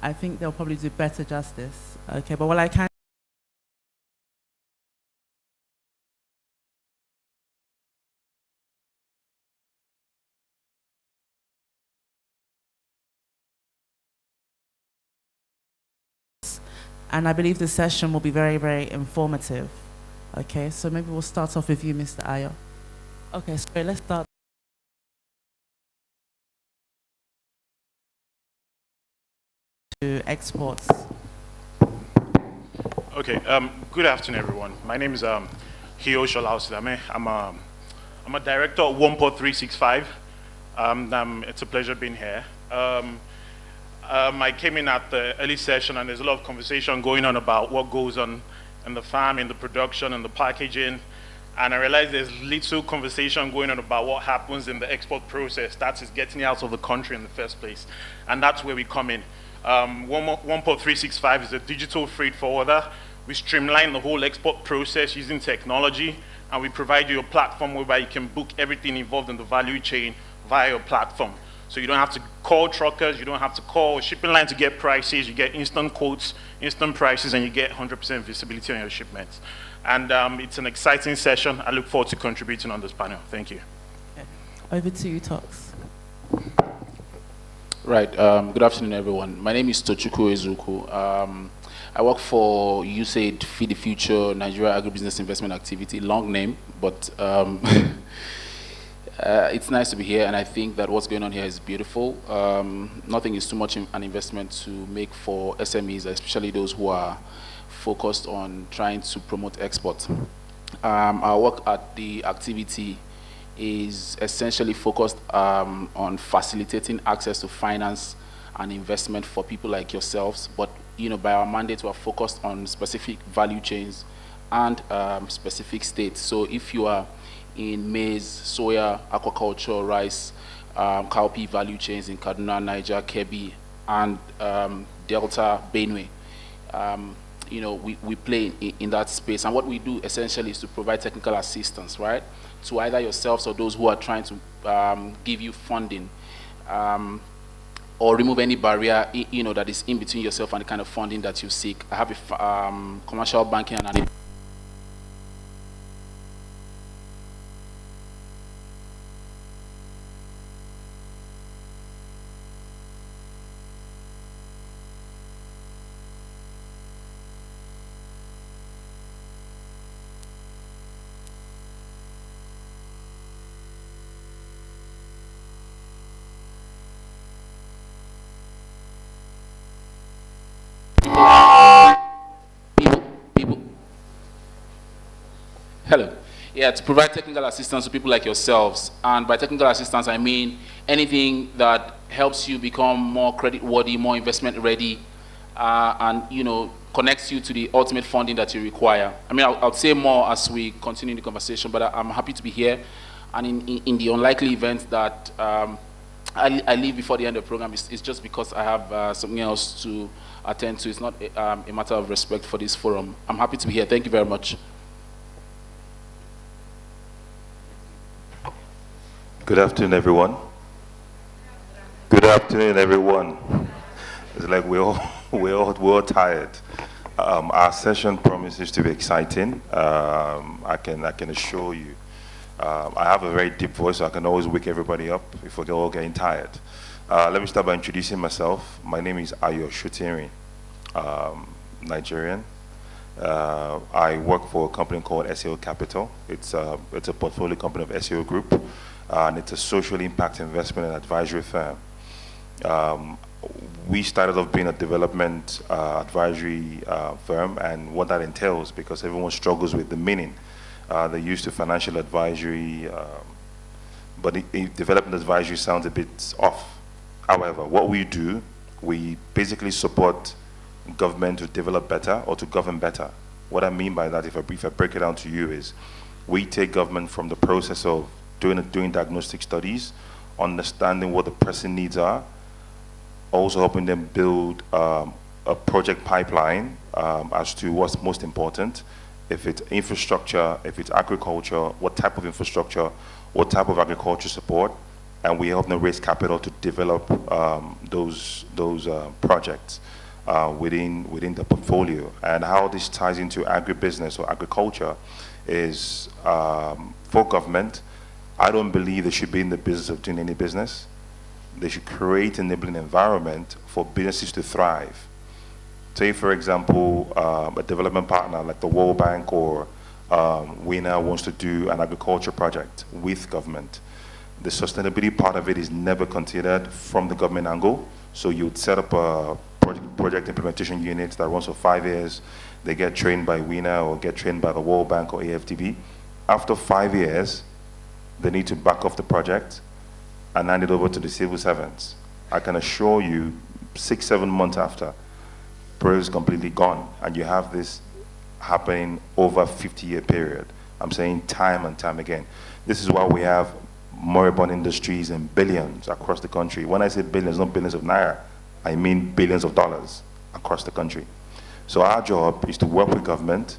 I think they'll probably do better justice. Okay, but what I can And I believe this session will be very, very informative. Okay, so maybe we'll start off with you, Mr. Ayo. Okay, so let's start. To exports. Okay, good afternoon, everyone. My name is Hio Sholausidame. I'm a director at WenA 365. It's a pleasure being here. I came in at the early session, and there's a lot of conversation going on about what goes on in the farm, in the production, and the packaging. And I realized there's little conversation going on about what happens in the export process. That is getting it out of the country in the first place. And that's where we come in. WenA 365 is a digital freight forwarder. We streamline the whole export process using technology, and we provide you a platform whereby you can book everything involved in the value chain via your platform. So you don't have to call truckers, you don't have to call a shipping line to get prices, you get instant quotes, instant prices, and you get 100% visibility on your shipments. And it's an exciting session. I look forward to contributing on this panel. Thank you. Okay. Over to you, Tox. Right, good afternoon, everyone. My name is Tochukwu Ezuku. I work for USAID Feed the Future Nigeria Agribusiness Investment Activity, long name, but it's nice to be here, and I think that what's going on here is beautiful. Nothing is too much an investment to make for SMEs, especially those who are focused on trying to promote export. Our work at the activity is essentially focused on facilitating access to finance and investment for people like yourselves, but by our mandate, we are focused on specific value chains and specific states. So if you are in maize, soya, aquaculture, rice, cowpea value chains in Kaduna, Niger, Kebbi, and Delta, Benue, we play in that space. And what we do essentially is to provide technical assistance, right, to either yourselves or those who are trying to give you funding, or remove any barrier, that is in between yourself and the kind of funding that you seek. I have a commercial banking and Hello. Yeah, to provide technical assistance to people like yourselves. And by technical assistance, I mean anything that helps you become more credit-worthy, more investment-ready, and connects you to the ultimate funding that you require. I mean, I'll say more as we continue the conversation, but I'm happy to be here. And in the unlikely event that I leave before the end of the program, it's just because I have something else to attend to. It's not a matter of respect for this forum. I'm happy to be here. Thank you very much. Good afternoon, everyone. Good afternoon, everyone. It's like we're all tired. Our session promises to be exciting. I can assure you. I have a very deep voice, so I can always wake everybody up if we're all getting tired. Let me start by introducing myself. My name is Ayo Shutiri, Nigerian. I work for a company called SEO Capital. It's a portfolio company of SEO Group. And it's a social impact investment and advisory firm. We started off being a development advisory firm, and what that entails, because everyone struggles with the meaning. They're used to financial advisory, but development advisory sounds a bit off. However, what we do, we basically support government to develop better or to govern better. What I mean by that, if I break it down to you, is we take government from the process of doing diagnostic studies, understanding what the pressing needs are, also helping them build a project pipeline as to what's most important. If it's infrastructure, if it's agriculture, what type of infrastructure, what type of agriculture support, and we help them raise capital to develop those projects within the portfolio. And how this ties into agribusiness or agriculture is for government. I don't believe they should be in the business of doing any business. They should create an enabling environment for businesses to thrive Say, for example, a development partner like the World Bank or WenA wants to do an agriculture project with government. The sustainability part of it is never considered from the government angle. So you'd set up a project implementation unit that runs for 5 years. They get trained by WenA or get trained by the World Bank or AFDB. After 5 years, they need to back off the project and hand it over to the civil servants. I can assure you, 6-7 months after, project is completely gone, and you have this happening over a 50-year period. I'm saying time and time again. This is why we have moribund industries in billions across the country. When I say billions, not billions of naira, I mean billions of dollars across the country. So our job is to work with government,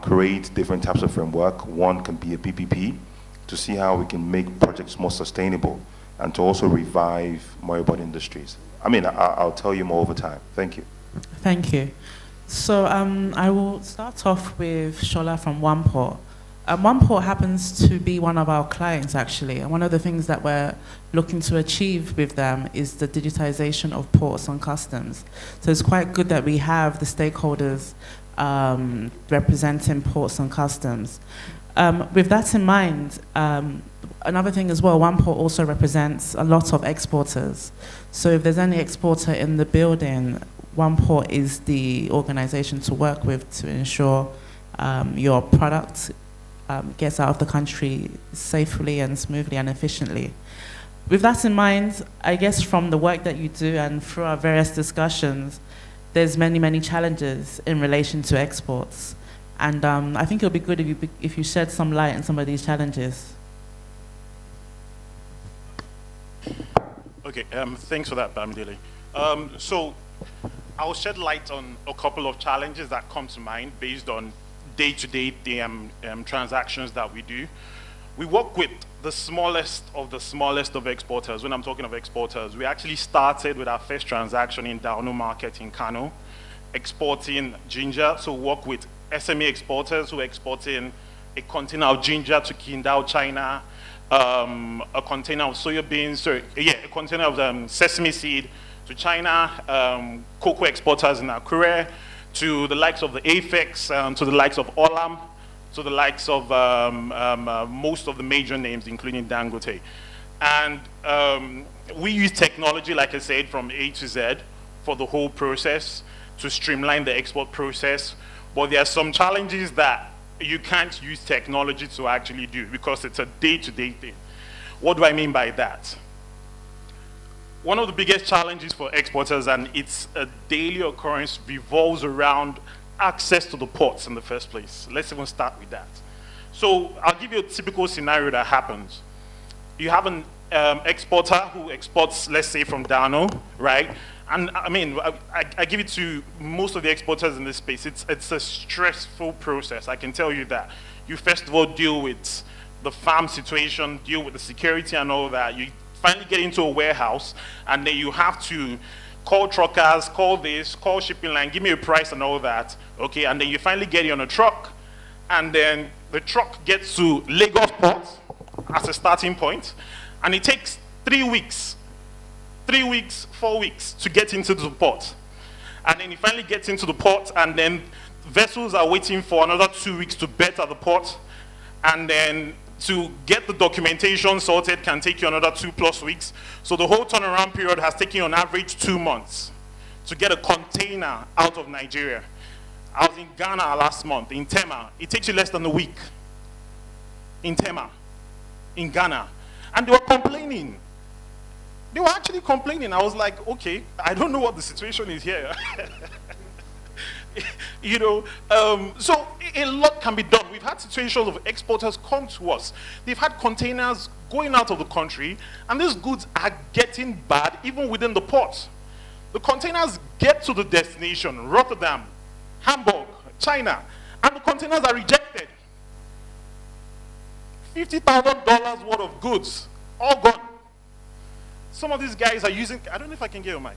create different types of framework. One can be a PPP, to see how we can make projects more sustainable and to also revive moribund industries. I mean, I'll tell you more over time. Thank you. Thank you. So I will start off with Shola from OnePort. OnePort happens to be one of our clients, actually, and one of the things that we're looking to achieve with them is the digitization of ports and customs. So it's quite good that we have the stakeholders representing ports and customs. With that in mind, another thing as well, OnePort also represents a lot of exporters. So if there's any exporter in the building, OnePort is the organization to work with to ensure your product gets out of the country safely and smoothly and efficiently. With that in mind, I guess from the work that you do and through our various discussions, there's many, many challenges in relation to exports. And I think it'll be good if you shed some light on some of these challenges. Okay, thanks for that, Bamidele. So I'll shed light on a couple of challenges that come to mind based on day-to-day transactions that we do. We work with the smallest of exporters. When I'm talking of exporters, we actually started with our first transaction in Daunu Market in Kano, exporting ginger. So work with SME exporters who are exporting a container of ginger to Qingdao, China, a container of soya beans, a container of sesame seed to China, cocoa exporters in Akure, to the likes of the Apex, to the likes of Olam, to the likes of most of the major names, including Dangote. And we use technology, like I said, from A to Z for the whole process to streamline the export process. But there are some challenges that you can't use technology to actually do because it's a day-to-day thing. What do I mean by that? One of the biggest challenges for exporters, and it's a daily occurrence, revolves around access to the ports in the first place. Let's even start with that. So I'll give you a typical scenario that happens. You have an exporter who exports, let's say, from Dano, right? And I mean, I give it to most of the exporters in this space. It's a stressful process, I can tell you that. You first of all deal with the farm situation, deal with the security and all that. You finally get into a warehouse, and then you have to call truckers, call this, call shipping line, give me a price and all that, okay? And then you finally get it on a truck, and then the truck gets to Lagos Port as a starting point, and it takes 3 weeks, 4 weeks to get into the port. And then it finally gets into the port, and then vessels are waiting for another 2 weeks to berth at the port, and then to get the documentation sorted can take you another 2+ weeks. So the whole turnaround period has taken on average 2 months to get a container out of Nigeria. I was in Ghana last month, in Tema. It takes you less than a week. In Tema, in Ghana. And they were complaining. They were actually complaining. I was like, okay, I don't know what the situation is here. You know, so a lot can be done. We've had situations of exporters come to us. They've had containers going out of the country, and these goods are getting bad even within the port. The containers get to the destination, Rotterdam, Hamburg, China, and the containers are rejected. $50,000 worth of goods, all gone. Some of these guys are using, I don't know if I can get your mic.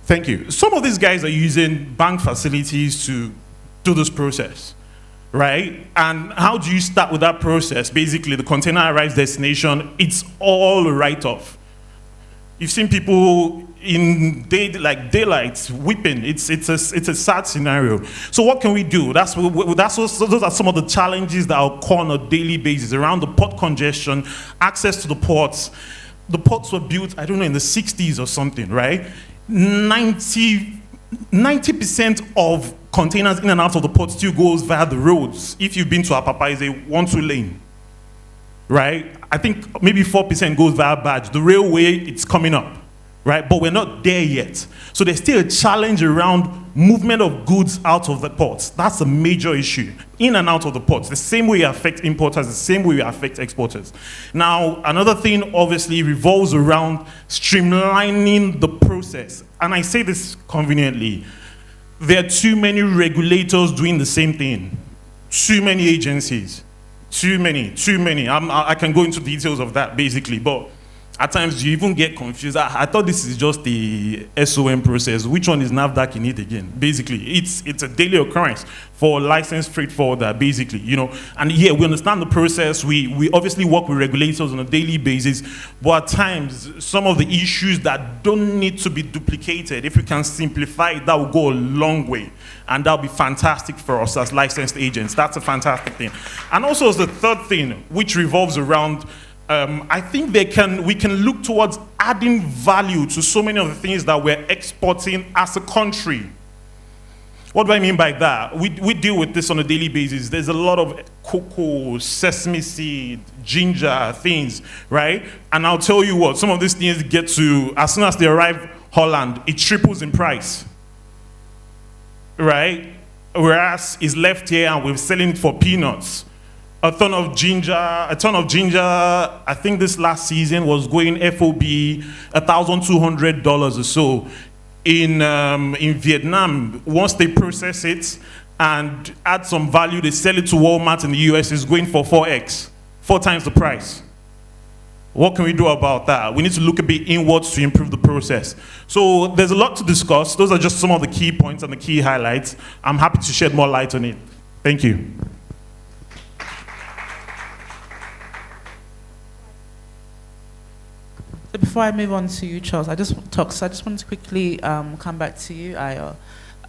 Thank you. Some of these guys are using bank facilities to do this process, right? And how do you start with that process? Basically, the container arrives destination, it's all a write-off. You've seen people in daylight weeping. It's a sad scenario. So what can we do? Those are some of the challenges that occur on a daily basis around the port congestion, access to the ports. The ports were built, I don't know, in the 60s or something, right? 90% of containers in and out of the port still goes via the roads. If you've been to Apapa, it's a 1-2 lane, right? I think maybe 4% goes via Badge. The railway, it's coming up, right? But we're not there yet. So there's still a challenge around movement of goods out of the ports. That's a major issue, in and out of the ports. The same way we affect importers, the same way we affect exporters. Now, another thing obviously revolves around streamlining the process. And I say this conveniently. There are too many regulators doing the same thing. Too many agencies. Too many. I can go into details of that, basically, but at times you even get confused. I thought this is just the SOM process. Which one is NAFDAC in it again? Basically, it's a daily occurrence for licensed freight forwarder, basically, you know. And yeah, we understand the process. We obviously work with regulators on a daily basis, but at times, some of the issues that don't need to be duplicated, if we can simplify it, that will go a long way. And that'll be fantastic for us as licensed agents. That's a fantastic thing. And also as the third thing, which revolves around I think we can look towards adding value to so many of the things that we're exporting as a country. What do I mean by that? We deal with this on a daily basis. There's a lot of cocoa, sesame seed, ginger things, right? And I'll tell you what, some of these things get to, as soon as they arrive Holland, it triples in price, right? Whereas it's left here and we're selling it for peanuts. A ton of ginger, I think this last season was going FOB $1,200 or so. In Vietnam, once they process it and add some value, they sell it to Walmart in the US, it's going for 4x, 4 times the price. What can we do about that? We need to look a bit inwards to improve the process. So there's a lot to discuss. Those are just some of the key points and the key highlights. I'm happy to shed more light on it. Thank you. Before I move on to you, Charles, I just want to quickly come back to you, Ayo.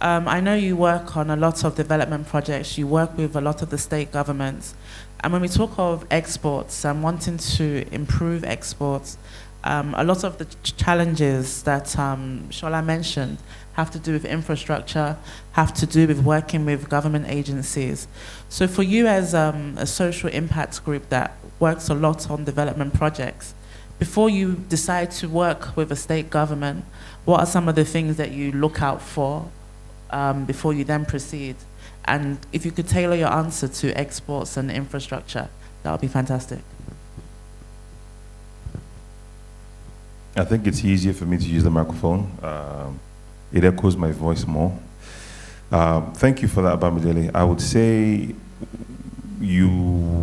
I know you work on a lot of development projects. You work with a lot of the state governments. And when we talk of exports and wanting to improve exports, a lot of the challenges that Shola mentioned have to do with infrastructure, have to do with working with government agencies. So for you as a social impact group that works a lot on development projects, before you decide to work with a state government, what are some of the things that you look out for before you then proceed? And if you could tailor your answer to exports and infrastructure, that would be fantastic. I think it's easier for me to use the microphone. It echoes my voice more. Thank you for that, Bamidele. I would say you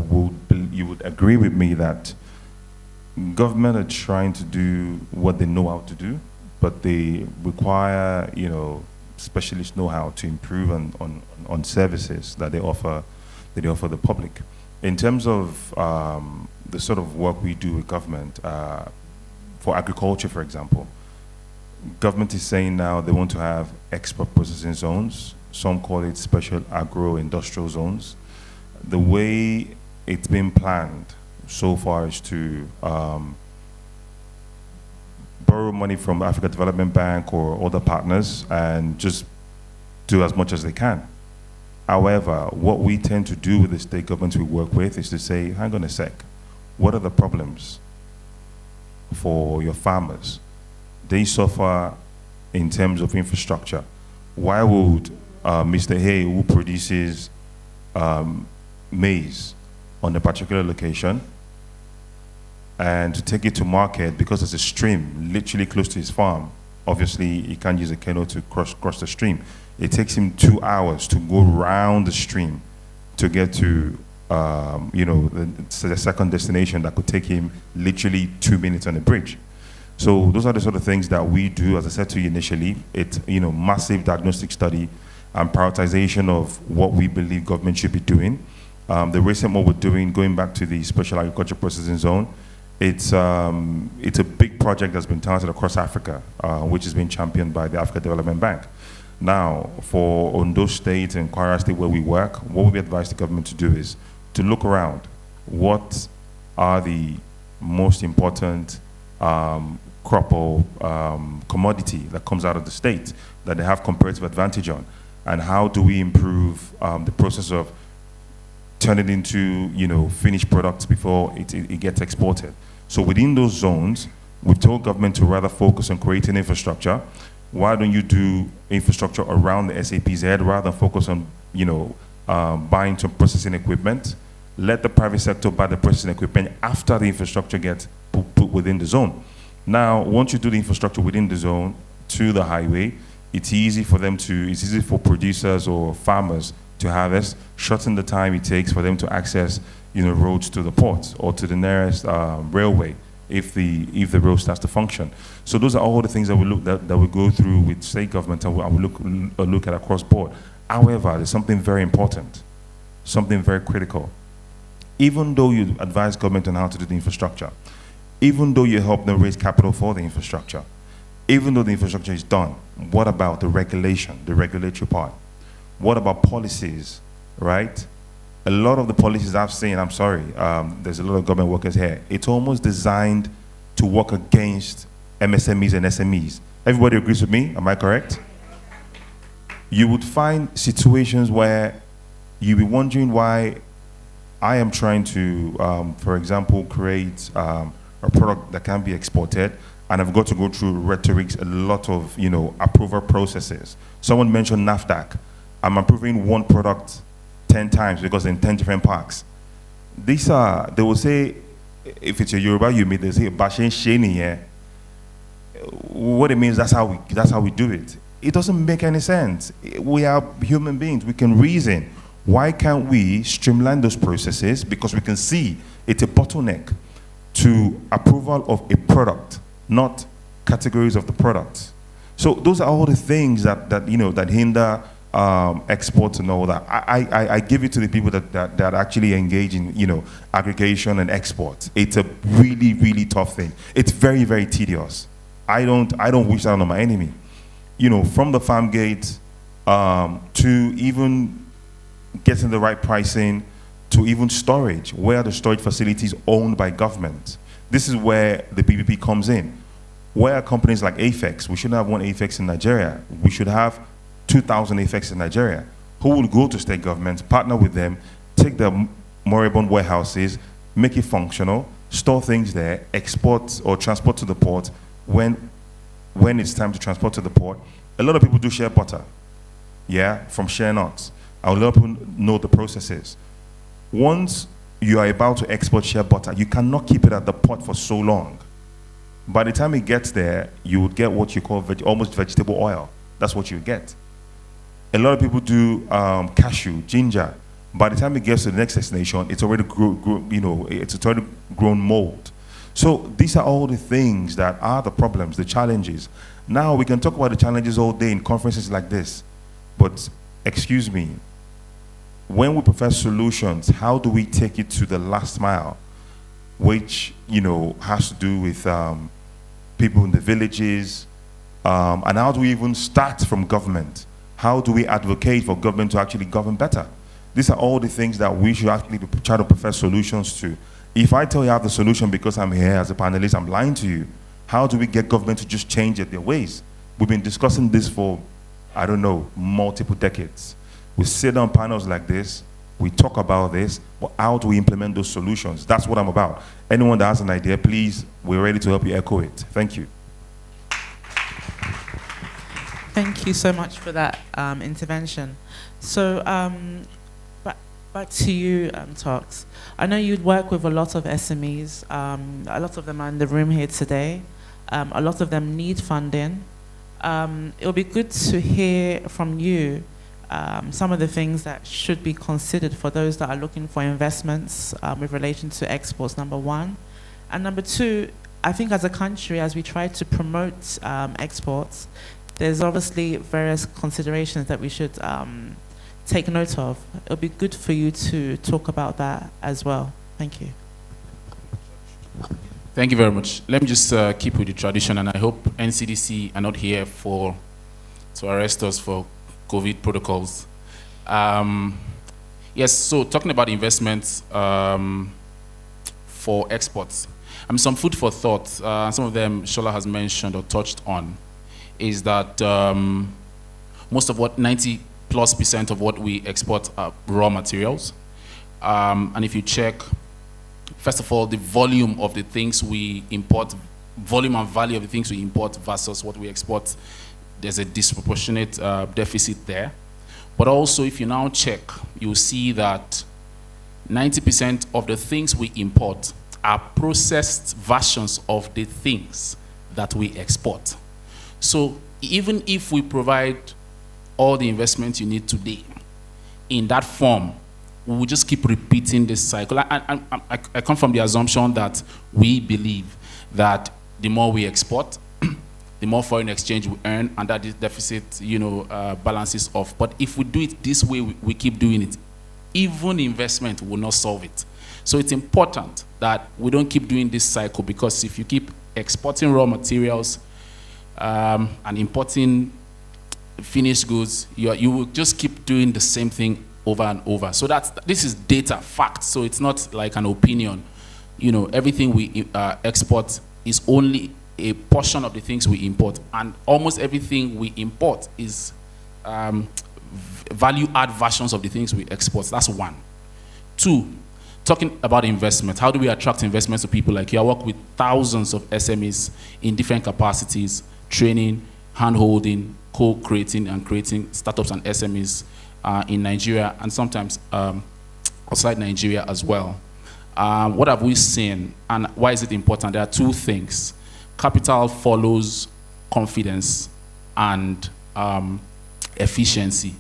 would agree with me that government are trying to do what they know how to do, but they require, specialist know-how to improve on services that they offer the public. In terms of the sort of work we do with government, for agriculture, for example, government is saying now they want to have export processing zones. Some call it special agro-industrial zones. The way it's been planned so far is to borrow money from Africa Development Bank or other partners and just do as much as they can. However, what we tend to do with the state governments we work with is to say, hang on a sec, what are the problems for your farmers? They suffer in terms of infrastructure. Why would Mr. Hay, who produces maize on a particular location, and to take it to market, because there's a stream literally close to his farm, obviously he can't use a canoe to cross the stream. It takes him 2 hours to go around the stream to get to the second destination that could take him literally 2 minutes on a bridge. So those are the sort of things that we do. As I said to you initially, it's massive diagnostic study and prioritization of what we believe government should be doing. The recent one we're doing, going back to the special agriculture processing zone, It's a big project that's been touted across Africa, which has been championed by the Africa Development Bank. Now, for Ondo State and Kwara State where we work, what we advise the government to do is to look around. What are the most important crop or commodity that comes out of the state that they have comparative advantage on? And how do we improve the process of turning it into finished products before it gets exported? So within those zones, we've told government to rather focus on creating infrastructure. Why don't you do infrastructure around the SAP's head rather than focus on buying some processing equipment? Let the private sector buy the processing equipment after the infrastructure gets put within the zone. Now, once you do the infrastructure within the zone to the highway, it's easy for producers or farmers to harvest, shorten the time it takes for them to access roads to the port or to the nearest railway if the road starts to function. So those are all the things that we go through with state government and we look at across board. However, there's something very important, something very critical. Even though you advise government on how to do the infrastructure, even though you help them raise capital for the infrastructure, even though the infrastructure is done, what about the regulation, the regulatory part? What about policies, right? A lot of the policies I've seen, I'm sorry, there's a lot of government workers here, it's almost designed to work against MSMEs and SMEs. Everybody agrees with me, am I correct? You would find situations where you'd be wondering why I am trying to, for example, create a product that can be exported, and I've got to go through rhetorics, a lot of approval processes. Someone mentioned NAFDAC. I'm approving one product 10 times because in 10 different parks. These are, they will say, if it's a Yoruba Yumi, they say Bashin Sheni here. What it means, that's how we do it. It doesn't make any sense. We are human beings, we can reason. Why can't we streamline those processes? Because we can see it's a bottleneck to approval of a product, not categories of the product. So those are all the things that hinder exports and all that. I give it to the people that actually engage in aggregation and export. It's a really, really tough thing. It's very, very tedious. I don't wish that on my enemy. From the farm gate to even getting the right pricing, to even storage, where the storage facilities owned by government. This is where the PPP comes in. Where companies like AFEX, we shouldn't have one AFEX in Nigeria. We should have 2,000 AFEX in Nigeria. Who will go to state governments, partner with them, take the moribund warehouses, make it functional, store things there, export or transport to the port when it's time to transport to the port. A lot of people do share butter, from share nuts. A lot of people know the processes. Once you are about to export share butter, you cannot keep it at the port for so long. By the time it gets there, you would get what you call almost vegetable oil. That's what you get. A lot of people do cashew, ginger. By the time it gets to the next destination, it's already it's already grown mold. So these are all the things that are the problems, the challenges. Now we can talk about the challenges all day in conferences like this, but excuse me, when we profess solutions, how do we take it to the last mile, which has to do with people in the villages, and how do we even start from government? How do we advocate for government to actually govern better? These are all the things that we should actually try to profess solutions to. If I tell you I have the solution because I'm here as a panelist, I'm lying to you. How do we get government to just change their ways? We've been discussing this for, I don't know, multiple decades. We sit on panels like this, we talk about this, but how do we implement those solutions? That's what I'm about. Anyone that has an idea, please, we're ready to help you echo it. Thank you. Thank you so much for that intervention. So back to you, Tox. I know you'd work with a lot of SMEs. A lot of them are in the room here today. A lot of them need funding. It'll be good to hear from you some of the things that should be considered for those that are looking for investments with relation to exports, number one. And number two, I think as a country, as we try to promote exports, there's obviously various considerations that we should take note of. It'll be good for you to talk about that as well. Thank you. Thank you very much. Let me just keep with the tradition, and I hope NCDC are not here to arrest us for COVID protocols. Yes, so talking about investments for exports, some food for thought, some of them Shola has mentioned or touched on, is that most of what, 90+% of what we export are raw materials. And if you check, first of all, the volume of the things we import, volume and value of the things we import versus what we export, there's a disproportionate deficit there. But also, if you now check, you'll see that 90% of the things we import are processed versions of the things that we export. So even if we provide all the investment you need today in that form, we will just keep repeating this cycle. I come from the assumption that we believe that the more we export, the more foreign exchange we earn, and that this deficit, balances off. But if we do it this way, we keep doing it, even investment will not solve it. So it's important that we don't keep doing this cycle, because if you keep exporting raw materials and importing finished goods, you will just keep doing the same thing over and over. So this is data, fact. So it's not like an opinion. Everything we export is only a portion of the things we import, and almost everything we import is value-add versions of the things we export. That's one. Two, talking about investment. How do we attract investments to people like you? I work with thousands of SMEs in different capacities, training, hand-holding, co-creating and creating startups and SMEs in Nigeria, and sometimes outside Nigeria as well. What have we seen, and why is it important? There are two things. Capital follows confidence and efficiency.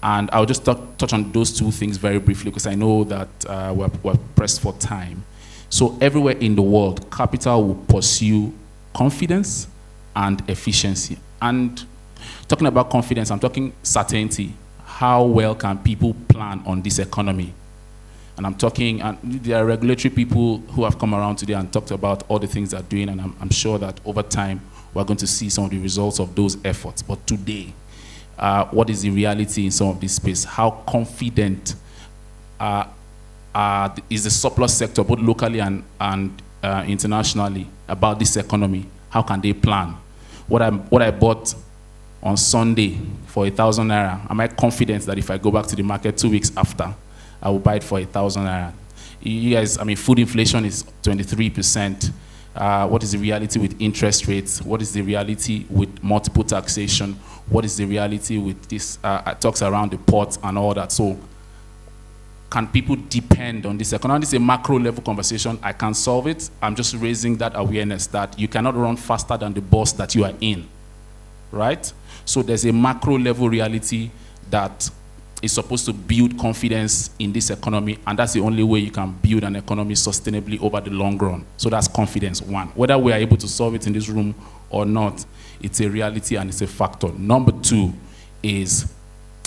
And I'll just touch on those two things very briefly, because I know that we're pressed for time. So everywhere in the world, capital will pursue confidence and efficiency. And talking about confidence, I'm talking certainty. How well can people plan on this economy? And I'm talking, and there are regulatory people who have come around today and talked about all the things they're doing, and I'm sure that over time, we're going to see some of the results of those efforts. But today, what is the reality in some of this space? How confident is the surplus sector, both locally and internationally, about this economy? How can they plan? What I bought on Sunday for 1,000 naira, am I confident that if I go back to the market 2 weeks after, I will buy it for 1,000 naira? You guys, food inflation is 23%. What is the reality with interest rates? What is the reality with multiple taxation? What is the reality with this talks around the ports and all that? So can people depend on this economy? This is a macro level conversation. I can't solve it. I'm just raising that awareness that you cannot run faster than the bus that you are in, right? So there's a macro level reality that is supposed to build confidence in this economy, and that's the only way you can build an economy sustainably over the long run. So that's confidence, one. Whether we are able to solve it in this room or not, it's a reality and it's a factor. Number two is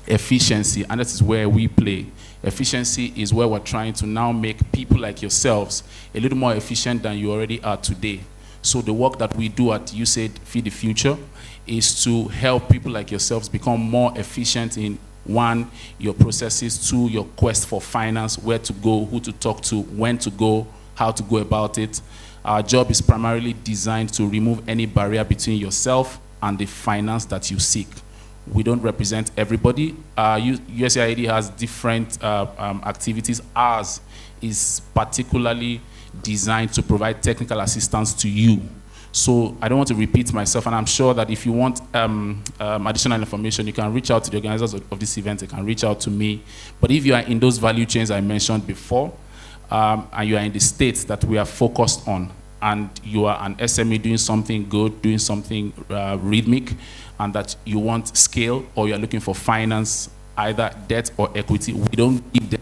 efficiency, and this is where we play. Efficiency is where we're trying to now make people like yourselves a little more efficient than you already are today. So the work that we do at USAID Feed the Future is to help people like yourselves become more efficient in, one, your processes, two, your quest for finance, where to go, who to talk to, when to go, how to go about it. Our job is primarily designed to remove any barrier between yourself and the finance that you seek. We don't represent everybody. USAID has different activities. Ours is particularly designed to provide technical assistance to you. So I don't want to repeat myself, and I'm sure that if you want additional information, you can reach out to the organizers of this event. You can reach out to me. But if you are in those value chains I mentioned before, and you are in the states that we are focused on, and you are an SME doing something good, doing something rhythmic, and that you want scale, or you're looking for finance, either debt or equity, we don't give them,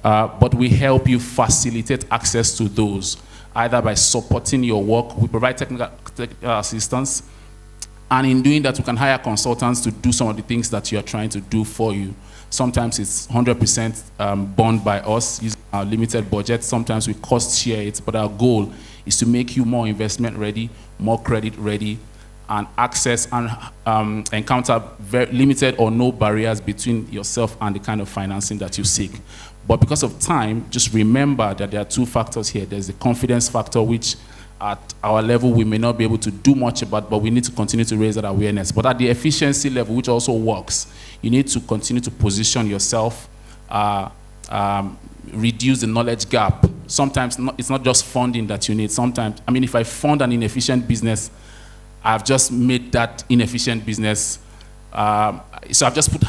but we help you facilitate access to those, either by supporting your work. We provide technical assistance, and in doing that, we can hire consultants to do some of the things that you are trying to do for you. Sometimes it's 100% borne by us using our limited budget. Sometimes we cost share it, but our goal is to make you more investment ready, more credit ready, and access and encounter very limited or no barriers between yourself and the kind of financing that you seek. But because of time, just remember that there are two factors here. There's the confidence factor, which at our level we may not be able to do much about, but we need to continue to raise that awareness. But at the efficiency level, which also works, you need to continue to position yourself, reduce the knowledge gap. Sometimes it's not just funding that you need. Sometimes, I mean, if I fund an inefficient business, I've just made that inefficient business, so I've just put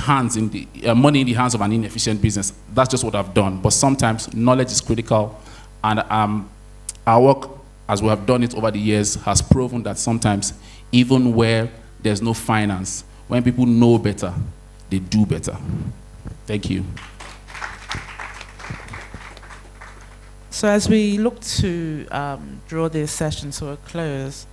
money in the hands of an inefficient business. That's just what I've done. But sometimes knowledge is critical, and our work, as we have done it over the years, has proven that sometimes, even where there's no finance, when people know better, they do better. Thank you. So as we look to draw this session to a close,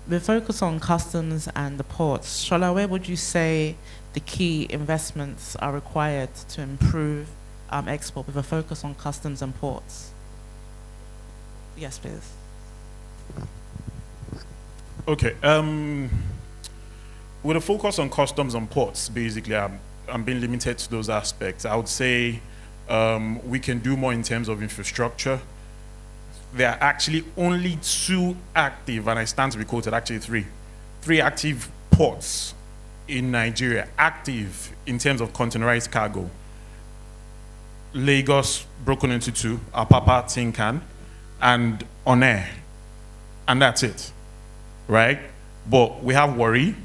we focus on customs and the ports. Shola, where would you say the key investments are required to improve export with a focus on customs and ports? Yes, please. Okay. With a focus on customs and ports, basically, I'm being limited to those aspects. I would say we can do more in terms of infrastructure. There are actually only 2 active, and I stand to be quoted, actually 3 active ports in Nigeria, active in terms of containerized cargo. Lagos, broken into 2, Apapa, Tinkan, and WenA, and that's it, right? But we have Warri,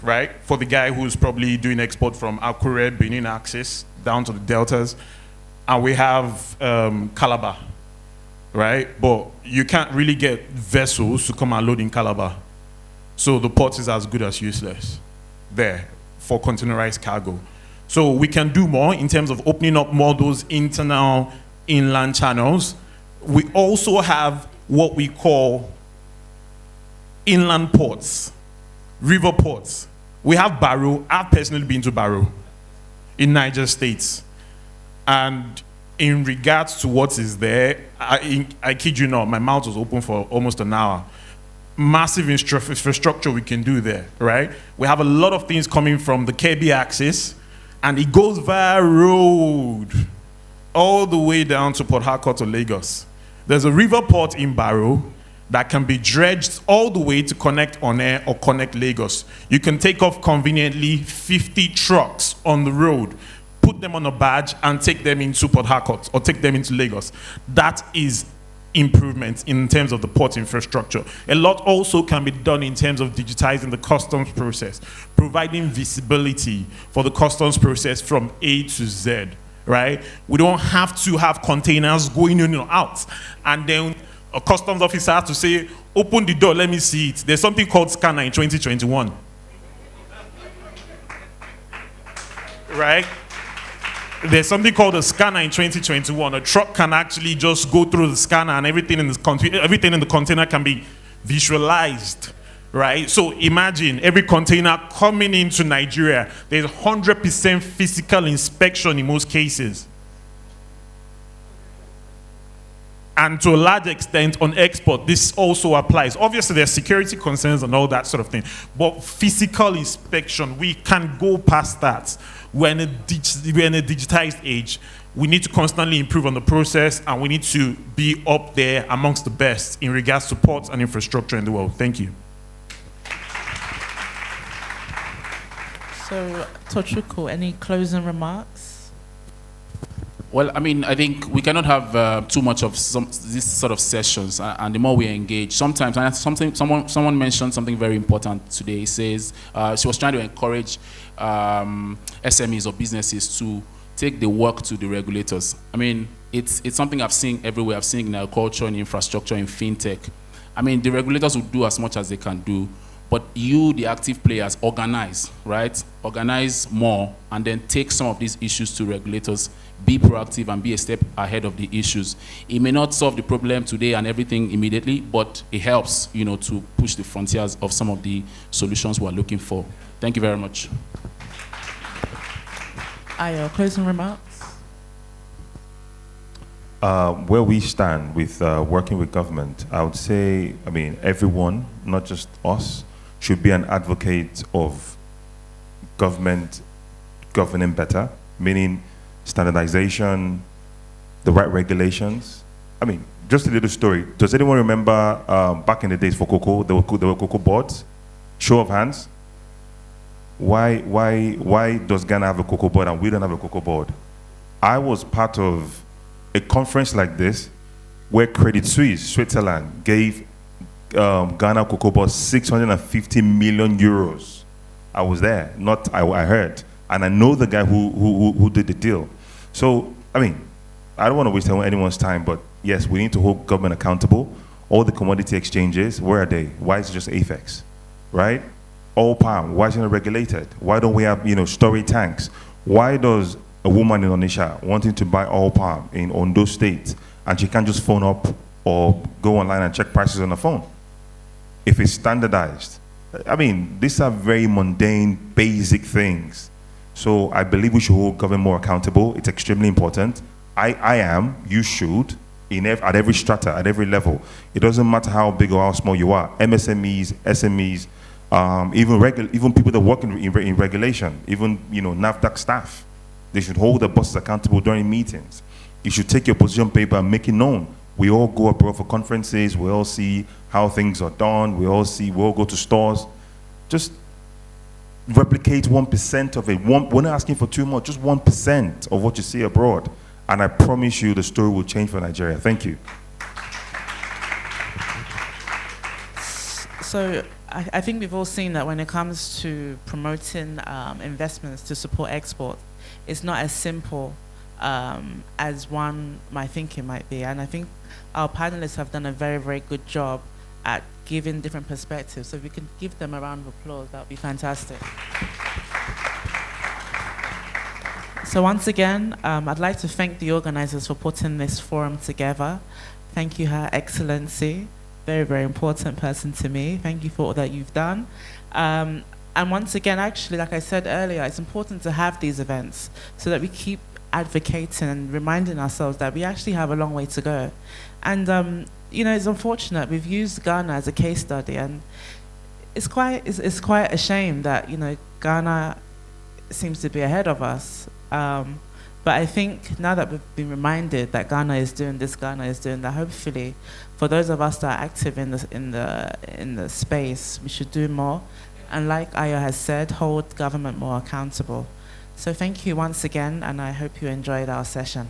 right, for the guy who's probably doing export from Akure, Benin axis, down to the deltas, and we have Calabar, right? But you can't really get vessels to come and load in Calabar, so the port is as good as useless there for containerized cargo. So we can do more in terms of opening up more those internal inland channels. We also have what we call inland ports, river ports. We have Barrow. I've personally been to Barrow in Niger State. And in regards to what is there, I kid you not, my mouth was open for almost an hour. Massive infrastructure we can do there, right? We have a lot of things coming from the Kebbi axis, and it goes via road all the way down to Port Harcourt or Lagos. There's a river port in Barrow that can be dredged all the way to connect WenA or connect Lagos. You can take off conveniently 50 trucks on the road, put them on a barge, and take them into Port Harcourt or take them into Lagos. That is improvement in terms of the port infrastructure. A lot also can be done in terms of digitizing the customs process, providing visibility for the customs process from A to Z. Right? We don't have to have containers going in and out, and then a customs officer has to say, open the door, let me see it. There's something called scanner in 2021. Right? There's something called a scanner in 2021. A truck can actually just go through the scanner, and everything in the container can be visualized. Right? So imagine every container coming into Nigeria, there's 100% physical inspection in most cases. And to a large extent on export, this also applies. Obviously, there's security concerns and all that sort of thing. But physical inspection, we can go past that. We're in a digitized age. We need to constantly improve on the process, and we need to be up there amongst the best in regards to ports and infrastructure in the world. Thank you. So, Tochukwu, any closing remarks? Well, I mean, I think we cannot have too much of these sort of sessions, and the more we engage, sometimes, and someone mentioned something very important today. He says she was trying to encourage SMEs or businesses to take the work to the regulators. I mean, it's something I've seen everywhere. I've seen in agriculture, in infrastructure, in fintech. I mean, the regulators will do as much as they can do, but you, the active players, organize, right? Organize more, and then take some of these issues to regulators. Be proactive and be a step ahead of the issues. It may not solve the problem today and everything immediately, but it helps, you know, to push the frontiers of some of the solutions we're looking for. Thank you very much. Ayo, closing remarks? Where we stand with working with government, I would say, I mean, everyone, not just us, should be an advocate of government governing better, meaning standardization, the right regulations. I mean, just a little story. Does anyone remember back in the days for cocoa, there were cocoa boards? Show of hands. Why does Ghana have a cocoa board and we don't have a cocoa board? I was part of a conference like this where Credit Suisse, Switzerland, gave Ghana cocoa board 650 million euros. I was there, I heard. And I know the guy who did the deal. So, I mean, I don't want to waste anyone's time, but yes, we need to hold government accountable. All the commodity exchanges, where are they? Why is it just AFEX, right? All palm, why is it not regulated? Why don't we have, storage tanks? Why does a woman in Onisha wanting to buy all palm in Ondo State and she can't just phone up or go online and check prices on the phone? If it's standardized. I mean, these are very mundane, basic things. So I believe we should hold government more accountable. It's extremely important. I am, you should, at every strata, at every level. It doesn't matter how big or how small you are. MSMEs, SMEs, even people that work in regulation, even NAFDAC staff, they should hold the bosses accountable during meetings. You should take your position paper and make it known. We all go abroad for conferences. We all see how things are done. We all go to stores. Just replicate 1% of it. We're not asking for too much, just 1% of what you see abroad. And I promise you the story will change for Nigeria. Thank you. So I think we've all seen that when it comes to promoting investments to support export, it's not as simple as one might think it might be. And I think our panelists have done a very, very good job at giving different perspectives. So if we can give them a round of applause, that would be fantastic. So once again, I'd like to thank the organizers for putting this forum together. Thank you, Her Excellency. Very, very important person to me. Thank you for all that you've done. And once again, actually, like I said earlier, it's important to have these events so that we keep advocating and reminding ourselves that we actually have a long way to go. And it's unfortunate. We've used Ghana as a case study, and it's quite a shame that Ghana seems to be ahead of us. But I think now that we've been reminded that Ghana is doing this, Ghana is doing that, hopefully, for those of us that are active in the space, we should do more. And like Ayo has said, hold government more accountable. So thank you once again, and I hope you enjoyed our session.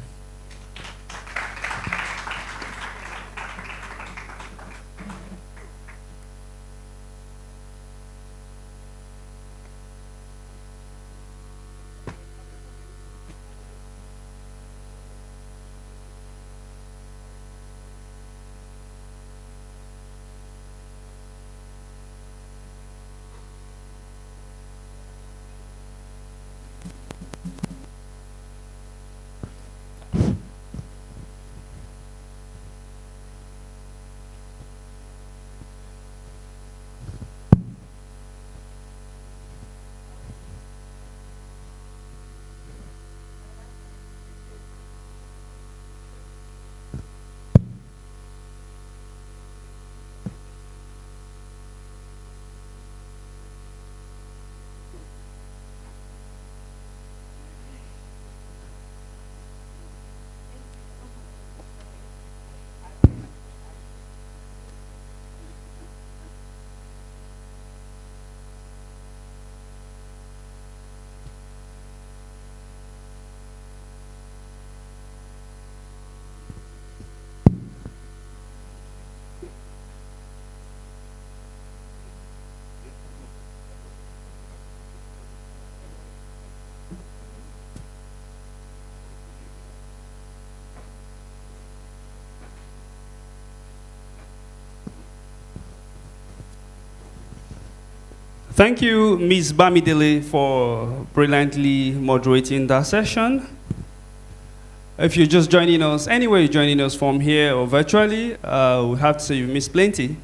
Thank you, Ms. Bamidele, for brilliantly moderating that session. If you're just joining us, anywhere you're joining us from here or virtually, we have to say you've missed plenty.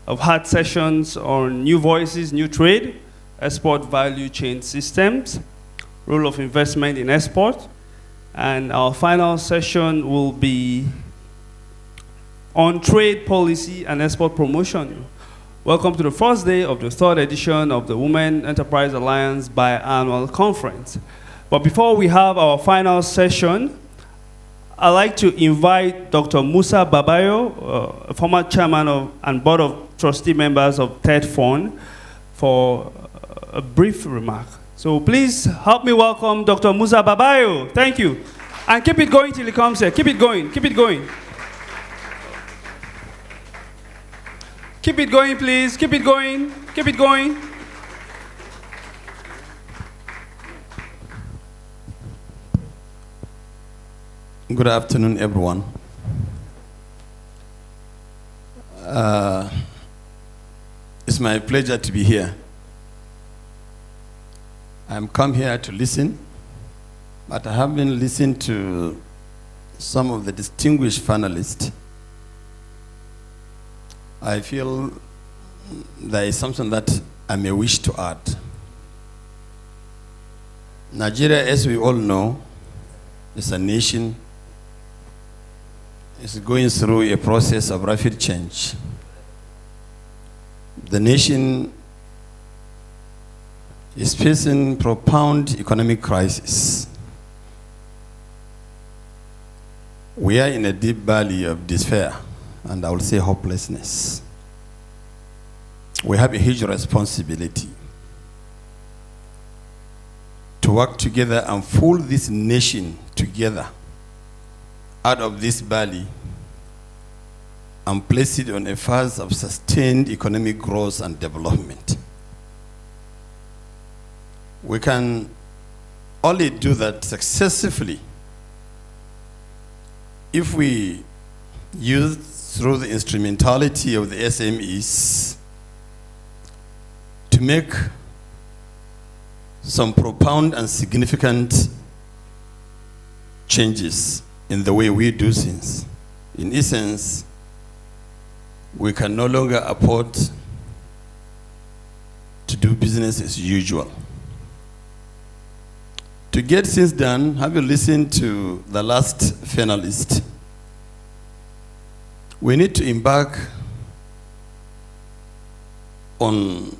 I've had sessions on new voices, new trade, export value chain systems, role of investment in export. And our final session will be on trade policy and export promotion. Welcome to the first day of the third edition of the Women Enterprise Alliance Biannual Conference. But before we have our final session, I'd like to invite Dr. Musa Babayo, a former chairman of and board of trustee members of TED Fund, for a brief remark. So please help me welcome Dr. Musa Babayo. Thank you. And keep it going till he comes here. Keep it going. Keep it going. Keep it going, please. Keep it going. Keep it going. Good afternoon, everyone. It's my pleasure to be here. I'm come here to listen, but I have been listening to some of the distinguished panelists. I feel there is something that I may wish to add. Nigeria, as we all know, is a nation. It's going through a process of rapid change. The nation is facing profound economic crisis. We are in a deep valley of despair, and I will say hopelessness. We have a huge responsibility to work together and pull this nation together out of this valley and place it on a path of sustained economic growth and development. We can only do that successfully if we use through the instrumentality of the SMEs to make some profound and significant changes in the way we do things. In essence, we can no longer afford to do business as usual. To get things done, have you listened to the last finalist? We need to embark on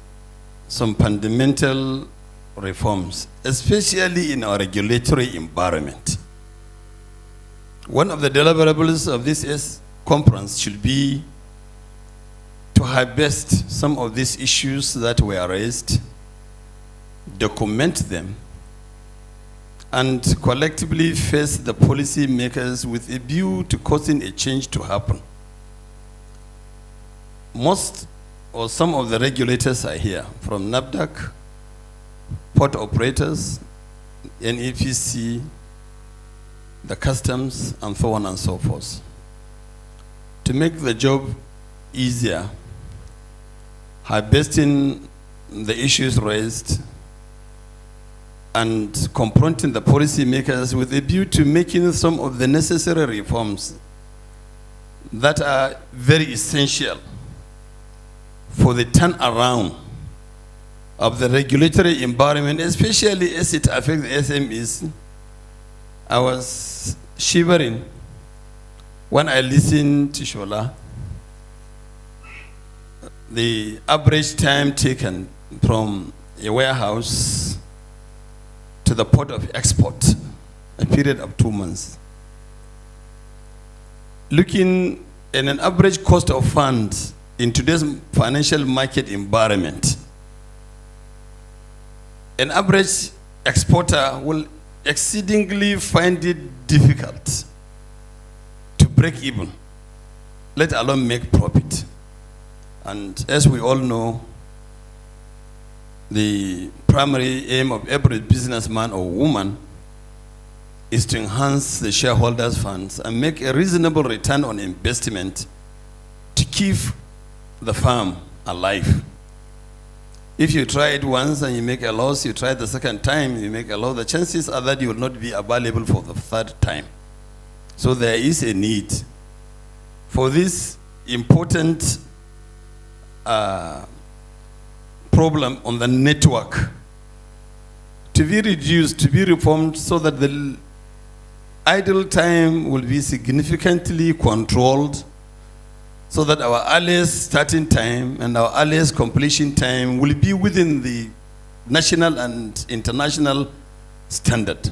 some fundamental reforms, especially in our regulatory environment. One of the deliverables of this conference should be to harvest some of these issues that were raised, document them, and collectively face the policy makers with a view to causing a change to happen. Most or some of the regulators are here, from NAFDAC, port operators, NEPC, the customs, and so on and so forth. To make the job easier, harvesting the issues raised, and confronting the policymakers with a view to making some of the necessary reforms that are very essential for the turnaround of the regulatory environment, especially as it affects the SMEs. I was shivering when I listened to Shola. The average time taken from a warehouse to the port of export, a period of 2 months. Looking at an average cost of funds in today's financial market environment, an average exporter will exceedingly find it difficult to break even, let alone make profit. And as we all know, the primary aim of every businessman or woman is to enhance the shareholders' funds and make a reasonable return on investment to keep the firm alive. If you try it once and you make a loss, you try it the second time, you make a loss, the chances are that you will not be available for the third time. So there is a need for this important problem on the network to be reduced, to be reformed, so that the idle time will be significantly controlled, so that our earliest starting time and our earliest completion time will be within the national and international standard.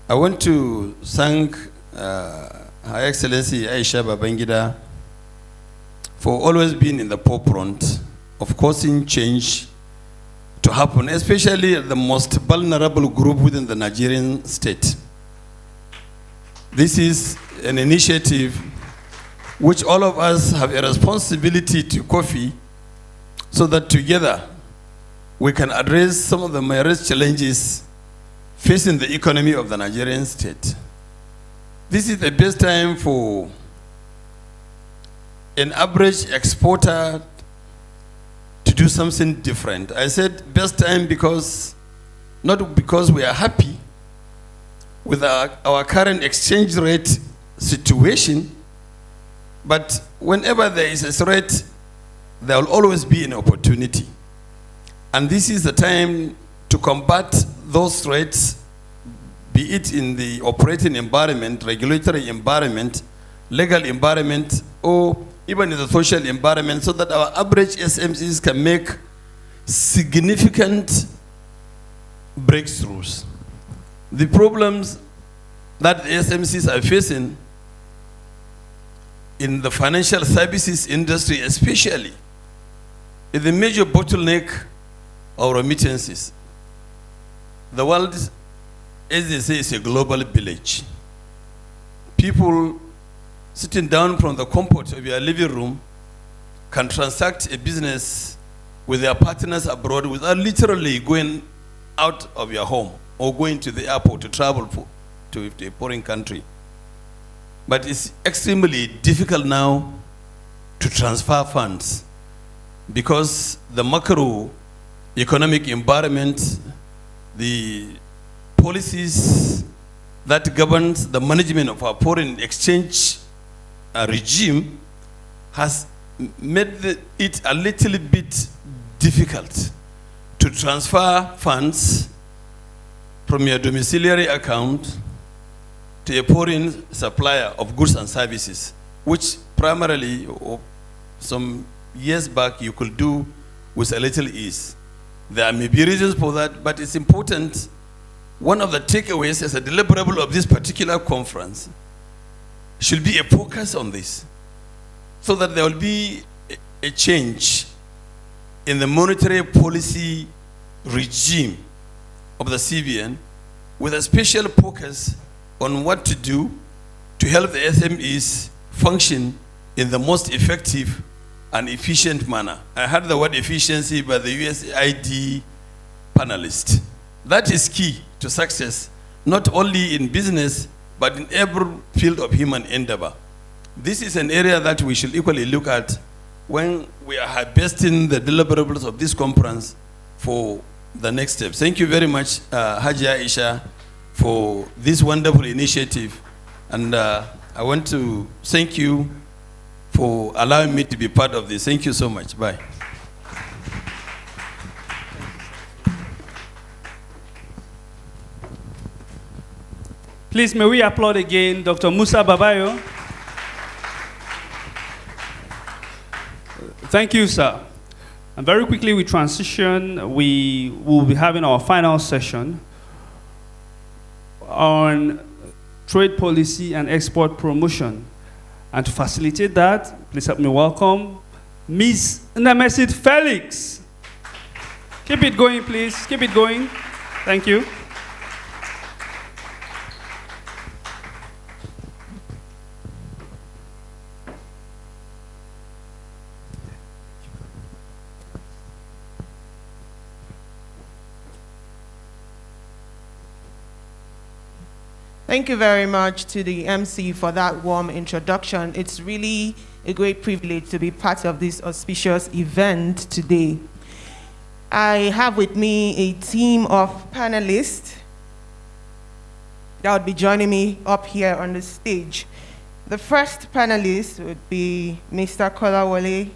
I want to thank Her Excellency Aisha Babangida for always being in the forefront of causing change to happen, especially the most vulnerable group within the Nigerian state. This is an initiative which all of us have a responsibility to copy, so that together we can address some of the myriad challenges facing the economy of the Nigerian state. This is the best time for an average exporter to do something different. I said best time because, not because we are happy with our current exchange rate situation, but whenever there is a threat, there will always be an opportunity. And this is the time to combat those threats, be it in the operating environment, regulatory environment, legal environment, or even in the social environment, so that our average SMEs can make significant breakthroughs. The problems that the SMCs are facing in the financial services industry especially is the major bottleneck of remittances. The world, as they say, is a global village. People sitting down from the comfort of your living room can transact a business with their partners abroad without literally going out of your home or going to the airport to travel to a foreign country. But it's extremely difficult now to transfer funds because the macroeconomic environment, the policies that governs the management of our foreign exchange regime has made it a little bit difficult to transfer funds from your domiciliary account to a foreign supplier of goods and services, which primarily, some years back, you could do with a little ease. There may be reasons for that, but it's important. One of the takeaways as a deliverable of this particular conference should be a focus on this, so that there will be a change in the monetary policy regime of the CBN, with a special focus on what to do to help the SMEs function in the most effective and efficient manner. I heard the word efficiency by the USAID panelist. That is key to success, not only in business, but in every field of human endeavor. This is an area that we should equally look at when we are harvesting the deliverables of this conference for the next steps. Thank you very much, Hajia Aisha, for this wonderful initiative. And I want to thank you for allowing me to be part of this. Thank you so much. Bye. Please, may we applaud again Dr. Musa Babayo. Thank you, sir. And very quickly we transition. We will be having our final session on trade policy and export promotion. And to facilitate that, please help me welcome Ms. Nemesit Felix. Keep it going, please. Keep it going. Thank you. Thank you very much to the MC for that warm introduction. It's really a great privilege to be part of this auspicious event today. I have with me a team of panelists that would be joining me up here on the stage. The first panelist would be Mr. Kolawole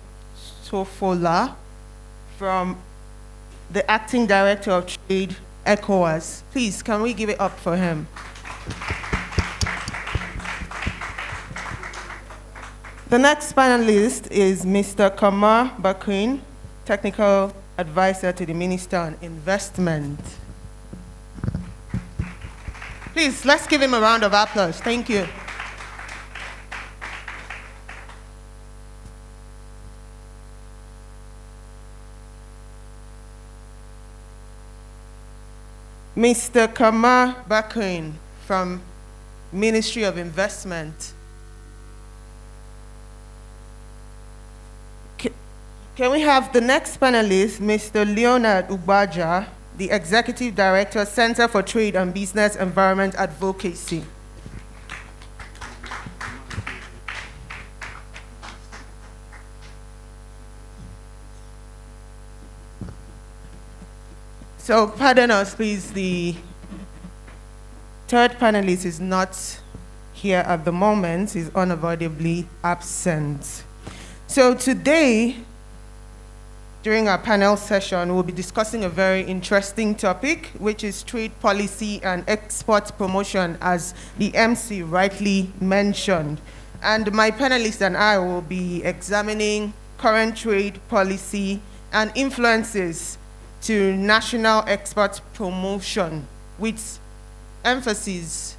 Sofola from the Acting Director of Trade ECOWAS. Please, can we give it up for him? The next panelist is Mr. Kamar Bakrin, Technical Advisor to the Minister on Investment. Please, let's give him a round of applause. Thank you. Mr. Kamar Bakrin from Ministry of Investment. Can we have the next panelist, Mr. Leonard Ubaja, the Executive Director, Center for Trade and Business Environment Advocacy. So pardon us, please, the third panelist is not here at the moment, he's unavoidably absent. So today, during our panel session, we'll be discussing a very interesting topic, which is trade policy and export promotion, as the MC rightly mentioned. And my panelists and I will be examining current trade policy and influences to national export promotion, with emphasis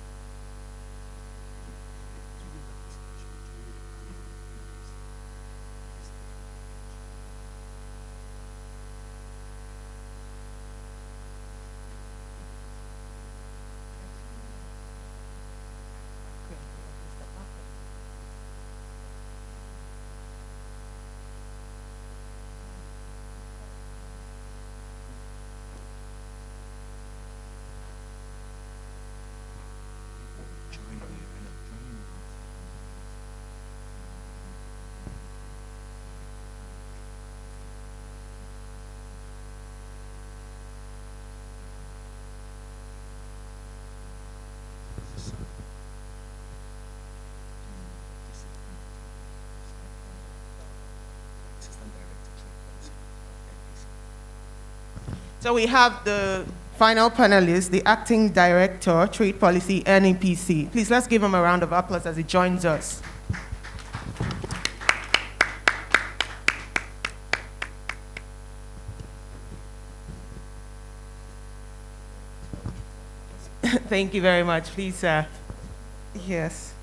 So we have the final panelist, the Acting Director, Trade Policy, NEPC. Please, let's give him a round of applause as he joins us. Thank you very much. Please, sir. Yes.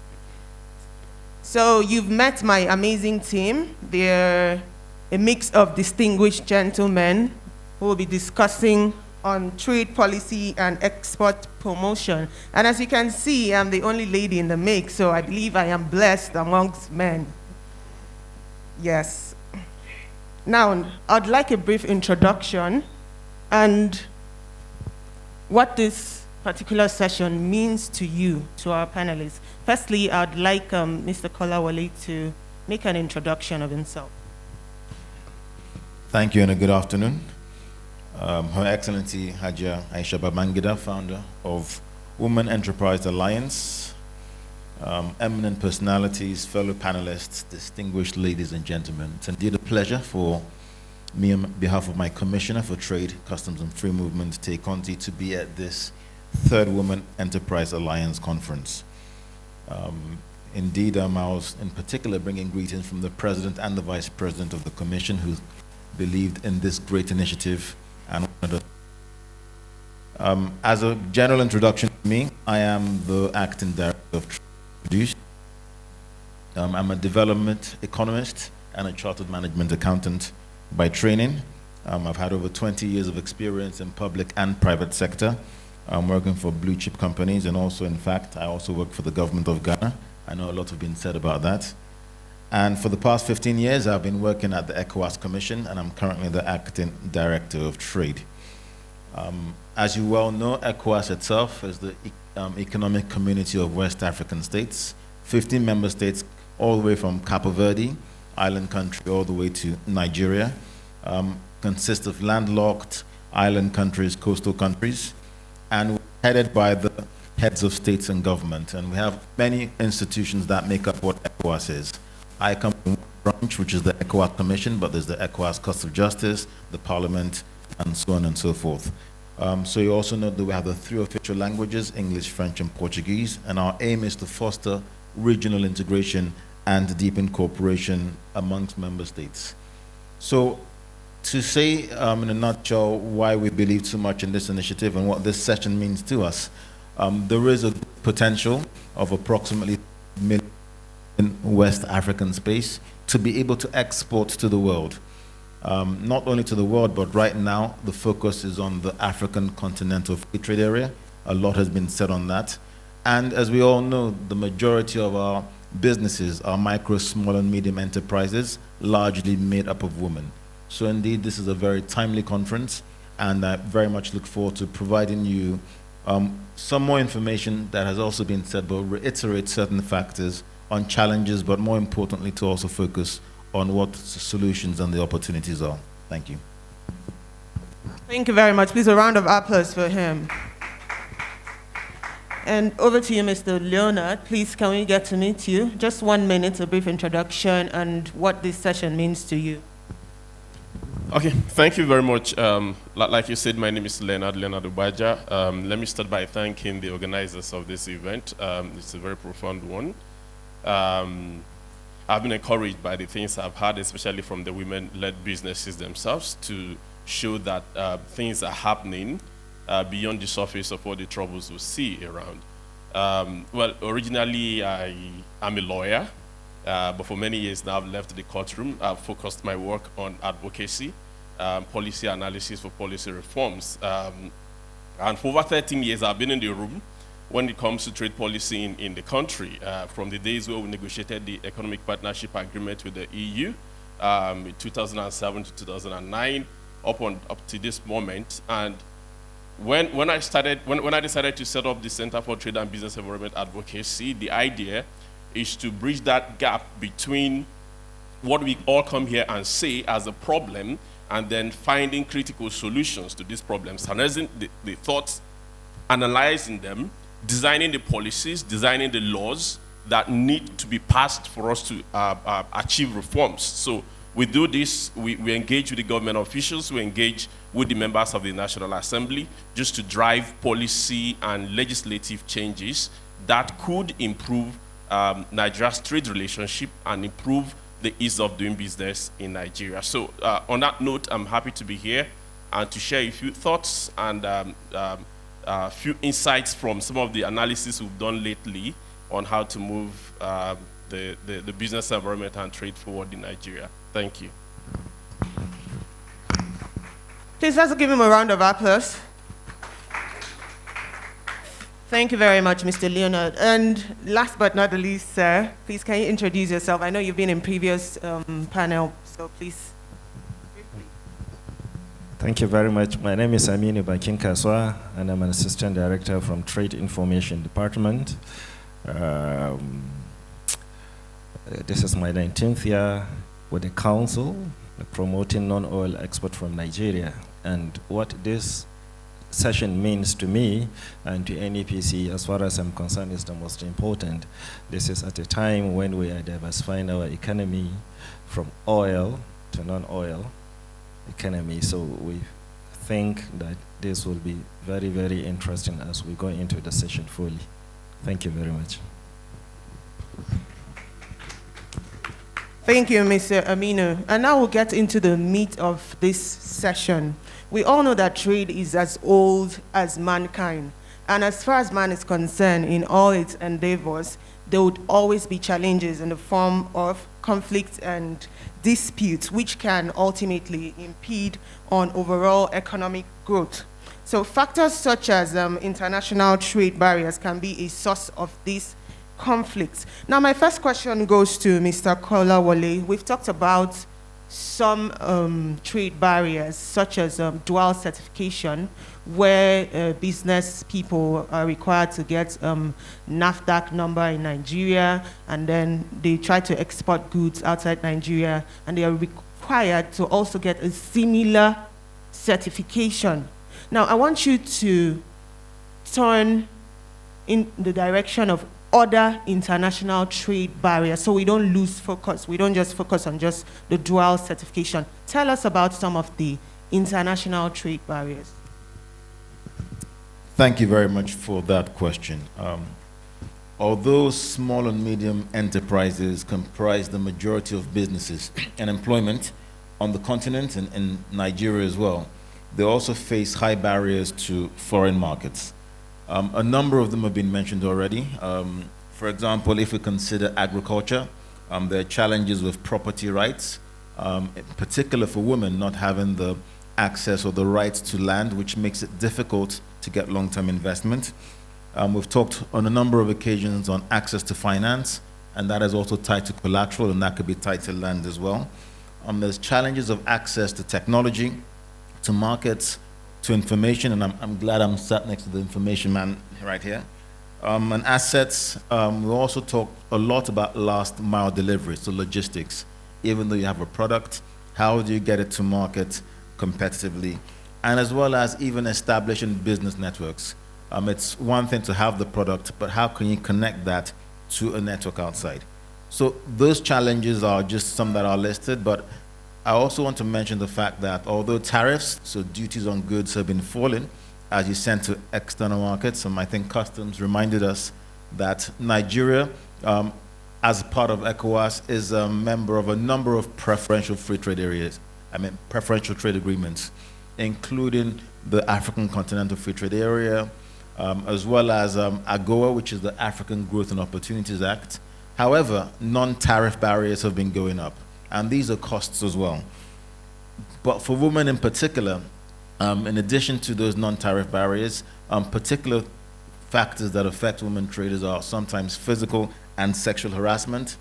So you've met my amazing team. They're a mix of distinguished gentlemen who will be discussing on trade policy and export promotion. And as you can see, I'm the only lady in the mix, so I believe I am blessed amongst men. Yes. Now, I'd like a brief introduction and what this particular session means to you, to our panelists. Firstly, I'd like Mr. Kolawole to make an introduction of himself. Thank you and a good afternoon. Her Excellency Hajia Aisha Babangida, founder of Women Enterprise Alliance, eminent personalities, fellow panelists, distinguished ladies and gentlemen. It's indeed a pleasure for me on behalf of my Commissioner for Trade, Customs and Free Movement, Tay Conti, to be at this third Women Enterprise Alliance conference. Indeed, I was in particular bringing greetings from the President and the Vice President of the Commission, who believed in this great initiative. And as a general introduction to me, I am the Acting Director of Trade. I'm a development economist and a chartered management accountant by training. I've had over 20 years of experience in public and private sector. I'm working for blue chip companies, and also, in fact, I also work for the government of Ghana. I know a lot has been said about that. And for the past 15 years, I've been working at the ECOWAS Commission, and I'm currently the Acting Director of Trade. As you well know, ECOWAS itself is the Economic Community of West African States, 15 member states, all the way from Cape Verde, island country, all the way to Nigeria, consists of landlocked island countries, coastal countries, and we're headed by the heads of states and government. And we have many institutions that make up what ECOWAS is. I come from one branch, which is the ECOWAS Commission, but there's the ECOWAS Court of Justice, the Parliament, and so on and so forth. So you also know that we have the 3 official languages, English, French, and Portuguese, and our aim is to foster regional integration and deepen cooperation amongst member states. So to say in a nutshell why we believe so much in this initiative and what this session means to us, there is a potential of approximately million West African space to be able to export to the world. Not only to the world, but right now the focus is on the African continental free trade area. A lot has been said on that. And as we all know, the majority of our businesses are micro, small, and medium enterprises, largely made up of women. So indeed, this is a very timely conference, and I very much look forward to providing you some more information that has also been said, but reiterate certain factors on challenges, but more importantly, to also focus on what the solutions and the opportunities are. Thank you. Thank you very much. Please, a round of applause for him. And over to you, Mr. Leonard. Please, can we get to meet you? Just 1 minute, a brief introduction, and what this session means to you. Okay, thank you very much. Like you said, my name is Leonard Ubaja. Let me start by thanking the organizers of this event. It's a very profound one. I've been encouraged by the things I've heard, especially from the women-led businesses themselves, to show that things are happening beyond the surface of what the troubles we see around. Well, originally I'm a lawyer, but for many years now I've left the courtroom. I've focused my work on advocacy, policy analysis for policy reforms. And for over 13 years I've been in the room when it comes to trade policy in the country, from the days where we negotiated the Economic Partnership Agreement with the EU in 2007 to 2009, up to this moment. And when I decided to set up the Center for Trade and Business Environment Advocacy, the idea is to bridge that gap between what we all come here and say as a problem and then finding critical solutions to these problems, harnessing the thoughts, analyzing them, designing the policies, designing the laws that need to be passed for us to achieve reforms. So we do this, we engage with the government officials, we engage with the members of the National Assembly just to drive policy and legislative changes that could improve Nigeria's trade relationship and improve the ease of doing business in Nigeria. So on that note, I'm happy to be here and to share a few thoughts and a few insights from some of the analysis we've done lately on how to move the business environment and trade forward in Nigeria. Thank you. Please, let's give him a round of applause. Thank you very much, Mr. Leonard. And last but not the least, sir, please can you introduce yourself? I know you've been in previous panel, so please. Thank you very much. My name is Aminu Bakin Kaswa, and I'm an assistant director from Trade Information Department. This is my 19th year with the council promoting non-oil export from Nigeria. And what this session means to me and to NEPC, as far as I'm concerned, is the most important. This is at a time when we are diversifying our economy from oil to non-oil economy. So we think that this will be very, very interesting as we go into the session fully. Thank you very much. Thank you, Mr. Aminu. And now we'll get into the meat of this session. We all know that trade is as old as mankind. And as far as man is concerned, in all its endeavors, there would always be challenges in the form of conflicts and disputes, which can ultimately impede on overall economic growth. So factors such as international trade barriers can be a source of these conflicts. Now, my first question goes to Mr. Kolawole. We've talked about some trade barriers, such as dual certification, where business people are required to get NAFDAC number in Nigeria, and then they try to export goods outside Nigeria, and they are required to also get a similar certification. Now, I want you to turn in the direction of other international trade barriers so we don't lose focus. We don't just focus on just the dual certification. Tell us about some of the international trade barriers. Thank you very much for that question. Although small and medium enterprises comprise the majority of businesses and employment on the continent and in Nigeria as well, they also face high barriers to foreign markets. A number of them have been mentioned already. For example, if we consider agriculture, there are challenges with property rights, in particular for women not having the access or the rights to land, which makes it difficult to get long-term investment. We've talked on a number of occasions on access to finance, and that is also tied to collateral, and that could be tied to land as well. There's challenges of access to technology, to markets, to information, and I'm glad I'm sat next to the information man right here. And assets, we also talk a lot about last mile delivery, so logistics. Even though you have a product, how do you get it to market competitively? And as well as even establishing business networks. It's one thing to have the product, but how can you connect that to a network outside? So those challenges are just some that are listed, but I also want to mention the fact that although tariffs, so duties on goods, have been falling as you send to external markets, I think customs reminded us that Nigeria, as part of ECOWAS, is a member of a number of preferential free trade areas, preferential trade agreements, including the African Continental Free Trade Area, as well as AGOA, which is the African Growth and Opportunities Act. However, non-tariff barriers have been going up, and these are costs as well. But for women in particular, in addition to those non-tariff barriers, particular factors that affect women traders are sometimes physical and sexual harassment,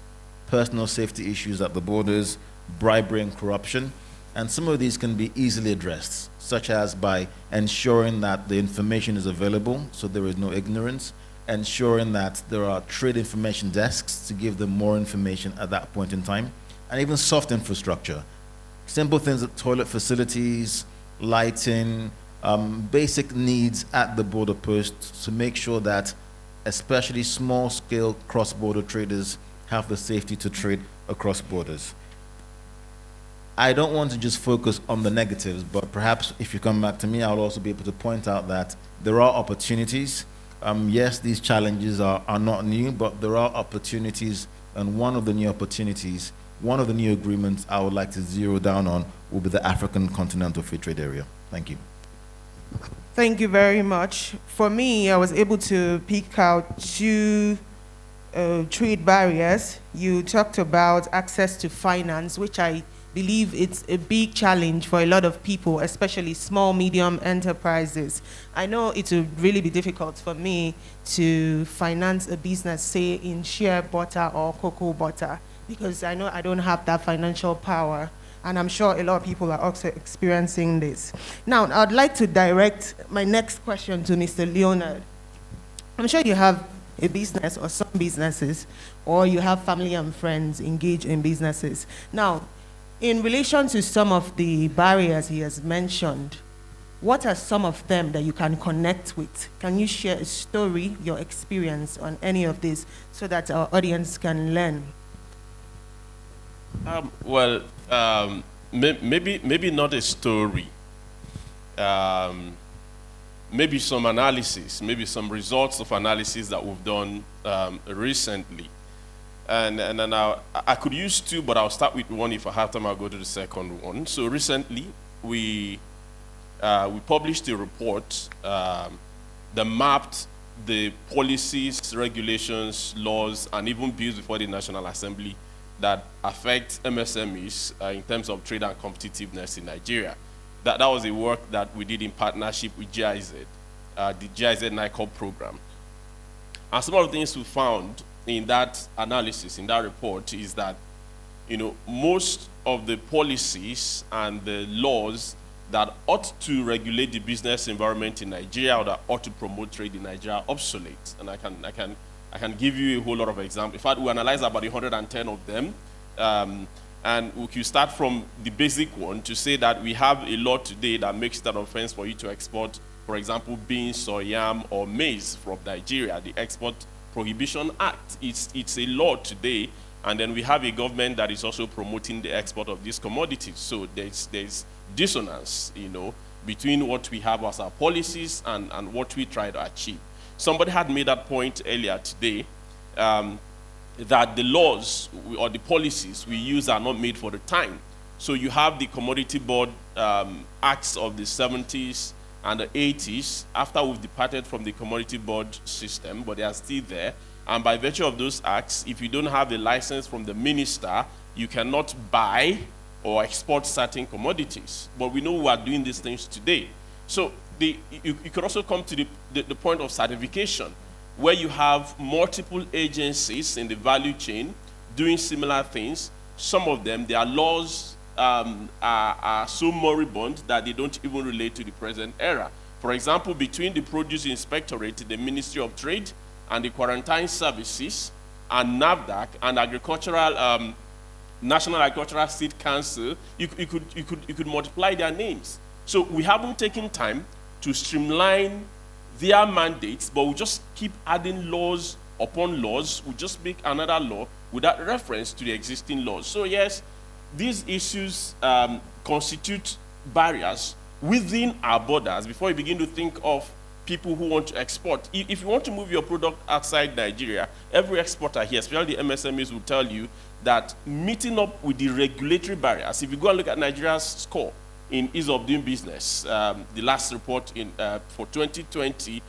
personal safety issues at the borders, bribery and corruption, and some of these can be easily addressed, such as by ensuring that the information is available so there is no ignorance, ensuring that there are trade information desks to give them more information at that point in time, and even soft infrastructure. Simple things like toilet facilities, lighting, basic needs at the border posts to make sure that especially small-scale cross-border traders have the safety to trade across borders. I don't want to just focus on the negatives, but perhaps if you come back to me, I'll also be able to point out that there are opportunities. Yes, these challenges are not new, but there are opportunities, and one of the new opportunities, one of the new agreements I would like to zero down on will be the African Continental Free Trade Area. Thank you. Thank you very much. For me, I was able to pick out two trade barriers. You talked about access to finance, which I believe it's a big challenge for a lot of people, especially small, medium enterprises. I know it will really be difficult for me to finance a business, say in shea butter or cocoa butter, because I know I don't have that financial power. And I'm sure a lot of people are also experiencing this. Now, I'd like to direct my next question to Mr. Leonard. I'm sure you have a business or some businesses, or you have family and friends engaged in businesses. Now, in relation to some of the barriers he has mentioned, what are some of them that you can connect with? Can you share a story, your experience on any of this, so that our audience can learn? Maybe not a story. Maybe some analysis, maybe some results of analysis that we've done recently. And then I could use two, but I'll start with one. If I have time, I'll go to the second one. So recently, we published a report that mapped the policies, regulations, laws, and even bills before the National Assembly that affect MSMEs in terms of trade and competitiveness in Nigeria. That was a work that we did in partnership with GIZ, the GIZ NICOP program. And some of the things we found in that analysis, in that report, is that, most of the policies and the laws that ought to regulate the business environment in Nigeria or that ought to promote trade in Nigeria are obsolete. And I can give you a whole lot of examples. In fact, we analyzed about 110 of them. And we can start from the basic one to say that we have a law today that makes it an offense for you to export, for example, beans or yam or maize from Nigeria, the Export Prohibition Act. It's a law today, and then we have a government that is also promoting the export of these commodities. So there's dissonance, between what we have as our policies and what we try to achieve. Somebody had made that point earlier today, that the laws or the policies we use are not made for the time. So you have the Commodity Board Acts of the 70s and the 80s, after we've departed from the Commodity Board system, but they are still there. And by virtue of those acts, if you don't have a license from the minister, you cannot buy or export certain commodities. But we know we are doing these things today. So you could also come to the point of certification, where you have multiple agencies in the value chain doing similar things. Some of them, their laws are so moribund that they don't even relate to the present era. For example, between the Produce Inspectorate, the Ministry of Trade, and the Quarantine Services, and NAFDAC, and Agricultural, National Agricultural Seed Council, you could multiply their names. So we haven't taken time to streamline their mandates, but we just keep adding laws upon laws. We just make another law without reference to the existing laws. So yes, these issues constitute barriers within our borders before you begin to think of people who want to export. If you want to move your product outside Nigeria, every exporter here, especially the MSMEs, will tell you that meeting up with the regulatory barriers, if you go and look at Nigeria's score in ease of doing business, the last report for 2020,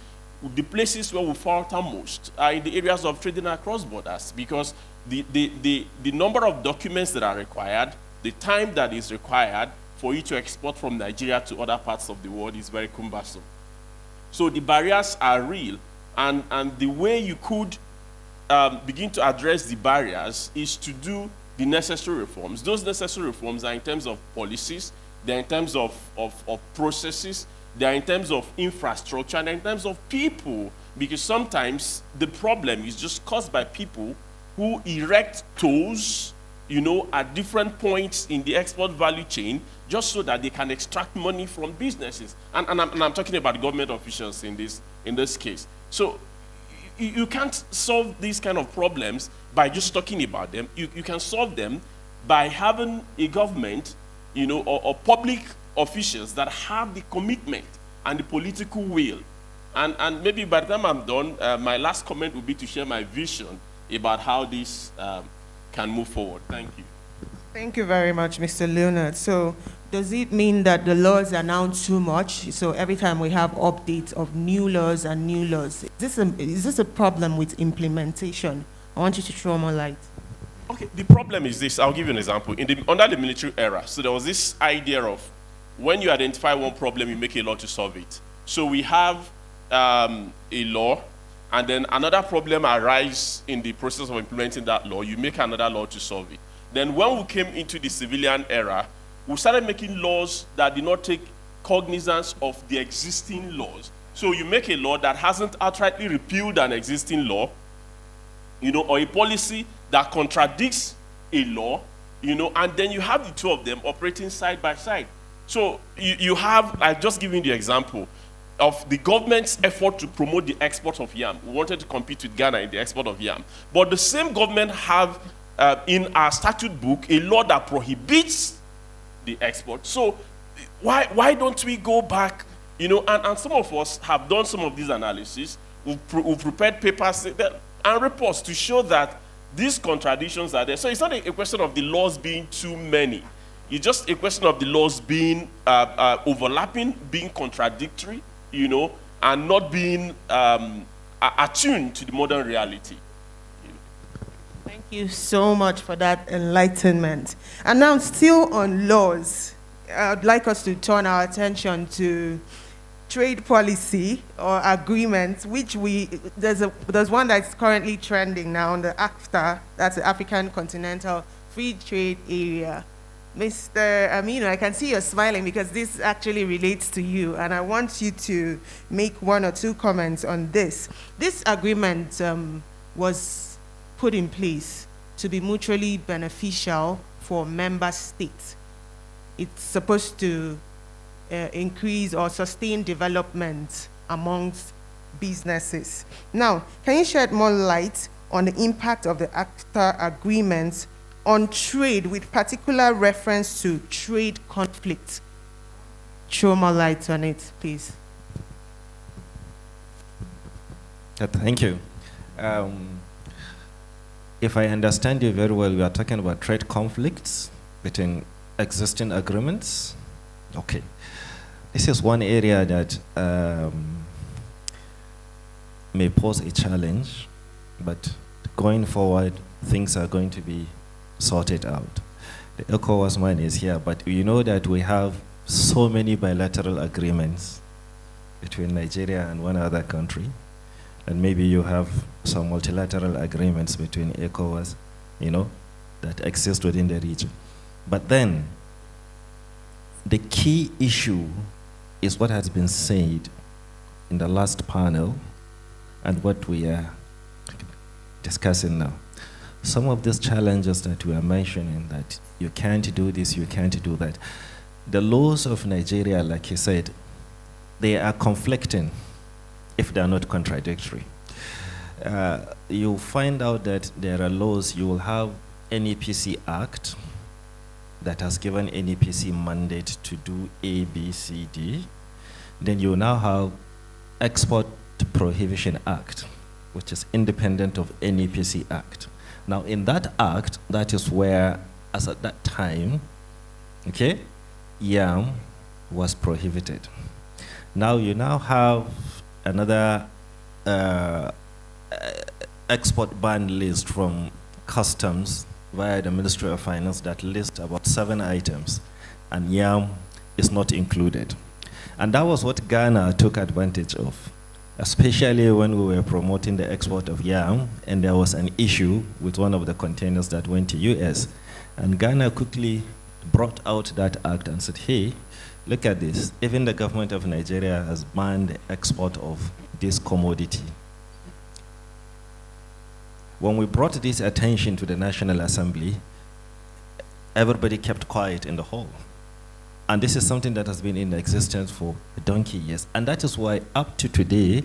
the places where we falter most are in the areas of trading across borders, because the number of documents that are required, the time that is required for you to export from Nigeria to other parts of the world is very cumbersome. So the barriers are real, and the way you could begin to address the barriers is to do the necessary reforms. Those necessary reforms are in terms of policies, they're in terms of processes, they're in terms of infrastructure, and they're in terms of people, because sometimes the problem is just caused by people who erect tolls, at different points in the export value chain, just so that they can extract money from businesses. And I'm talking about government officials in this case. So you can't solve these kind of problems by just talking about them. You can solve them by having a government, or public officials that have the commitment and the political will. And maybe by the time I'm done, my last comment will be to share my vision about how this can move forward. Thank you. Thank you very much, Mr. Leonard. So does it mean that the laws are now too much? So every time we have updates of new laws and new laws, is this a problem with implementation? I want you to throw more light. Okay, the problem is this. I'll give you an example. Under the military era, so there was this idea of when you identify one problem, you make a law to solve it. So we have a law, and then another problem arises in the process of implementing that law, you make another law to solve it. Then when we came into the civilian era, we started making laws that did not take cognizance of the existing laws. So you make a law that hasn't outrightly repealed an existing law, or a policy that contradicts a law, and then you have the two of them operating side by side. So you have, I've just given the example of the government's effort to promote the export of yam. We wanted to compete with Ghana in the export of yam. But the same government have in our statute book a law that prohibits the export. So why don't we go back, and some of us have done some of these analyses. We've prepared papers and reports to show that these contradictions are there. So it's not a question of the laws being too many. It's just a question of the laws being overlapping, being contradictory, and not being attuned to the modern reality. Thank you so much for that enlightenment. And now, still on laws, I'd like us to turn our attention to trade policy or agreements, which there's one that's currently trending now on the AFTA, that's the African Continental Free Trade Area. Mr. Aminu, I can see you're smiling because this actually relates to you, and I want you to make one or two comments on this. This agreement was put in place to be mutually beneficial for member states. It's supposed to increase or sustain development amongst businesses. Now, can you shed more light on the impact of the ACTA agreements on trade, with particular reference to trade conflict? throw more light on it, please. Thank you. If I understand you very well, we are talking about trade conflicts between existing agreements. Okay. This is one area that may pose a challenge, but going forward, things are going to be sorted out. The ECOWAS man is here, but you know that we have so many bilateral agreements between Nigeria and one other country. And maybe you have some multilateral agreements between ECOWAS, you know, that exist within the region. But then, the key issue is what has been said in the last panel and what we are discussing now. Some of these challenges that we are mentioning, that you can't do this, you can't do that. The laws of Nigeria, like you said, they are conflicting if they are not contradictory. You find out that there are laws. You will have NEPC Act that has given NEPC mandate to do A, B, C, D. Then you now have Export Prohibition Act, which is independent of NEPC Act. Now in that act, that is where, as at that time, okay, yam was prohibited. Now you now have another export ban list from customs via the Ministry of Finance that lists about 7 items, and yam is not included. And that was what Ghana took advantage of, especially when we were promoting the export of yam, and there was an issue with one of the containers that went to US. And Ghana quickly brought out that act and said, hey, look at this. Even the government of Nigeria has banned the export of this commodity. When we brought this attention to the National Assembly, everybody kept quiet in the hall. And this is something that has been in existence for a donkey years. And that is why up to today,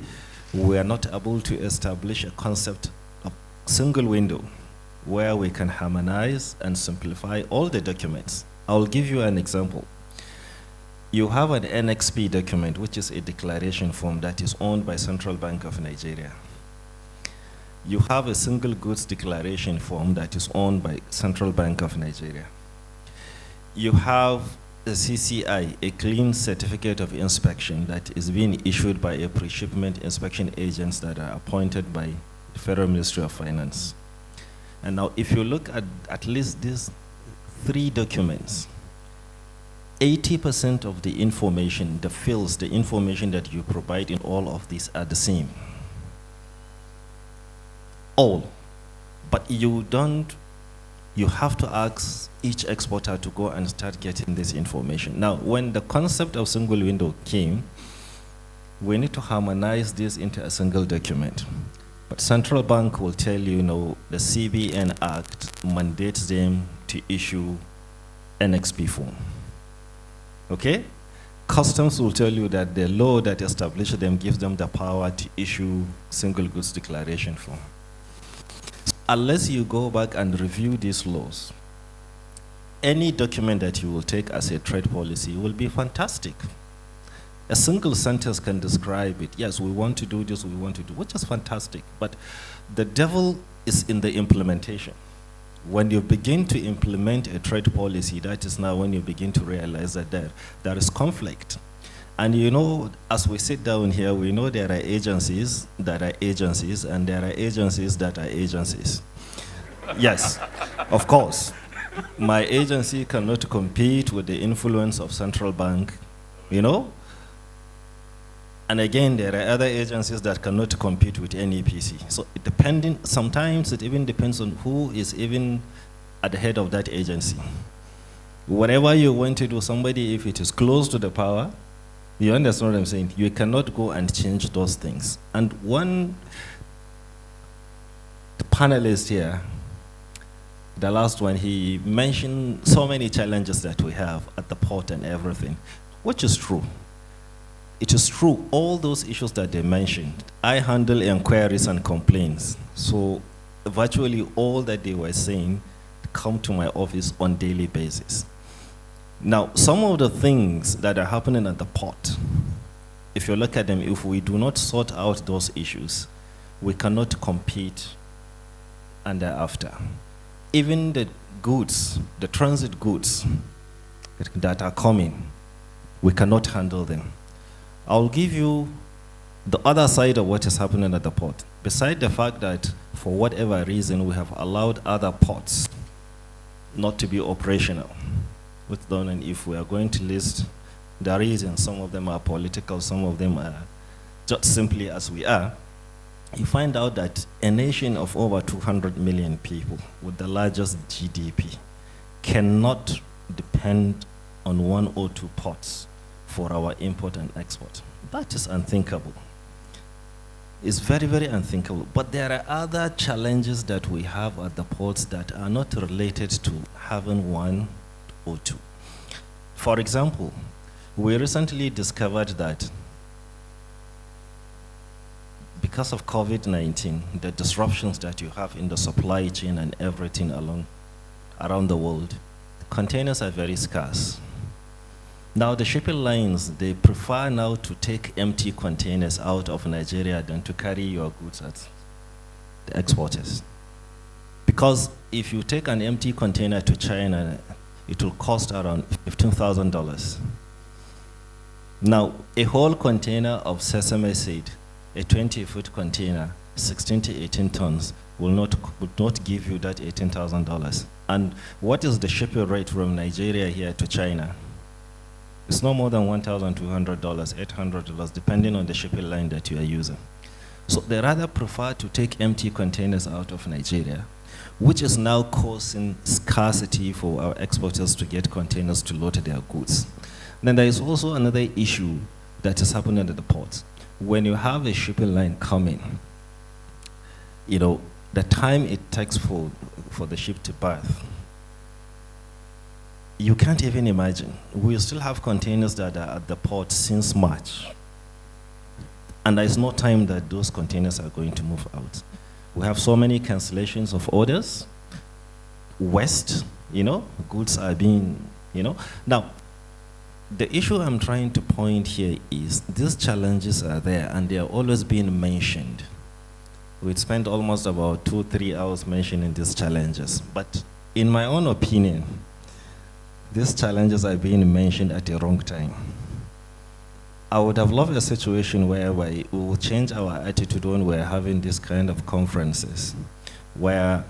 we are not able to establish a concept of single window where we can harmonize and simplify all the documents. I'll give you an example. You have an NXP document, which is a declaration form that is owned by Central Bank of Nigeria. You have a single goods declaration form that is owned by Central Bank of Nigeria. You have a CCI, a clean certificate of inspection that is being issued by a pre-shipment inspection agents that are appointed by the Federal Ministry of Finance. And now if you look at least these 3 documents, 80% of the information, the fields, the information that you provide in all of these are the same. All. But you have to ask each exporter to go and start getting this information. Now, when the concept of single window came, we need to harmonize this into a single document. But Central Bank will tell you, no, the CBN Act mandates them to issue NXP form. Okay? Customs will tell you that the law that establishes them gives them the power to issue single goods declaration form. Unless you go back and review these laws, any document that you will take as a trade policy will be fantastic. A single sentence can describe it. Yes, we want to do this, we want to do, which is fantastic. But the devil is in the implementation. When you begin to implement a trade policy, that is now when you begin to realize that there is conflict. And you know, as we sit down here, we know there are agencies that are agencies, and there are agencies that are agencies. Yes, of course. My agency cannot compete with the influence of Central Bank, you know? And again, there are other agencies that cannot compete with NEPC. So sometimes it even depends on who is even at the head of that agency. Whatever you want to do, somebody, if it is close to the power, you understand what I'm saying? You cannot go and change those things. And one panelist here, the last one, he mentioned so many challenges that we have at the port and everything, which is true. It is true, all those issues that they mentioned, I handle inquiries and complaints. So virtually all that they were saying come to my office on a daily basis. Now, some of the things that are happening at the port, if you look at them, if we do not sort out those issues, we cannot compete and thereafter. Even the goods, the transit goods that are coming, we cannot handle them. I'll give you the other side of what is happening at the port. Beside the fact that for whatever reason we have allowed other ports not to be operational, with them, and if we are going to list the reasons, some of them are political, some of them are just simply as we are, you find out that a nation of over 200 million people with the largest GDP cannot depend on 1 or 2 ports for our import and export. That is unthinkable. It's very, very unthinkable. But there are other challenges that we have at the ports that are not related to having 1 or 2. For example, we recently discovered that because of COVID-19, the disruptions that you have in the supply chain and everything around the world, containers are very scarce. Now the shipping lines, they prefer now to take empty containers out of Nigeria than to carry your goods at the exporters. Because if you take an empty container to China, it will cost around $15,000. Now, a whole container of sesame seed, a 20-foot container, 16 to 18 tons, will not give you that $18,000. And what is the shipping rate from Nigeria here to China? It's no more than $1,200, $800, depending on the shipping line that you are using. So they rather prefer to take empty containers out of Nigeria, which is now causing scarcity for our exporters to get containers to load their goods. Then there is also another issue that is happening at the ports. When you have a shipping line coming, you know, the time it takes for the ship to berth, you can't even imagine. We still have containers that are at the port since March. And there's no time that those containers are going to move out. We have so many cancellations of orders. West, you know, goods are being, you know. Now, the issue I'm trying to point here is these challenges are there and they are always being mentioned. We'd spent almost about 2-3 hours mentioning these challenges. But in my own opinion, these challenges are being mentioned at the wrong time. I would have loved a situation whereby we will change our attitude when we're having this kind of conferences, where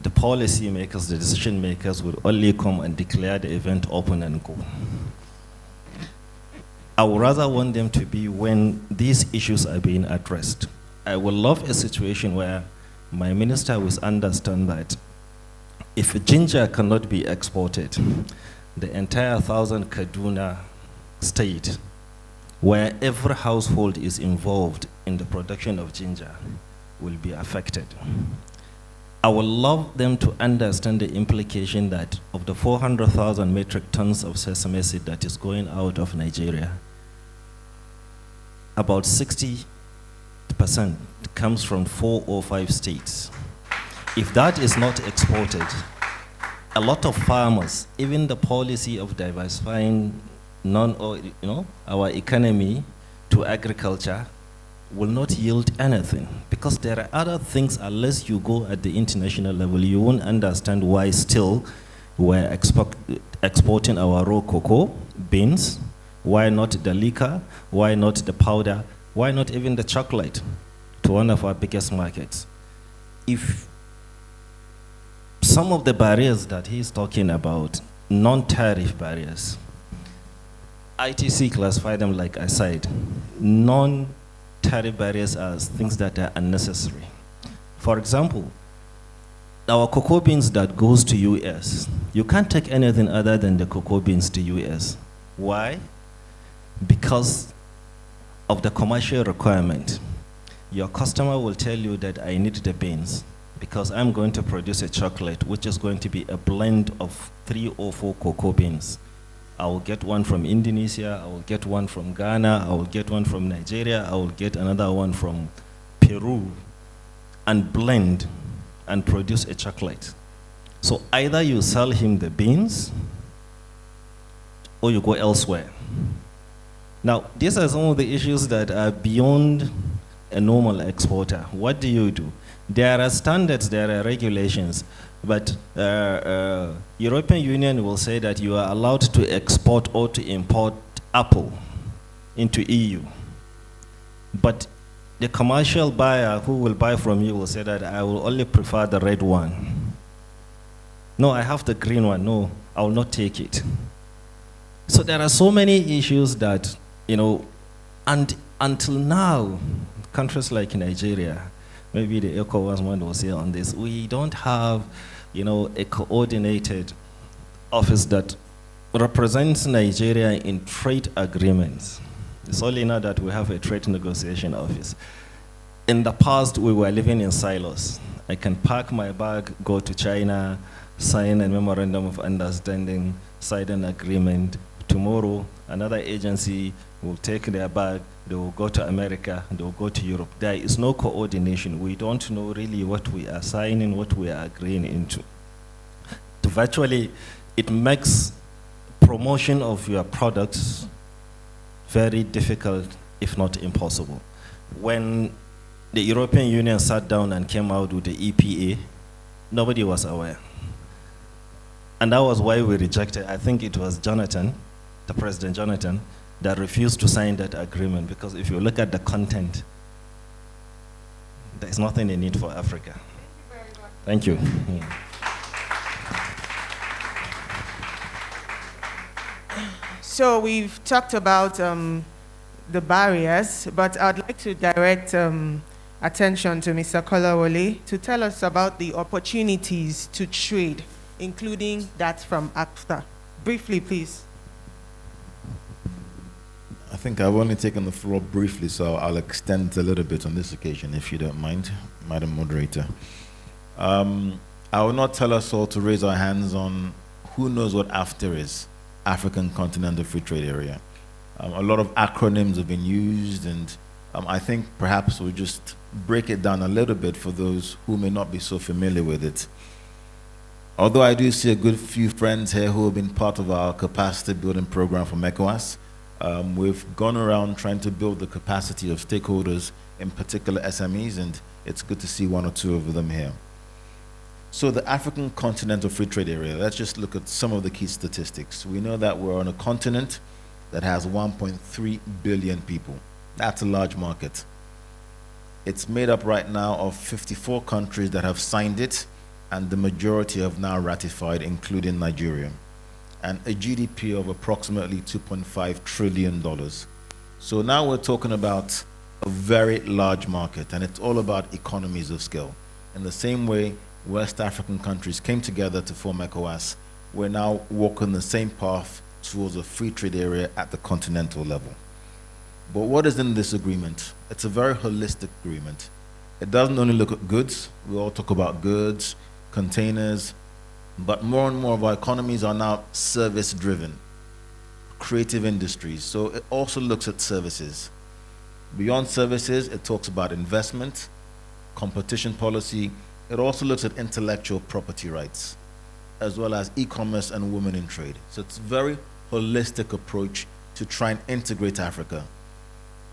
the policy makers, the decision makers would only come and declare the event open and go. I would rather want them to be when these issues are being addressed. I would love a situation where my minister will understand that if ginger cannot be exported, the entire 1,000 Kaduna state, where every household is involved in the production of ginger, will be affected. I would love them to understand the implication that of the 400,000 metric tons of sesame seed that is going out of Nigeria, about 60% comes from 4 or 5 states. If that is not exported, a lot of farmers, even the policy of diversifying our economy to agriculture will not yield anything, because there are other things. Unless you go at the international level, you won't understand why still we're exporting our raw cocoa beans. Why not the liquor? Why not the powder? Why not even the chocolate to one of our biggest markets? If some of the barriers that he's talking about, non-tariff barriers, ITC classified them, like I said, non-tariff barriers as things that are unnecessary. For example, our cocoa beans that goes to US, you can't take anything other than the cocoa beans to US. Why? Because of the commercial requirement. Your customer will tell you that I need the beans because I'm going to produce a chocolate which is going to be a blend of 3 or 4 cocoa beans. I will get one from Indonesia, I will get one from Ghana, I will get one from Nigeria, I will get another one from Peru, and blend and produce a chocolate. So either you sell him the beans or you go elsewhere. Now, these are some of the issues that are beyond a normal exporter. What do? There are standards, there are regulations, but European Union will say that you are allowed to export or to import apple into EU. But the commercial buyer who will buy from you will say that I will only prefer the red one. No, I have the green one. No, I will not take it. So there are so many issues that, and until now, countries like Nigeria, maybe the ECOWAS one will say on this, we don't have, a coordinated office that represents Nigeria in trade agreements. It's only now that we have a trade negotiation office. In the past, we were living in silos. I can pack my bag, go to China, sign a memorandum of understanding, sign an agreement. Tomorrow, another agency will take their bag, they will go to America, they will go to Europe. There is no coordination. We don't know really what we are signing, what we are agreeing into. Virtually, it makes promotion of your products very difficult, if not impossible. When the European Union sat down and came out with the EPA, nobody was aware. And that was why we rejected, I think it was Jonathan, the President Jonathan, that refused to sign that agreement, because if you look at the content, there's nothing in it for Africa. Thank you. So we've talked about the barriers, but I'd like to direct attention to Mr. Kolawole to tell us about the opportunities to trade, including that from AFTA. Briefly, please. I think I've only taken the floor briefly, so I'll extend a little bit on this occasion, if you don't mind, Madam Moderator. I will not tell us all to raise our hands on who knows what AFTA is, African Continental Free Trade Area. A lot of acronyms have been used, and I think perhaps we'll just break it down a little bit for those who may not be so familiar with it. Although I do see a good few friends here who have been part of our capacity building program from ECOWAS, we've gone around trying to build the capacity of stakeholders, in particular SMEs, and it's good to see one or two of them here. So the African Continental Free Trade Area, let's just look at some of the key statistics. We know that we're on a continent that has 1.3 billion people. That's a large market. It's made up right now of 54 countries that have signed it, and the majority have now ratified, including Nigeria, and a GDP of approximately $2.5 trillion. So now we're talking about a very large market, and it's all about economies of scale. In the same way West African countries came together to form ECOWAS, we're now walking the same path towards a free trade area at the continental level. But what is in this agreement? It's a very holistic agreement. It doesn't only look at goods. We all talk about goods, containers, but more and more of our economies are now service-driven, creative industries. So it also looks at services. Beyond services, it talks about investment, competition policy. It also looks at intellectual property rights, as well as e-commerce and women in trade. So it's a very holistic approach to try and integrate Africa.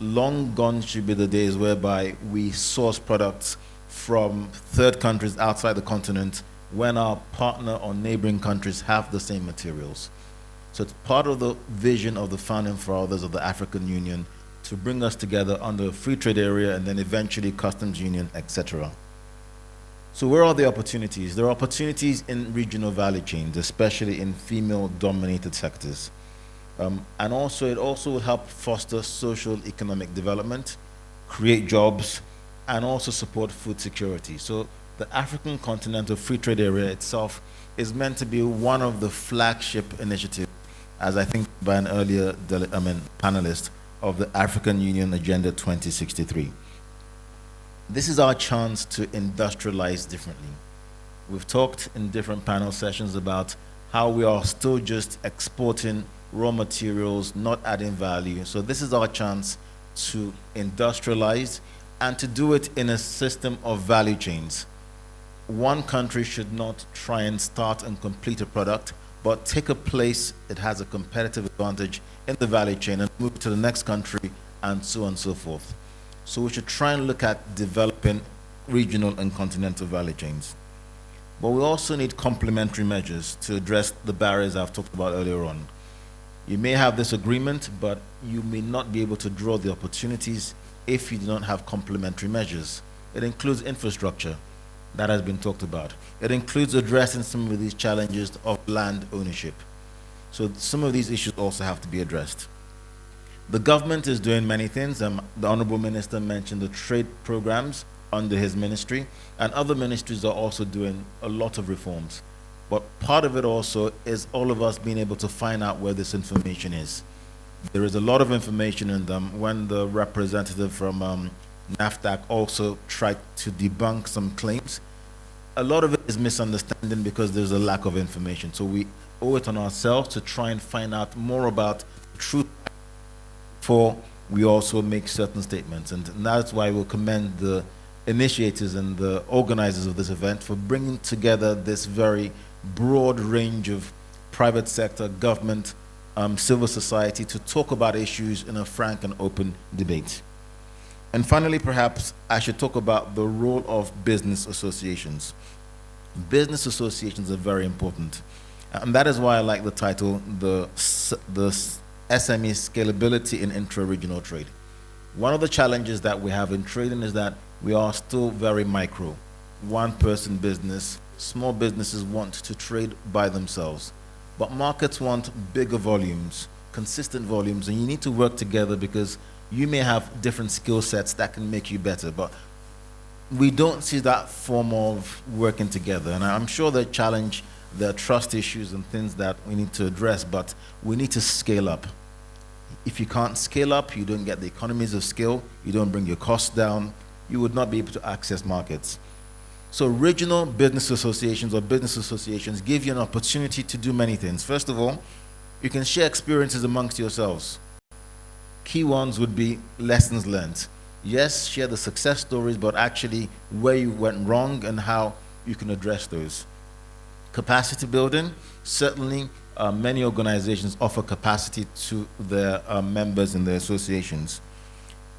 Long gone should be the days whereby we source products from third countries outside the continent when our partner or neighboring countries have the same materials. So it's part of the vision of the founding fathers of the African Union to bring us together under a free trade area and then eventually customs union, etc. So where are the opportunities? There are opportunities in regional value chains, especially in female-dominated sectors. And also, it also will help foster social economic development, create jobs, and also support food security. So the African Continental Free Trade Area itself is meant to be one of the flagship initiatives, as I think by an earlier panelist, of the African Union Agenda 2063. This is our chance to industrialize differently. We've talked in different panel sessions about how we are still just exporting raw materials, not adding value. So this is our chance to industrialize and to do it in a system of value chains. One country should not try and start and complete a product, but take a place, it has a competitive advantage in the value chain and move to the next country and so on and so forth. So we should try and look at developing regional and continental value chains. But we also need complementary measures to address the barriers I've talked about earlier on. You may have this agreement, but you may not be able to draw the opportunities if you do not have complementary measures. It includes infrastructure, that has been talked about. It includes addressing some of these challenges of land ownership. So some of these issues also have to be addressed. The government is doing many things. The Honorable Minister mentioned the trade programs under his ministry, and other ministries are also doing a lot of reforms. But part of it also is all of us being able to find out where this information is. There is a lot of information in them. When the representative from NAFTAC also tried to debunk some claims, a lot of it is misunderstanding because there's a lack of information. So we owe it on ourselves to try and find out more about the truth before we also make certain statements. And that's why we'll commend the initiators and the organizers of this event for bringing together this very broad range of private sector, government, civil society to talk about issues in a frank and open debate. And finally, perhaps I should talk about the role of business associations. Business associations are very important. And that is why I like the title, the SME Scalability in Intra-Regional Trade. One of the challenges that we have in trading is that we are still very micro. One-person business, small businesses want to trade by themselves. But markets want bigger volumes, consistent volumes, and you need to work together because you may have different skill sets that can make you better. But we don't see that form of working together. And I'm sure the challenge, there are trust issues and things that we need to address, but we need to scale up. If you can't scale up, you don't get the economies of scale, you don't bring your costs down, you would not be able to access markets. So regional business associations or business associations give you an opportunity to do many things. First of all, you can share experiences amongst yourselves. Key ones would be lessons learned. Yes, share the success stories, but actually where you went wrong and how you can address those. Capacity building, certainly many organizations offer capacity to their members in their associations.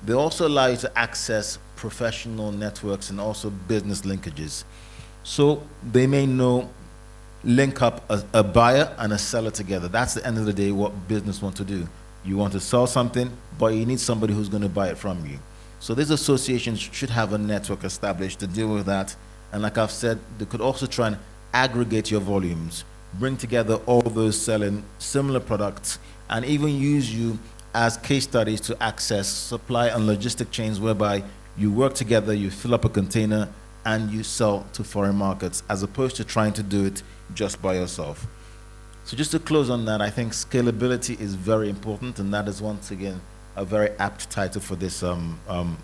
They also allow you to access professional networks and also business linkages. So they may link up a buyer and a seller together. That's the end of the day what business want to do. You want to sell something, but you need somebody who's going to buy it from you. So these associations should have a network established to deal with that. And like I've said, they could also try and aggregate your volumes, bring together all those selling similar products, and even use you as case studies to access supply and logistic chains whereby you work together, you fill up a container, and you sell to foreign markets, as opposed to trying to do it just by yourself. So just to close on that, I think scalability is very important, and that is once again a very apt title for this,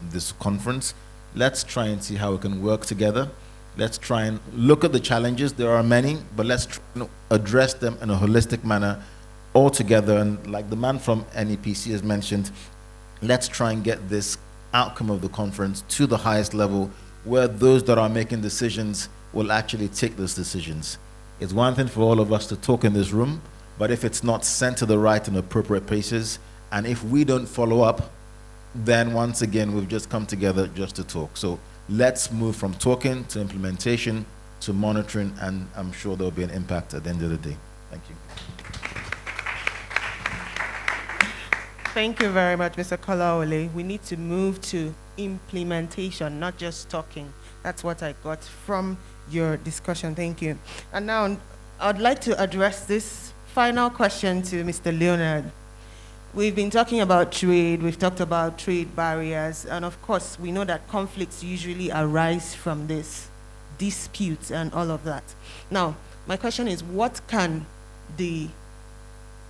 this conference. Let's try and see how we can work together. Let's try and look at the challenges. There are many, but let's try and address them in a holistic manner all together. And like the man from NEPC has mentioned, let's try and get this outcome of the conference to the highest level where those that are making decisions will actually take those decisions. It's one thing for all of us to talk in this room, but if it's not sent to the right and appropriate places, and if we don't follow up, then once again, we've just come together just to talk. So let's move from talking to implementation to monitoring, and I'm sure there'll be an impact at the end of the day. Thank you. Thank you very much, Mr. Kolaole. We need to move to implementation, not just talking. That's what I got from your discussion. Thank you. And now I'd like to address this final question to Mr. Leonard. We've been talking about trade, we've talked about trade barriers, and of course, we know that conflicts usually arise from this, disputes and all of that. Now, my question is, what can the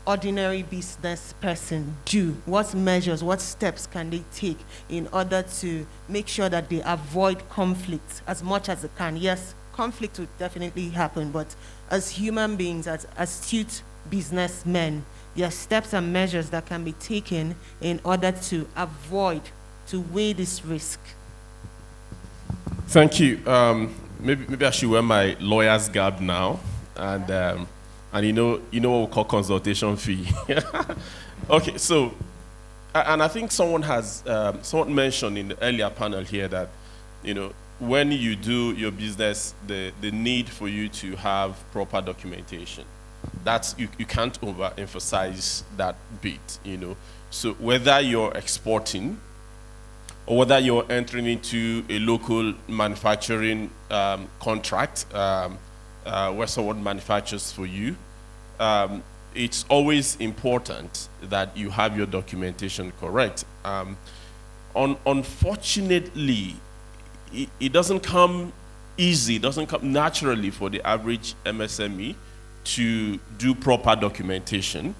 ordinary business person do? What measures, what steps can they take in order to make sure that they avoid conflict as much as they can? Yes, conflict will definitely happen, but as human beings, as astute businessmen, there are steps and measures that can be taken in order to avoid, to weigh this risk. Thank you. Maybe I should wear my lawyer's garb now and And you know what we call consultation fee. Okay, so, and I think someone mentioned in the earlier panel here that, when you do your business, the need for you to have proper documentation. That's, you can't overemphasize that bit, So whether you're exporting or whether you're entering into a local manufacturing contract where someone manufactures for you, it's always important that you have your documentation correct. Unfortunately, it doesn't come easy, it doesn't come naturally for the average MSME to do proper documentation.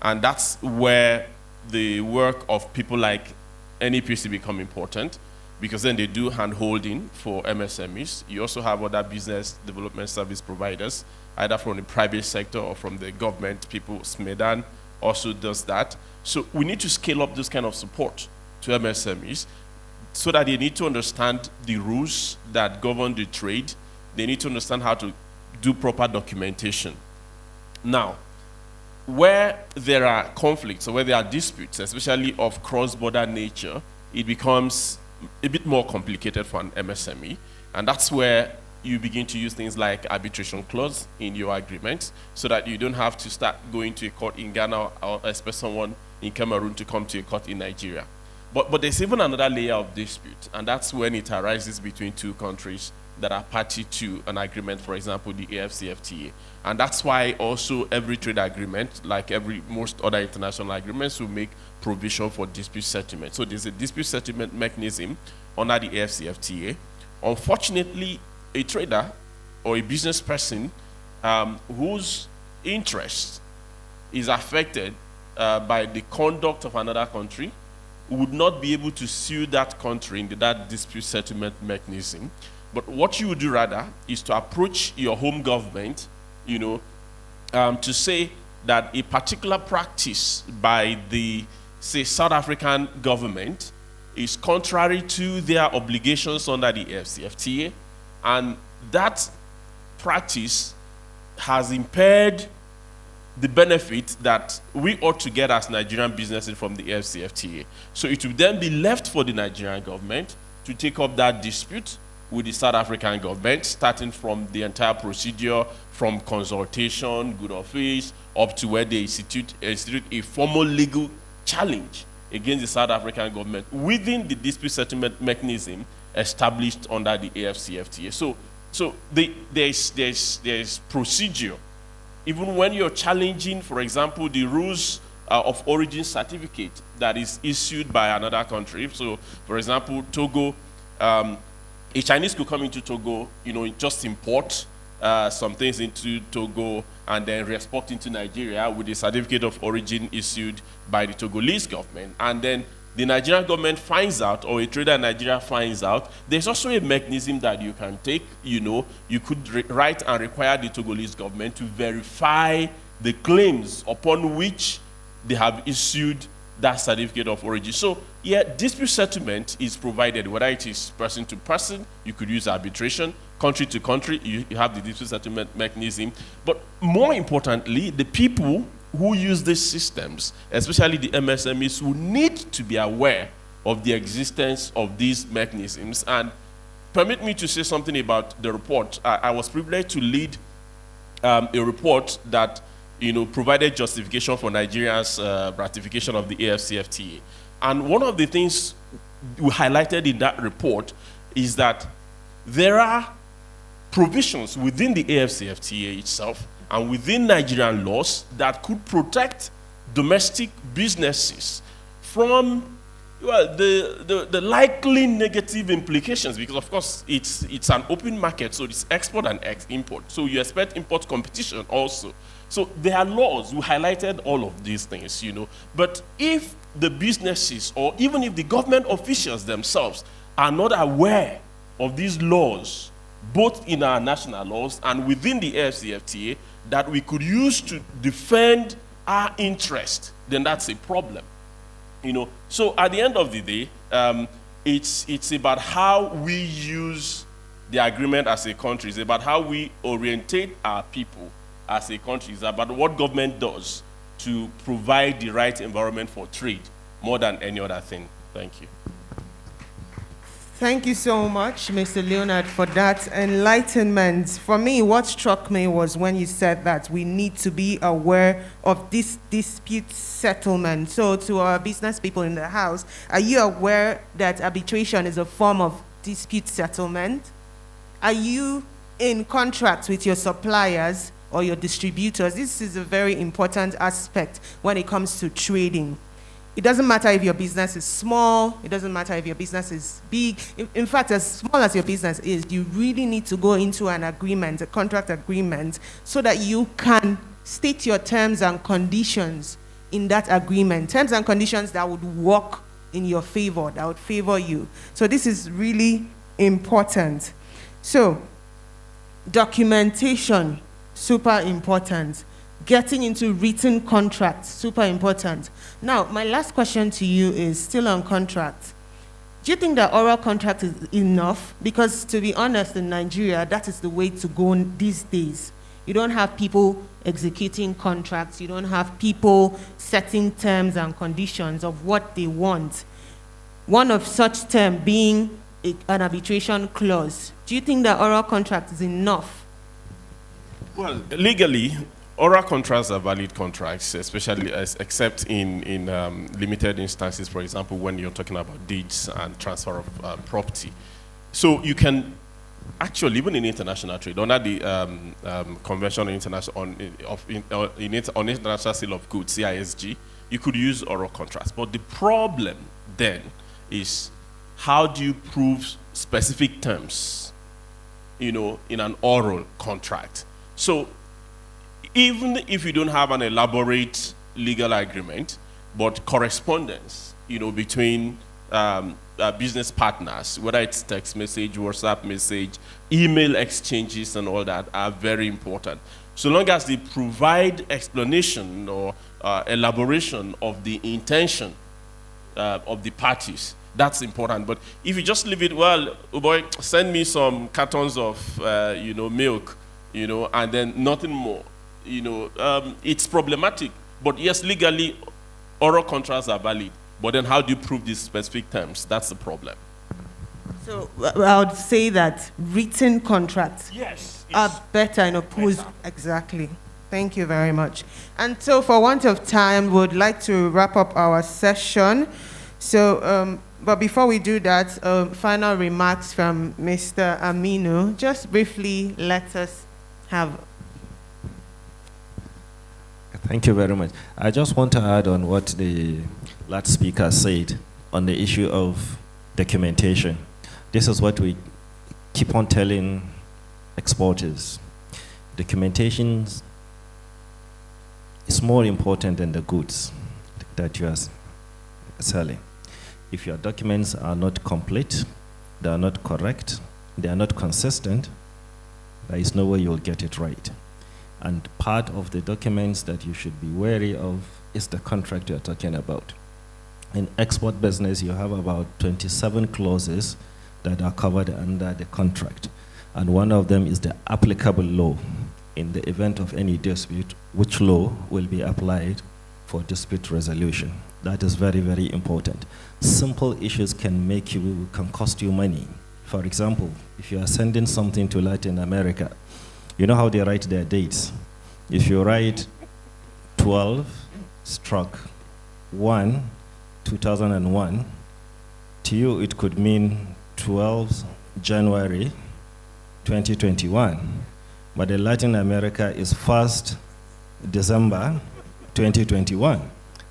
And that's where the work of people like NEPC become important, because then they do hand-holding for MSMEs. You also have other business development service providers, either from the private sector or from the government. People, SMEDAN also does that. So we need to scale up this kind of support to MSMEs so that they need to understand the rules that govern the trade. They need to understand how to do proper documentation. Now, where there are conflicts or where there are disputes, especially of cross-border nature, it becomes a bit more complicated for an MSME, and that's where you begin to use things like arbitration clause in your agreement, so that you don't have to start going to a court in Ghana or expect someone in Cameroon to come to a court in Nigeria. But there's even another layer of dispute, and that's when it arises between two countries that are party to an agreement, for example, the AFCFTA. And that's why also every trade agreement, like most other international agreements, will make provision for dispute settlement. So there's a dispute settlement mechanism under the AFCFTA. Unfortunately, a trader or a business person whose interest is affected by the conduct of another country would not be able to sue that country in that dispute settlement mechanism. But what you would do rather is to approach your home government, to say that a particular practice by the, say, South African government is contrary to their obligations under the AFCFTA, and that practice has impaired the benefit that we ought to get as Nigerian businesses from the AFCFTA. So it will then be left for the Nigerian government to take up that dispute with the South African government, starting from the entire procedure, from consultation, good of faith, up to where they institute a formal legal challenge against the South African government within the dispute settlement mechanism established under the AFCFTA. So there's procedure. Even when you're challenging, for example, the rules of origin certificate that is issued by another country. So, for example, Togo, a Chinese could come into Togo, just import some things into Togo and then re-export into Nigeria with a certificate of origin issued by the Togolese government. And then the Nigerian government finds out, or a trader in Nigeria finds out, there's also a mechanism that you can take. You could write and require the Togolese government to verify the claims upon which they have issued that certificate of origin. So, yeah, dispute settlement is provided, whether it is person to person, you could use arbitration, country to country, you have the dispute settlement mechanism. But more importantly, the people who use these systems, especially the MSMEs, who need to be aware of the existence of these mechanisms. And permit me to say something about the report. I was privileged to lead a report that provided justification for Nigeria's ratification of the AFCFTA. And one of the things we highlighted in that report is that there are provisions within the AFCFTA itself and within Nigerian laws that could protect domestic businesses from the likely negative implications, because of course it's an open market, so it's export and import. So you expect import competition also. So there are laws, we highlighted all of these things, But if the businesses, or even if the government officials themselves are not aware of these laws, both in our national laws and within the AFCFTA, that we could use to defend our interest, then that's a problem. So at the end of the day, it's about how we use the agreement as a country. It's about how we orientate our people as a country. It's about what government does to provide the right environment for trade more than any other thing. Thank you. Thank you so much, Mr. Leonard, for that enlightenment. For me, what struck me was when you said that we need to be aware of this dispute settlement. So to our business people in the house, are you aware that arbitration is a form of dispute settlement? Are you in contract with your suppliers or your distributors? This is a very important aspect when it comes to trading. It doesn't matter if your business is small, it doesn't matter if your business is big. In fact, as small as your business is, you really need to go into an agreement, a contract agreement, so that you can state your terms and conditions in that agreement, terms and conditions that would work in your favor, that would favor you. So this is really important. So, documentation, super important. Getting into written contracts, super important. Now, my last question to you is still on contracts. Do you think that oral contract is enough? Because to be honest, in Nigeria, that is the way to go these days. You don't have people executing contracts. You don't have people setting terms and conditions of what they want. One of such terms being an arbitration clause. Do you think that oral contract is enough? Well, legally, oral contracts are valid contracts, especially except in limited instances, for example, when you're talking about deeds and transfer of property. So you can actually, even in international trade, under the Convention on International Sale of Goods, CISG, you could use oral contracts. But the problem then is, how do you prove specific terms, in an oral contract? So even if you don't have an elaborate legal agreement, but correspondence, between business partners, whether it's text message, WhatsApp message, email exchanges and all that, are very important. So long as they provide explanation or elaboration of the intention of the parties, that's important. But if you just leave it, well, oh boy, send me some cartons of milk, and then nothing more, it's problematic. But yes, legally, oral contracts are valid. But then how do you prove these specific terms? That's the problem. So I would say that written contracts are better and opposed. Exactly. Thank you very much. And so for want of time, we would like to wrap up our session. So, but before we do that, final remarks from Mr. Aminu. Just briefly, let us have. Thank you very much. I just want to add on what the last speaker said on the issue of documentation. This is what we keep on telling exporters. Documentation is more important than the goods that you are selling. If your documents are not complete, they are not correct, they are not consistent, there is no way you'll get it right. And part of the documents that you should be wary of is the contract you're talking about. In export business, you have about 27 clauses that are covered under the contract. And one of them is the applicable law. In the event of any dispute, which law will be applied for dispute resolution. That is very, very important. Simple issues can cost you money. For example, if you are sending something to Latin America, you know how they write their dates. If you write 12/1/2001, to you it could mean 12 January 2021. But in Latin America is 1st December 2021.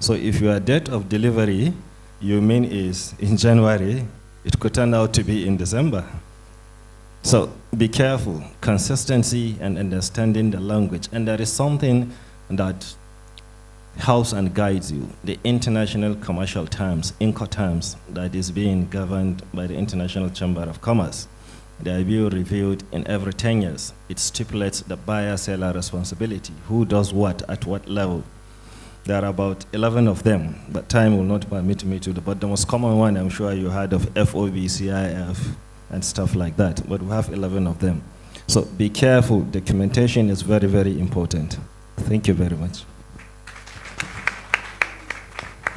So if your date of delivery you mean is in January, it could turn out to be in December. So be careful, consistency and understanding the language. And there is something that helps and guides you, the International Commercial Terms, Incoterms, that is being governed by the International Chamber of Commerce. They are being reviewed in every 10 years. It stipulates the buyer-seller responsibility, who does what at what level. There are about 11 of them, but time will not permit me to. But the most common one, I'm sure you heard of FOB, CIF, and stuff like that, but we have 11 of them. So be careful. Documentation is very, very important. Thank you very much.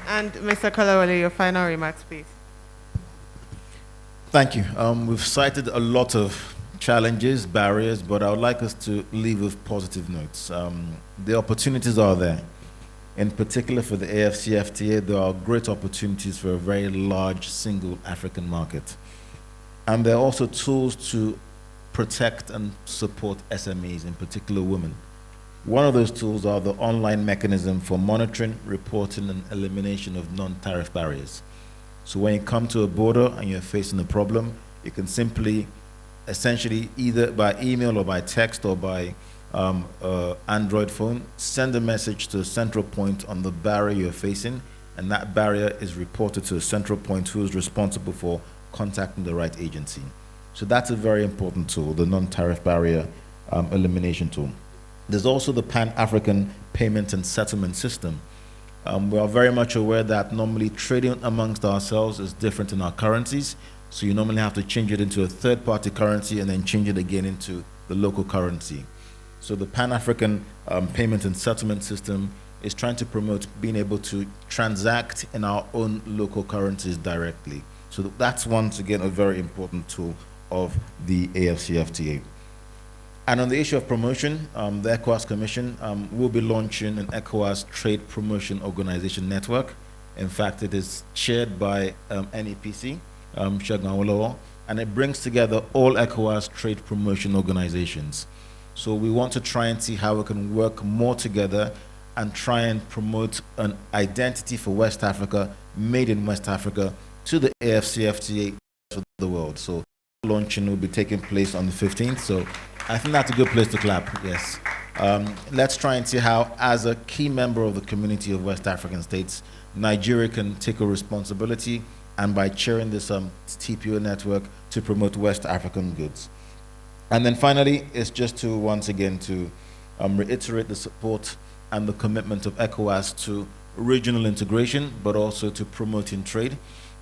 And Mr. Kalawale, your final remarks, please. Thank you. We've cited a lot of challenges, barriers, but I would like us to leave with positive notes. The opportunities are there. In particular for the AFCFTA, there are great opportunities for a very large single African market. And there are also tools to protect and support SMEs, in particular women. One of those tools are the online mechanism for monitoring, reporting, and elimination of non-tariff barriers. So when you come to a border and you're facing a problem, you can simply, essentially, either by email or by text or by Android phone, send a message to a central point on the barrier you're facing, and that barrier is reported to a central point who is responsible for contacting the right agency. So that's a very important tool, the non-tariff barrier elimination tool. There's also the Pan-African Payment and Settlement System. We are very much aware that normally trading amongst ourselves is different in our currencies, so you normally have to change it into a third-party currency and then change it again into the local currency. So the Pan-African Payment and Settlement System is trying to promote being able to transact in our own local currencies directly. So that's once again a very important tool of the AFCFTA. And on the issue of promotion, the ECOWAS Commission will be launching an ECOWAS Trade Promotion Organization Network. In fact, it is chaired by NEPC, Segun Awolowo, and it brings together all ECOWAS trade promotion organizations. So we want to try and see how we can work more together and try and promote an identity for West Africa, made in West Africa, to the AFCFTA to the world. So launching will be taking place on the 15th. So I think that's a good place to clap, yes. Let's try and see how, as a key member of the community of West African states, Nigeria can take a responsibility and by chairing this TPO network to promote West African goods. And then finally, it's just to once again to reiterate the support and the commitment of ECOWAS to regional integration, but also to promoting trade,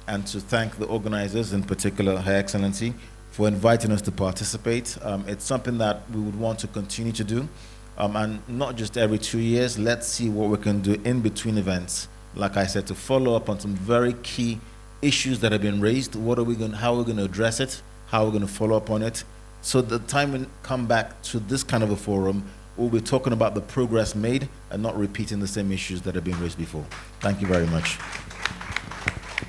and to thank the organizers, in particular Her Excellency, for inviting us to participate. It's something that we would want to continue to do, and not just every 2 years. Let's see what we can do in between events, like I said, to follow up on some very key issues that have been raised. How are we going to address it? How are we going to follow up on it? So the time we come back to this kind of a forum, we'll be talking about the progress made and not repeating the same issues that have been raised before. Thank you very much.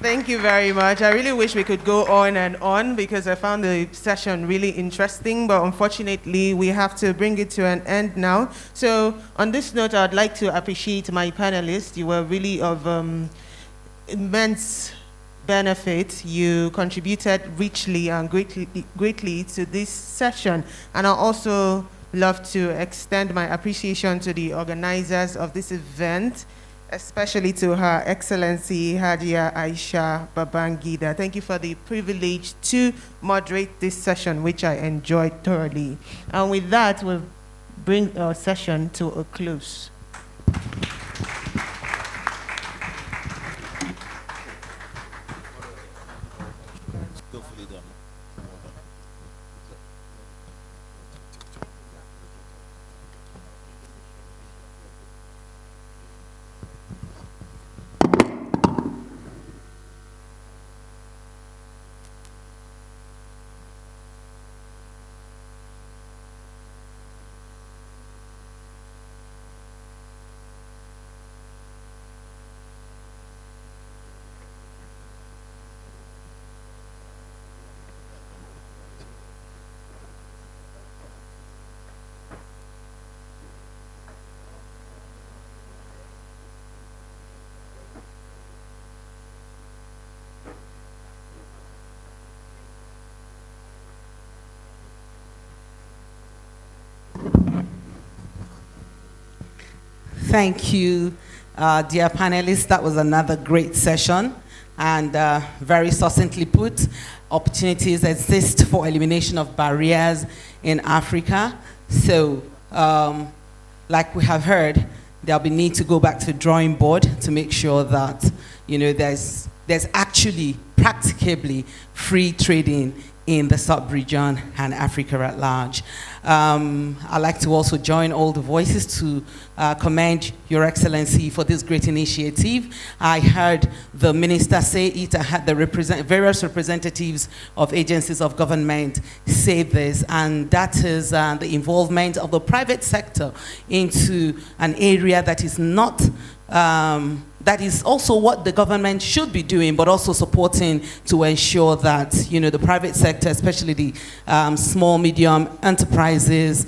Thank you very much. I really wish we could go on and on because I found the session really interesting, but unfortunately we have to bring it to an end now. So on this note, I'd like to appreciate my panelists. You were really of immense benefit. You contributed richly and greatly to this session. And I also love to extend my appreciation to the organizers of this event, especially to Her Excellency Hadia Aisha Babangida. Thank you for the privilege to moderate this session, which I enjoyed thoroughly. And with that, we'll bring our session to a close. Thank you, dear panelists. That was another great session, and very succinctly put, opportunities exist for elimination of barriers in Africa. So, like we have heard, there'll be need to go back to the drawing board to make sure that, you know, there's actually practicably free trading in the sub-region and Africa at large. I'd like to also join all the voices to commend Your Excellency for this great initiative. I heard the minister say it, I had the various representatives of agencies of government say this, and that is the involvement of the private sector into an area that is not that is also what the government should be doing, but also supporting to ensure that, you know, the private sector, especially the small, medium enterprises,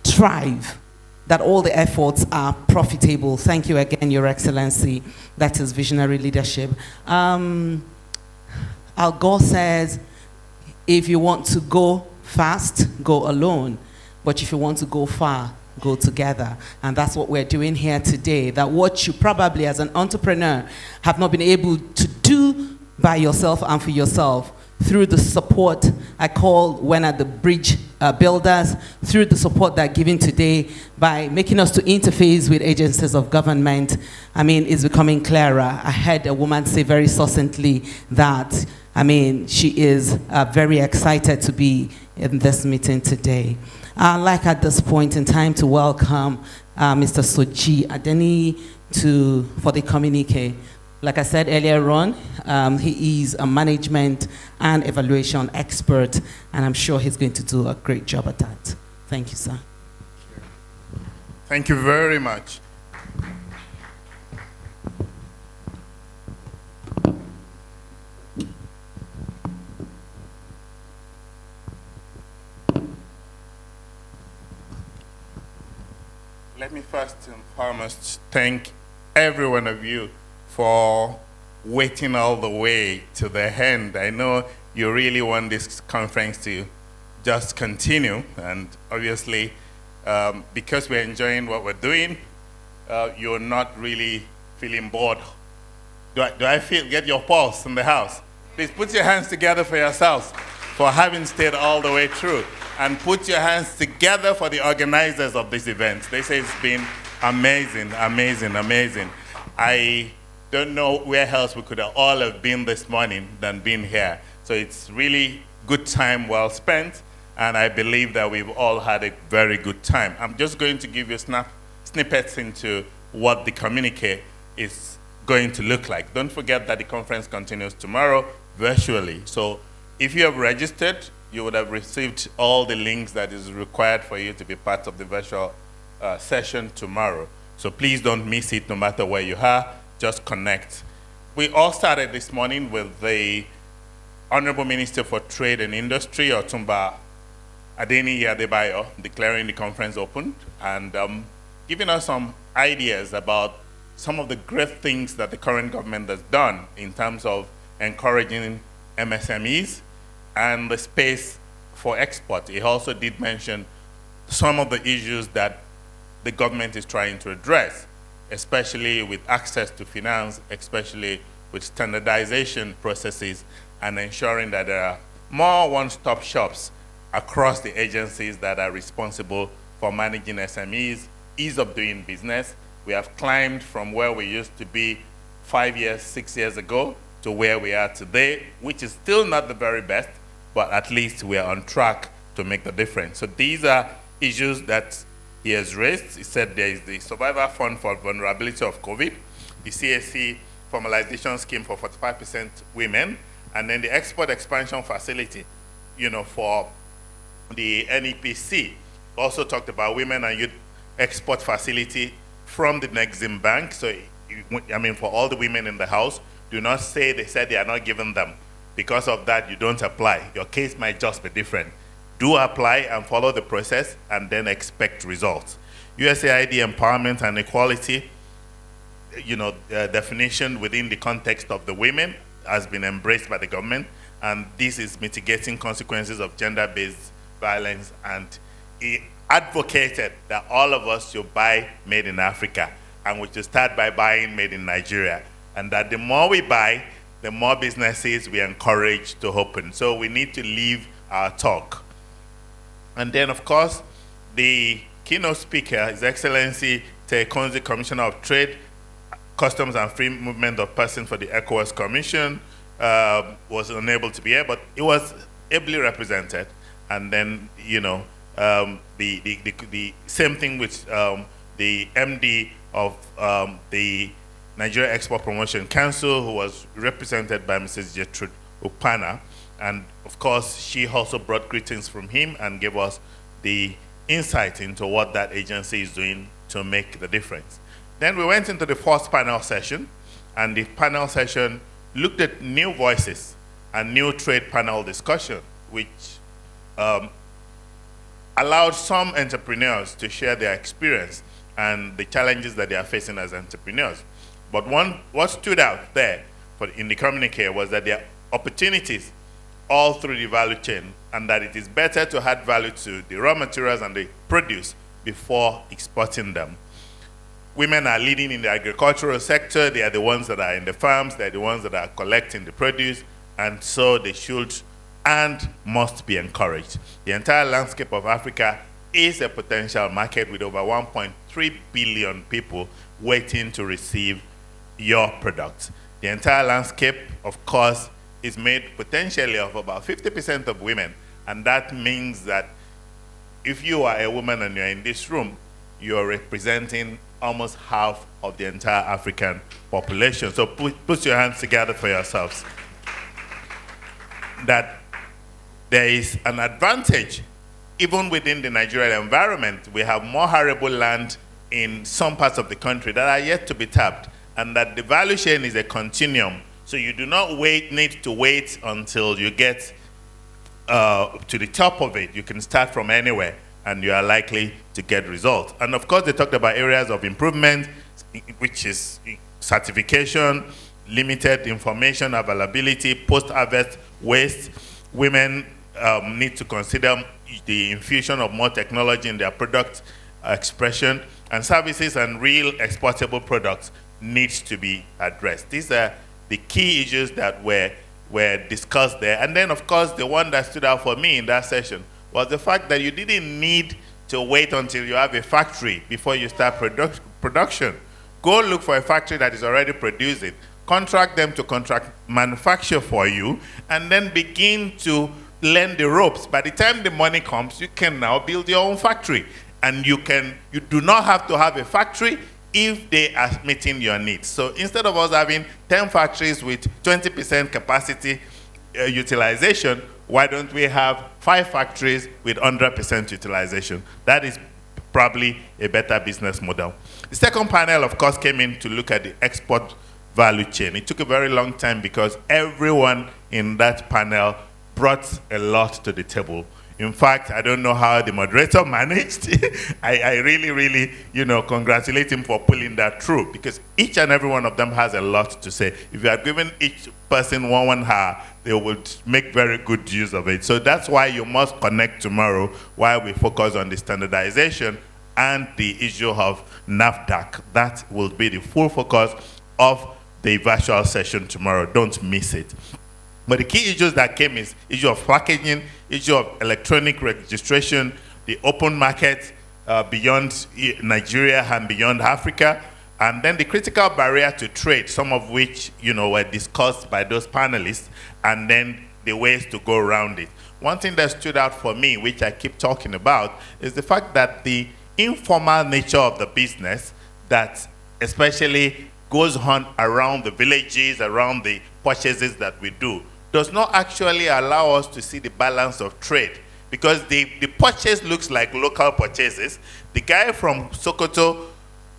thrive, that all the efforts are profitable. Thank you again, Your Excellency. That is visionary leadership. Al Gore says, if you want to go fast, go alone. But if you want to go far, go together. And that's what we're doing here today. That what you probably as an entrepreneur have not been able to do by yourself and for yourself, through the support I call WenA the bridge builders, through the support they're giving today by making us to interface with agencies of government, I mean, it's becoming clearer. I heard a woman say very succinctly that, I mean, she is very excited to be in this meeting today. I'd like at this point in time to welcome Mr. Soji Adeni for the communique. Like I said earlier on, he is a management and evaluation expert, and I'm sure he's going to do a great job at that. Thank you, sir. Thank you very much. Let me first and foremost thank every one of you for waiting all the way to the end. I know you really want this conference to just continue, and obviously, because we're enjoying what we're doing, you're not really feeling bored. Do I get your pulse in the house? Please put your hands together for yourselves for having stayed all the way through. And put your hands together for the organizers of this event. They say it's been amazing, amazing, amazing. I don't know where else we could have all have been this morning than being here. So it's really good time well spent, and I believe that we've all had a very good time. I'm just going to give you snippets into what the communique is going to look like. Don't forget that the conference continues tomorrow virtually. So if you have registered, you would have received all the links that is required for you to be part of the virtual session tomorrow. So please don't miss it no matter where you are, just connect. We all started this morning with the Honorable Minister for Trade and Industry, Otumba Adeni Adebayo, declaring the conference open and giving us some ideas about some of the great things that the current government has done in terms of encouraging MSMEs and the space for export. He also did mention some of the issues that the government is trying to address, especially with access to finance, especially with standardization processes, and ensuring that there are more one-stop shops across the agencies that are responsible for managing SMEs, ease of doing business. We have climbed from where we used to be 5 years, 6 years ago to where we are today, which is still not the very best, but at least we are on track to make the difference. So these are issues that he has raised. He said there is the Survivor Fund for Vulnerability of COVID, the CAC Formalization Scheme for 45% women, and then the Export Expansion Facility, you know, for the NEPC. Also talked about Women and Youth Export Facility from the Nexim Bank. So, I mean, for all the women in the house, do not say they said they are not giving them. Because of that, you don't apply. Your case might just be different. Do apply and follow the process and then expect results. USAID empowerment and equality, you know, definition within the context of the women has been embraced by the government, and this is mitigating consequences of gender-based violence, and he advocated that all of us should buy made in Africa, and we should start by buying made in Nigeria, and that the more we buy, the more businesses we encourage to open. So we need to leave our talk. And then, of course, the keynote speaker, His Excellency Tekonzi, Commissioner of Trade, Customs and Free Movement of Persons for the ECOWAS Commission, was unable to be here, but it was ably represented, and then the same thing with the MD of the Nigeria Export Promotion Council, who was represented by Mrs. Gertrude Upana, and of course she also brought greetings from him and gave us the insight into what that agency is doing to make the difference. Then we went into the first panel session, and the panel session looked at new voices and new trade panel discussion, which allowed some entrepreneurs to share their experience and the challenges that they are facing as entrepreneurs. But what stood out there in the communique was that there are opportunities all through the value chain, and that it is better to add value to the raw materials and the produce before exporting them. Women are leading in the agricultural sector. They are the ones that are in the farms. They're the ones that are collecting the produce, and so they should and must be encouraged. The entire landscape of Africa is a potential market with over 1.3 billion people waiting to receive your products. The entire landscape, of course, is made potentially of about 50% of women, and that means that if you are a woman and you're in this room, you're representing almost half of the entire African population. So put your hands together for yourselves. That there is an advantage, even within the Nigerian environment. We have more arable land in some parts of the country that are yet to be tapped, and that the value chain is a continuum. So you do not need to wait until you get to the top of it. You can start from anywhere, and you are likely to get results. And of course, they talked about areas of improvement, which is certification, limited information availability, post-harvest waste. Women need to consider the infusion of more technology in their product expression, and services and real exportable products needs to be addressed. These are the key issues that were discussed there. And then, of course, the one that stood out for me in that session was the fact that you didn't need to wait until you have a factory before you start production. Go look for a factory that is already producing, contract them to contract manufacture for you, and then begin to learn the ropes. By the time the money comes, you can now build your own factory. And you do not have to have a factory if they are meeting your needs. So instead of us having 10 factories with 20% capacity utilization, why don't we have 5 factories with 100% utilization? That is probably a better business model. The second panel, of course, came in to look at the export value chain. It took a very long time because everyone in that panel brought a lot to the table. In fact, I don't know how the moderator managed. I really, congratulate him for pulling that through, because each and every one of them has a lot to say. If you had given each person 1 hour, they would make very good use of it. So that's why you must connect tomorrow while we focus on the standardization and the issue of NAFDAC. That will be the full focus of the virtual session tomorrow. Don't miss it. But the key issues that came is issue of packaging, issue of electronic registration, the open market beyond Nigeria and beyond Africa, and then the critical barrier to trade, some of which were discussed by those panelists, and then the ways to go around it. One thing that stood out for me, which I keep talking about, is the fact that the informal nature of the business that especially goes on around the villages, around the purchases that we do, does not actually allow us to see the balance of trade, because the purchase looks like local purchases. The guy from Sokoto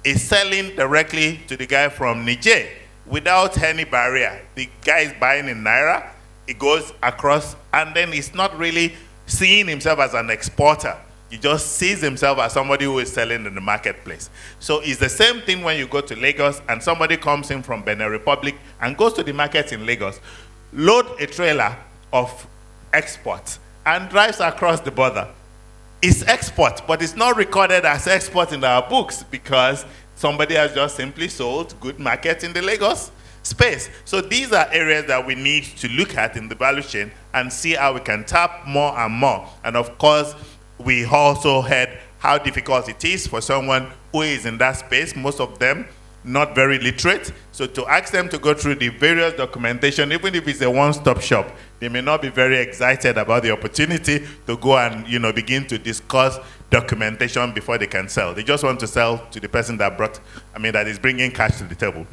is selling directly to the guy from Niger without any barrier. The guy is buying in Naira, it goes across, and then he's not really seeing himself as an exporter. He just sees himself as somebody who is selling in the marketplace. So it's the same thing when you go to Lagos and somebody comes in from Benin Republic and goes to the market in Lagos, load a trailer of export and drives across the border. It's export, but it's not recorded as export in our books because somebody has just simply sold good market in the Lagos space. So these are areas that we need to look at in the value chain and see how we can tap more and more. And of course, we also heard how difficult it is for someone who is in that space. Most of them not very literate. So to ask them to go through the various documentation, even if it's a one-stop shop, they may not be very excited about the opportunity to go and begin to discuss documentation before they can sell. They just want to sell to the person that that is bringing cash to the table.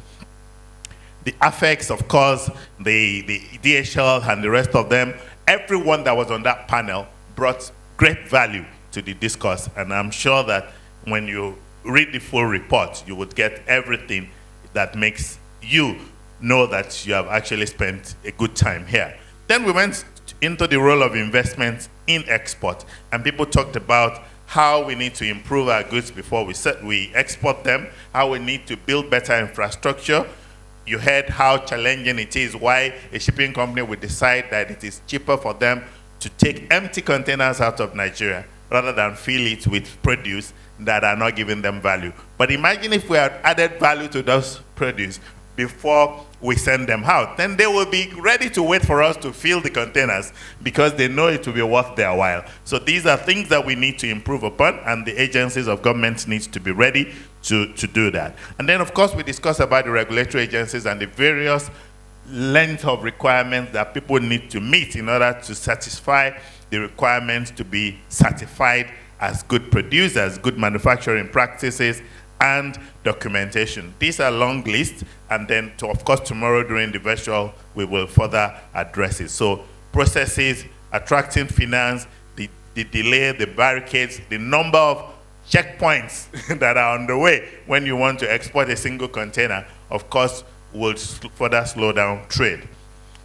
The affects, of course, the DHL and the rest of them, everyone that was on that panel brought great value to the discourse. And I'm sure that when you read the full report, you would get everything that makes you know that you have actually spent a good time here. Then we went into the role of investment in export, and people talked about how we need to improve our goods before we export them, how we need to build better infrastructure. You heard how challenging it is, why a shipping company would decide that it is cheaper for them to take empty containers out of Nigeria rather than fill it with produce that are not giving them value. But imagine if we had added value to those produce before we send them out. Then they will be ready to wait for us to fill the containers because they know it will be worth their while. So these are things that we need to improve upon, and the agencies of government need to be ready to do that. And then, of course, we discussed about the regulatory agencies and the various length of requirements that people need to meet in order to satisfy the requirements to be certified as good producers, good manufacturing practices, and documentation. These are long lists, and then, of course, tomorrow during the virtual, we will further address it. So processes, attracting finance, the delay, the barricades, the number of checkpoints that are on the way when you want to export a single container, of course, will further slow down trade.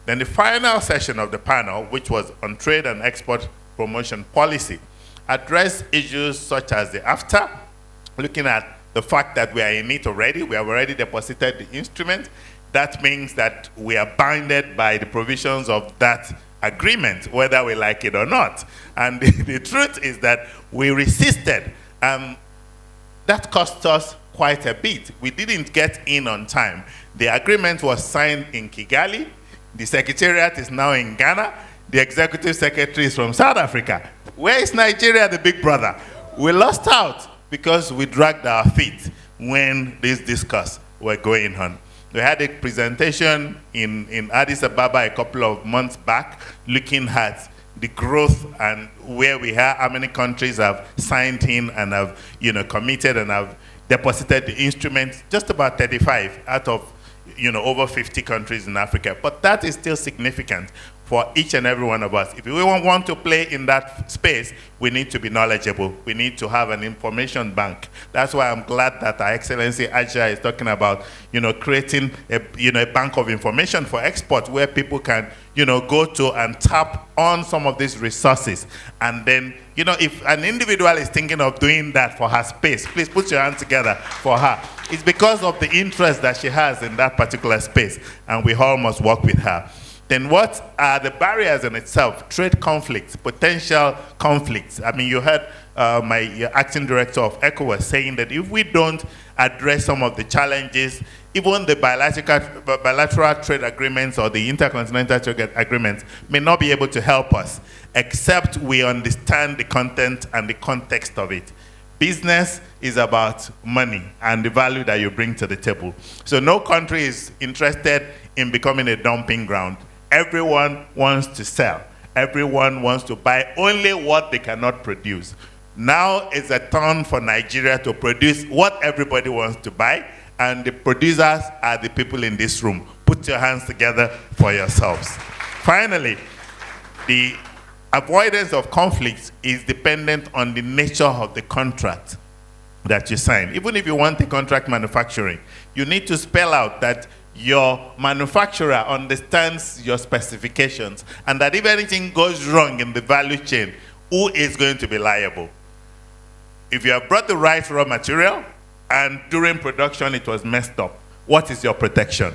Then the final session of the panel, which was on trade and export promotion policy, addressed issues such as the AFTA, looking at the fact that we are in it already. We have already deposited the instrument. That means that we are bounded by the provisions of that agreement, whether we like it or not. And the truth is that we resisted. That cost us quite a bit. We didn't get in on time. The agreement was signed in Kigali. The secretariat is now in Ghana. The executive secretary is from South Africa. Where is Nigeria, the big brother? We lost out because we dragged our feet when this discourse were going on. We had a presentation in Addis Ababa a couple of months back looking at the growth and where we are, how many countries have signed in and have committed and have deposited the instruments, just about 35 out of over 50 countries in Africa. But that is still significant for each and every one of us. If we want to play in that space, we need to be knowledgeable. We need to have an information bank. That's why I'm glad that Our Excellency Ajay is talking about, creating a bank of information for export where people can, go to and tap on some of these resources. And then, if an individual is thinking of doing that for her space, please put your hands together for her. It's because of the interest that she has in that particular space, and we all must work with her. Then what are the barriers in itself? Trade conflicts, potential conflicts. I mean, you heard my acting director of ECO was saying that if we don't address some of the challenges, even the bilateral trade agreements or the intercontinental trade agreements may not be able to help us, except we understand the content and the context of it. Business is about money and the value that you bring to the table. So no country is interested in becoming a dumping ground. Everyone wants to sell. Everyone wants to buy only what they cannot produce. Now it's a turn for Nigeria to produce what everybody wants to buy, and the producers are the people in this room. Put your hands together for yourselves. Finally, the avoidance of conflicts is dependent on the nature of the contract that you sign. Even if you want the contract manufacturing, you need to spell out that your manufacturer understands your specifications and that if anything goes wrong in the value chain, who is going to be liable? If you have brought the right raw material and during production it was messed up, what is your protection?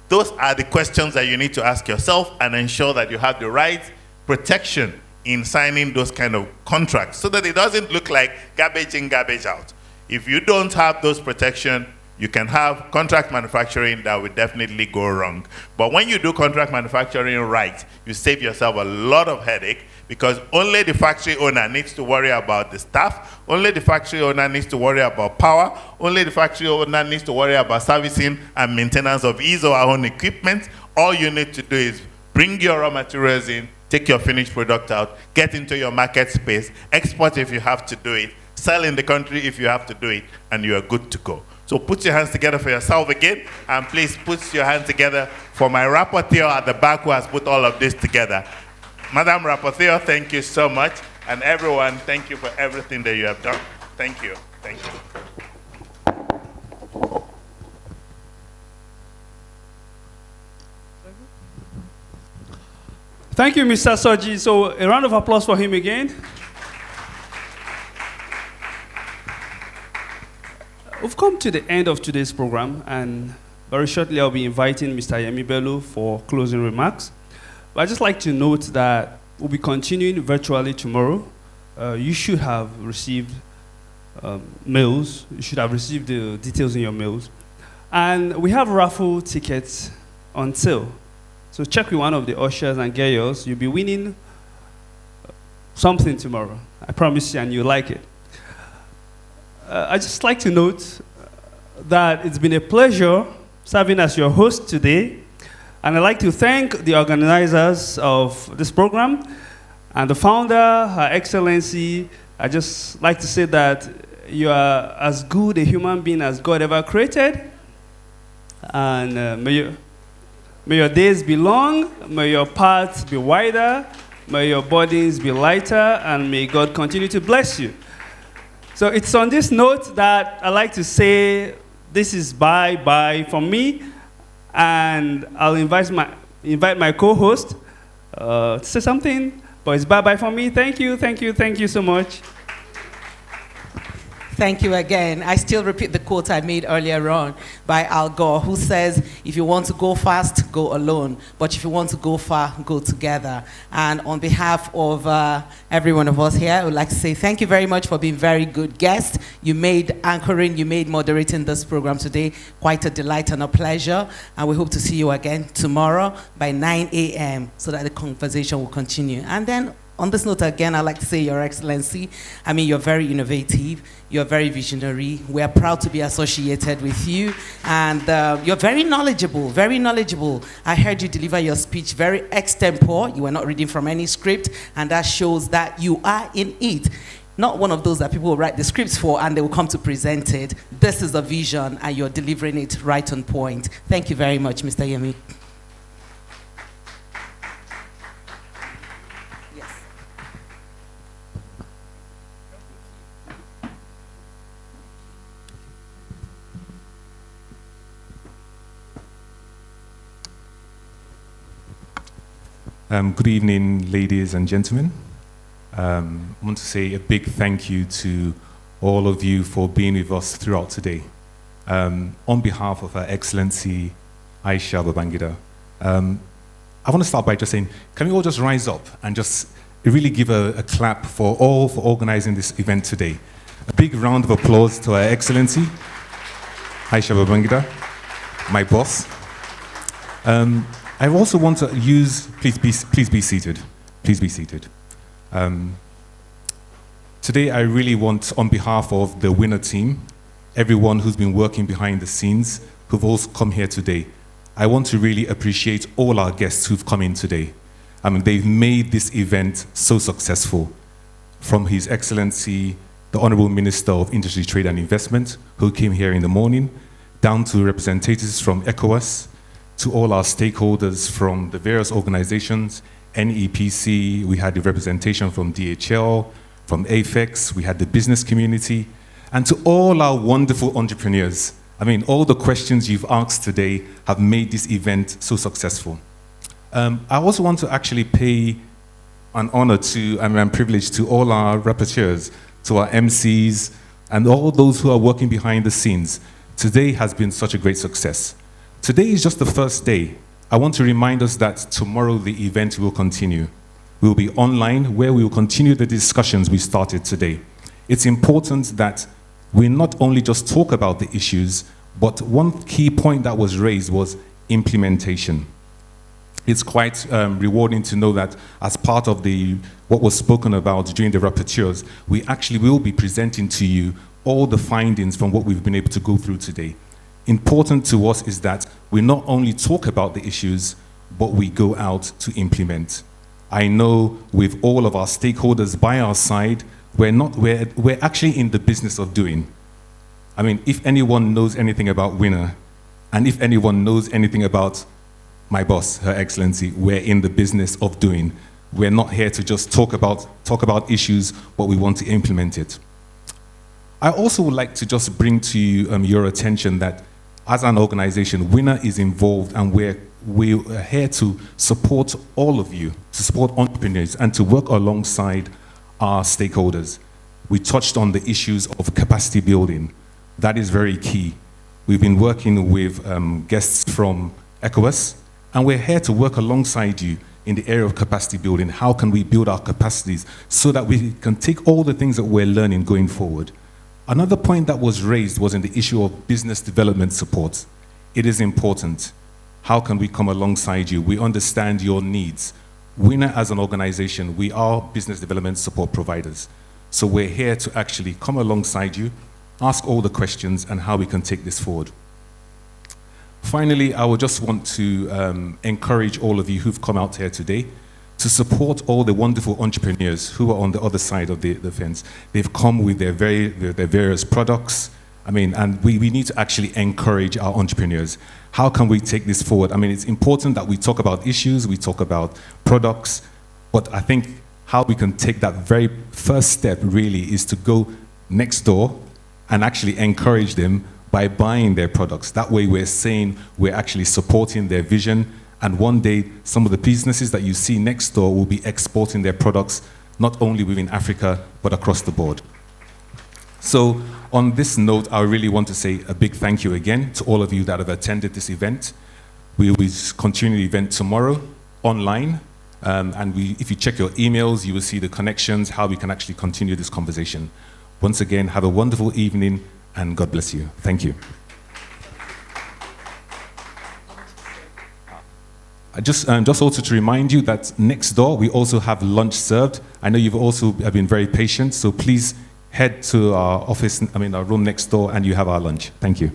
Those are the questions that you need to ask yourself and ensure that you have the right protection in signing those kind of contracts so that it doesn't look like garbage in, garbage out. If you don't have those protections, You can have contract manufacturing that will definitely go wrong. But when you do contract manufacturing right, you save yourself a lot of headache, because only the factory owner needs to worry about the staff, only the factory owner needs to worry about power, only the factory owner needs to worry about servicing and maintenance of his or her own equipment. All you need to do is bring your raw materials in, take your finished product out, get into your market space, export if you have to do it, sell in the country if you have to do it, and you are good to go. So put your hands together for yourself again, and please put your hands together for my rapporteur at the back who has put all of this together. Madam Rapporteur, thank you so much, and everyone, thank you for everything that you have done. Thank you. Thank you. Thank you, Mr. Soji. So a round of applause for him again. We've come to the end of today's program, and very shortly I'll be inviting Mr. Yemi Bello for closing remarks. But I'd just like to note that we'll be continuing virtually tomorrow. You should have received mails. You should have received the details in your mails. And we have raffle tickets on sale. So check with one of the ushers and get yours. You'll be winning something tomorrow. I promise you, and you'll like it. I'd just like to note that it's been a pleasure serving as your host today. And I'd like to thank the organizers of this program and the founder, Her Excellency. I just like to say that you are as good a human being as God ever created. And may your days be long, may your paths be wider, may your burdens be lighter, and may God continue to bless you. So it's on this note that I like to say this is bye-bye from me, and I'll invite my co-host to say something, but it's bye-bye from me. Thank you so much. Thank you again. I still repeat the quote I made earlier on by Al Gore, who says, if you want to go fast, go alone. But if you want to go far, go together. And on behalf of every one of us here, I would like to say thank you very much for being very good guests. You made anchoring, you made moderating this program today quite a delight and a pleasure. And we hope to see you again tomorrow by 9 a.m. so that the conversation will continue. And then on this note, again, I'd like to say, Your Excellency, I mean, you're very innovative, you're very visionary. We are proud to be associated with you, and you're very knowledgeable, very knowledgeable. I heard you deliver your speech very extempore. You were not reading from any script, and that shows that you are in it. Not one of those that people will write the scripts for and they will come to present it. This is a vision, and you're delivering it right on point. Thank you very much, Mr. Yemi. Good evening, ladies and gentlemen. I want to say a big thank you to all of you for being with us throughout today. On behalf of Her Excellency Aisha Babangida, I want to start by just saying, can we all just rise up and just really give a clap for organizing this event today. A big round of applause to Her Excellency Aisha Babangida, my boss. I also want to use, please be seated. Please be seated. Today I really want, on behalf of the WenA team, everyone who's been working behind the scenes, who've also come here today, I want to really appreciate all our guests who've come in today. I mean, they've made this event so successful. From His Excellency, the Honorable Minister of Industry, Trade and Investment, who came here in the morning, down to representatives from ECOWAS, to all our stakeholders from the various organizations, NEPC, we had the representation from DHL, from AFEX, we had the business community, and to all our wonderful entrepreneurs. I mean, all the questions you've asked today have made this event so successful. I also want to actually pay an honor to, and I'm privileged to all our rapporteurs, to our MCs, and all those who are working behind the scenes. Today has been such a great success. Today is just the first day. I want to remind us that tomorrow the event will continue. We'll be online where we will continue the discussions we started today. It's important that we not only just talk about the issues, But one key point that was raised was implementation. It's quite rewarding to know that as part of what was spoken about during the rapporteurs, we actually will be presenting to you all the findings from what we've been able to go through today. Important to us is that we not only talk about the issues, but we go out to implement. I know with all of our stakeholders by our side, we're actually in the business of doing. I mean, if anyone knows anything about WenA, and if anyone knows anything about my boss, Her Excellency, we're in the business of doing. We're not here to just talk about issues, but we want to implement it. I also would like to just bring to you your attention that as an organization, WenA is involved, and we're here to support all of you, to support entrepreneurs, and to work alongside our stakeholders. We touched on the issues of capacity building. That is very key. We've been working with guests from ECOWAS, and we're here to work alongside you in the area of capacity building. How can we build our capacities so that we can take all the things that we're learning going forward? Another point that was raised was in the issue of business development support. It is important. How can we come alongside you? We understand your needs. WenA as an organization, we are business development support providers. So we're here to actually come alongside you, ask all the questions, and how we can take this forward. Finally, I would just want to encourage all of you who've come out here today to support all the wonderful entrepreneurs who are on the other side of the fence. They've come with their various products. I mean, and we need to actually encourage our entrepreneurs. How can we take this forward? I mean, it's important that we talk about issues, we talk about products, but I think how we can take that very first step really is to go next door and actually encourage them by buying their products. That way we're saying we're actually supporting their vision, and one day some of the businesses that you see next door will be exporting their products, not only within Africa, but across the board. So on this note, I really want to say a big thank you again to all of you that have attended this event. We will continue the event tomorrow online, and if you check your emails, you will see the connections, how we can actually continue this conversation. Once again, have a wonderful evening, and God bless you. Thank you. Just also to remind you that next door we also have lunch served. I know you've also been very patient, so please head to our office, our room next door, and you have our lunch. Thank you.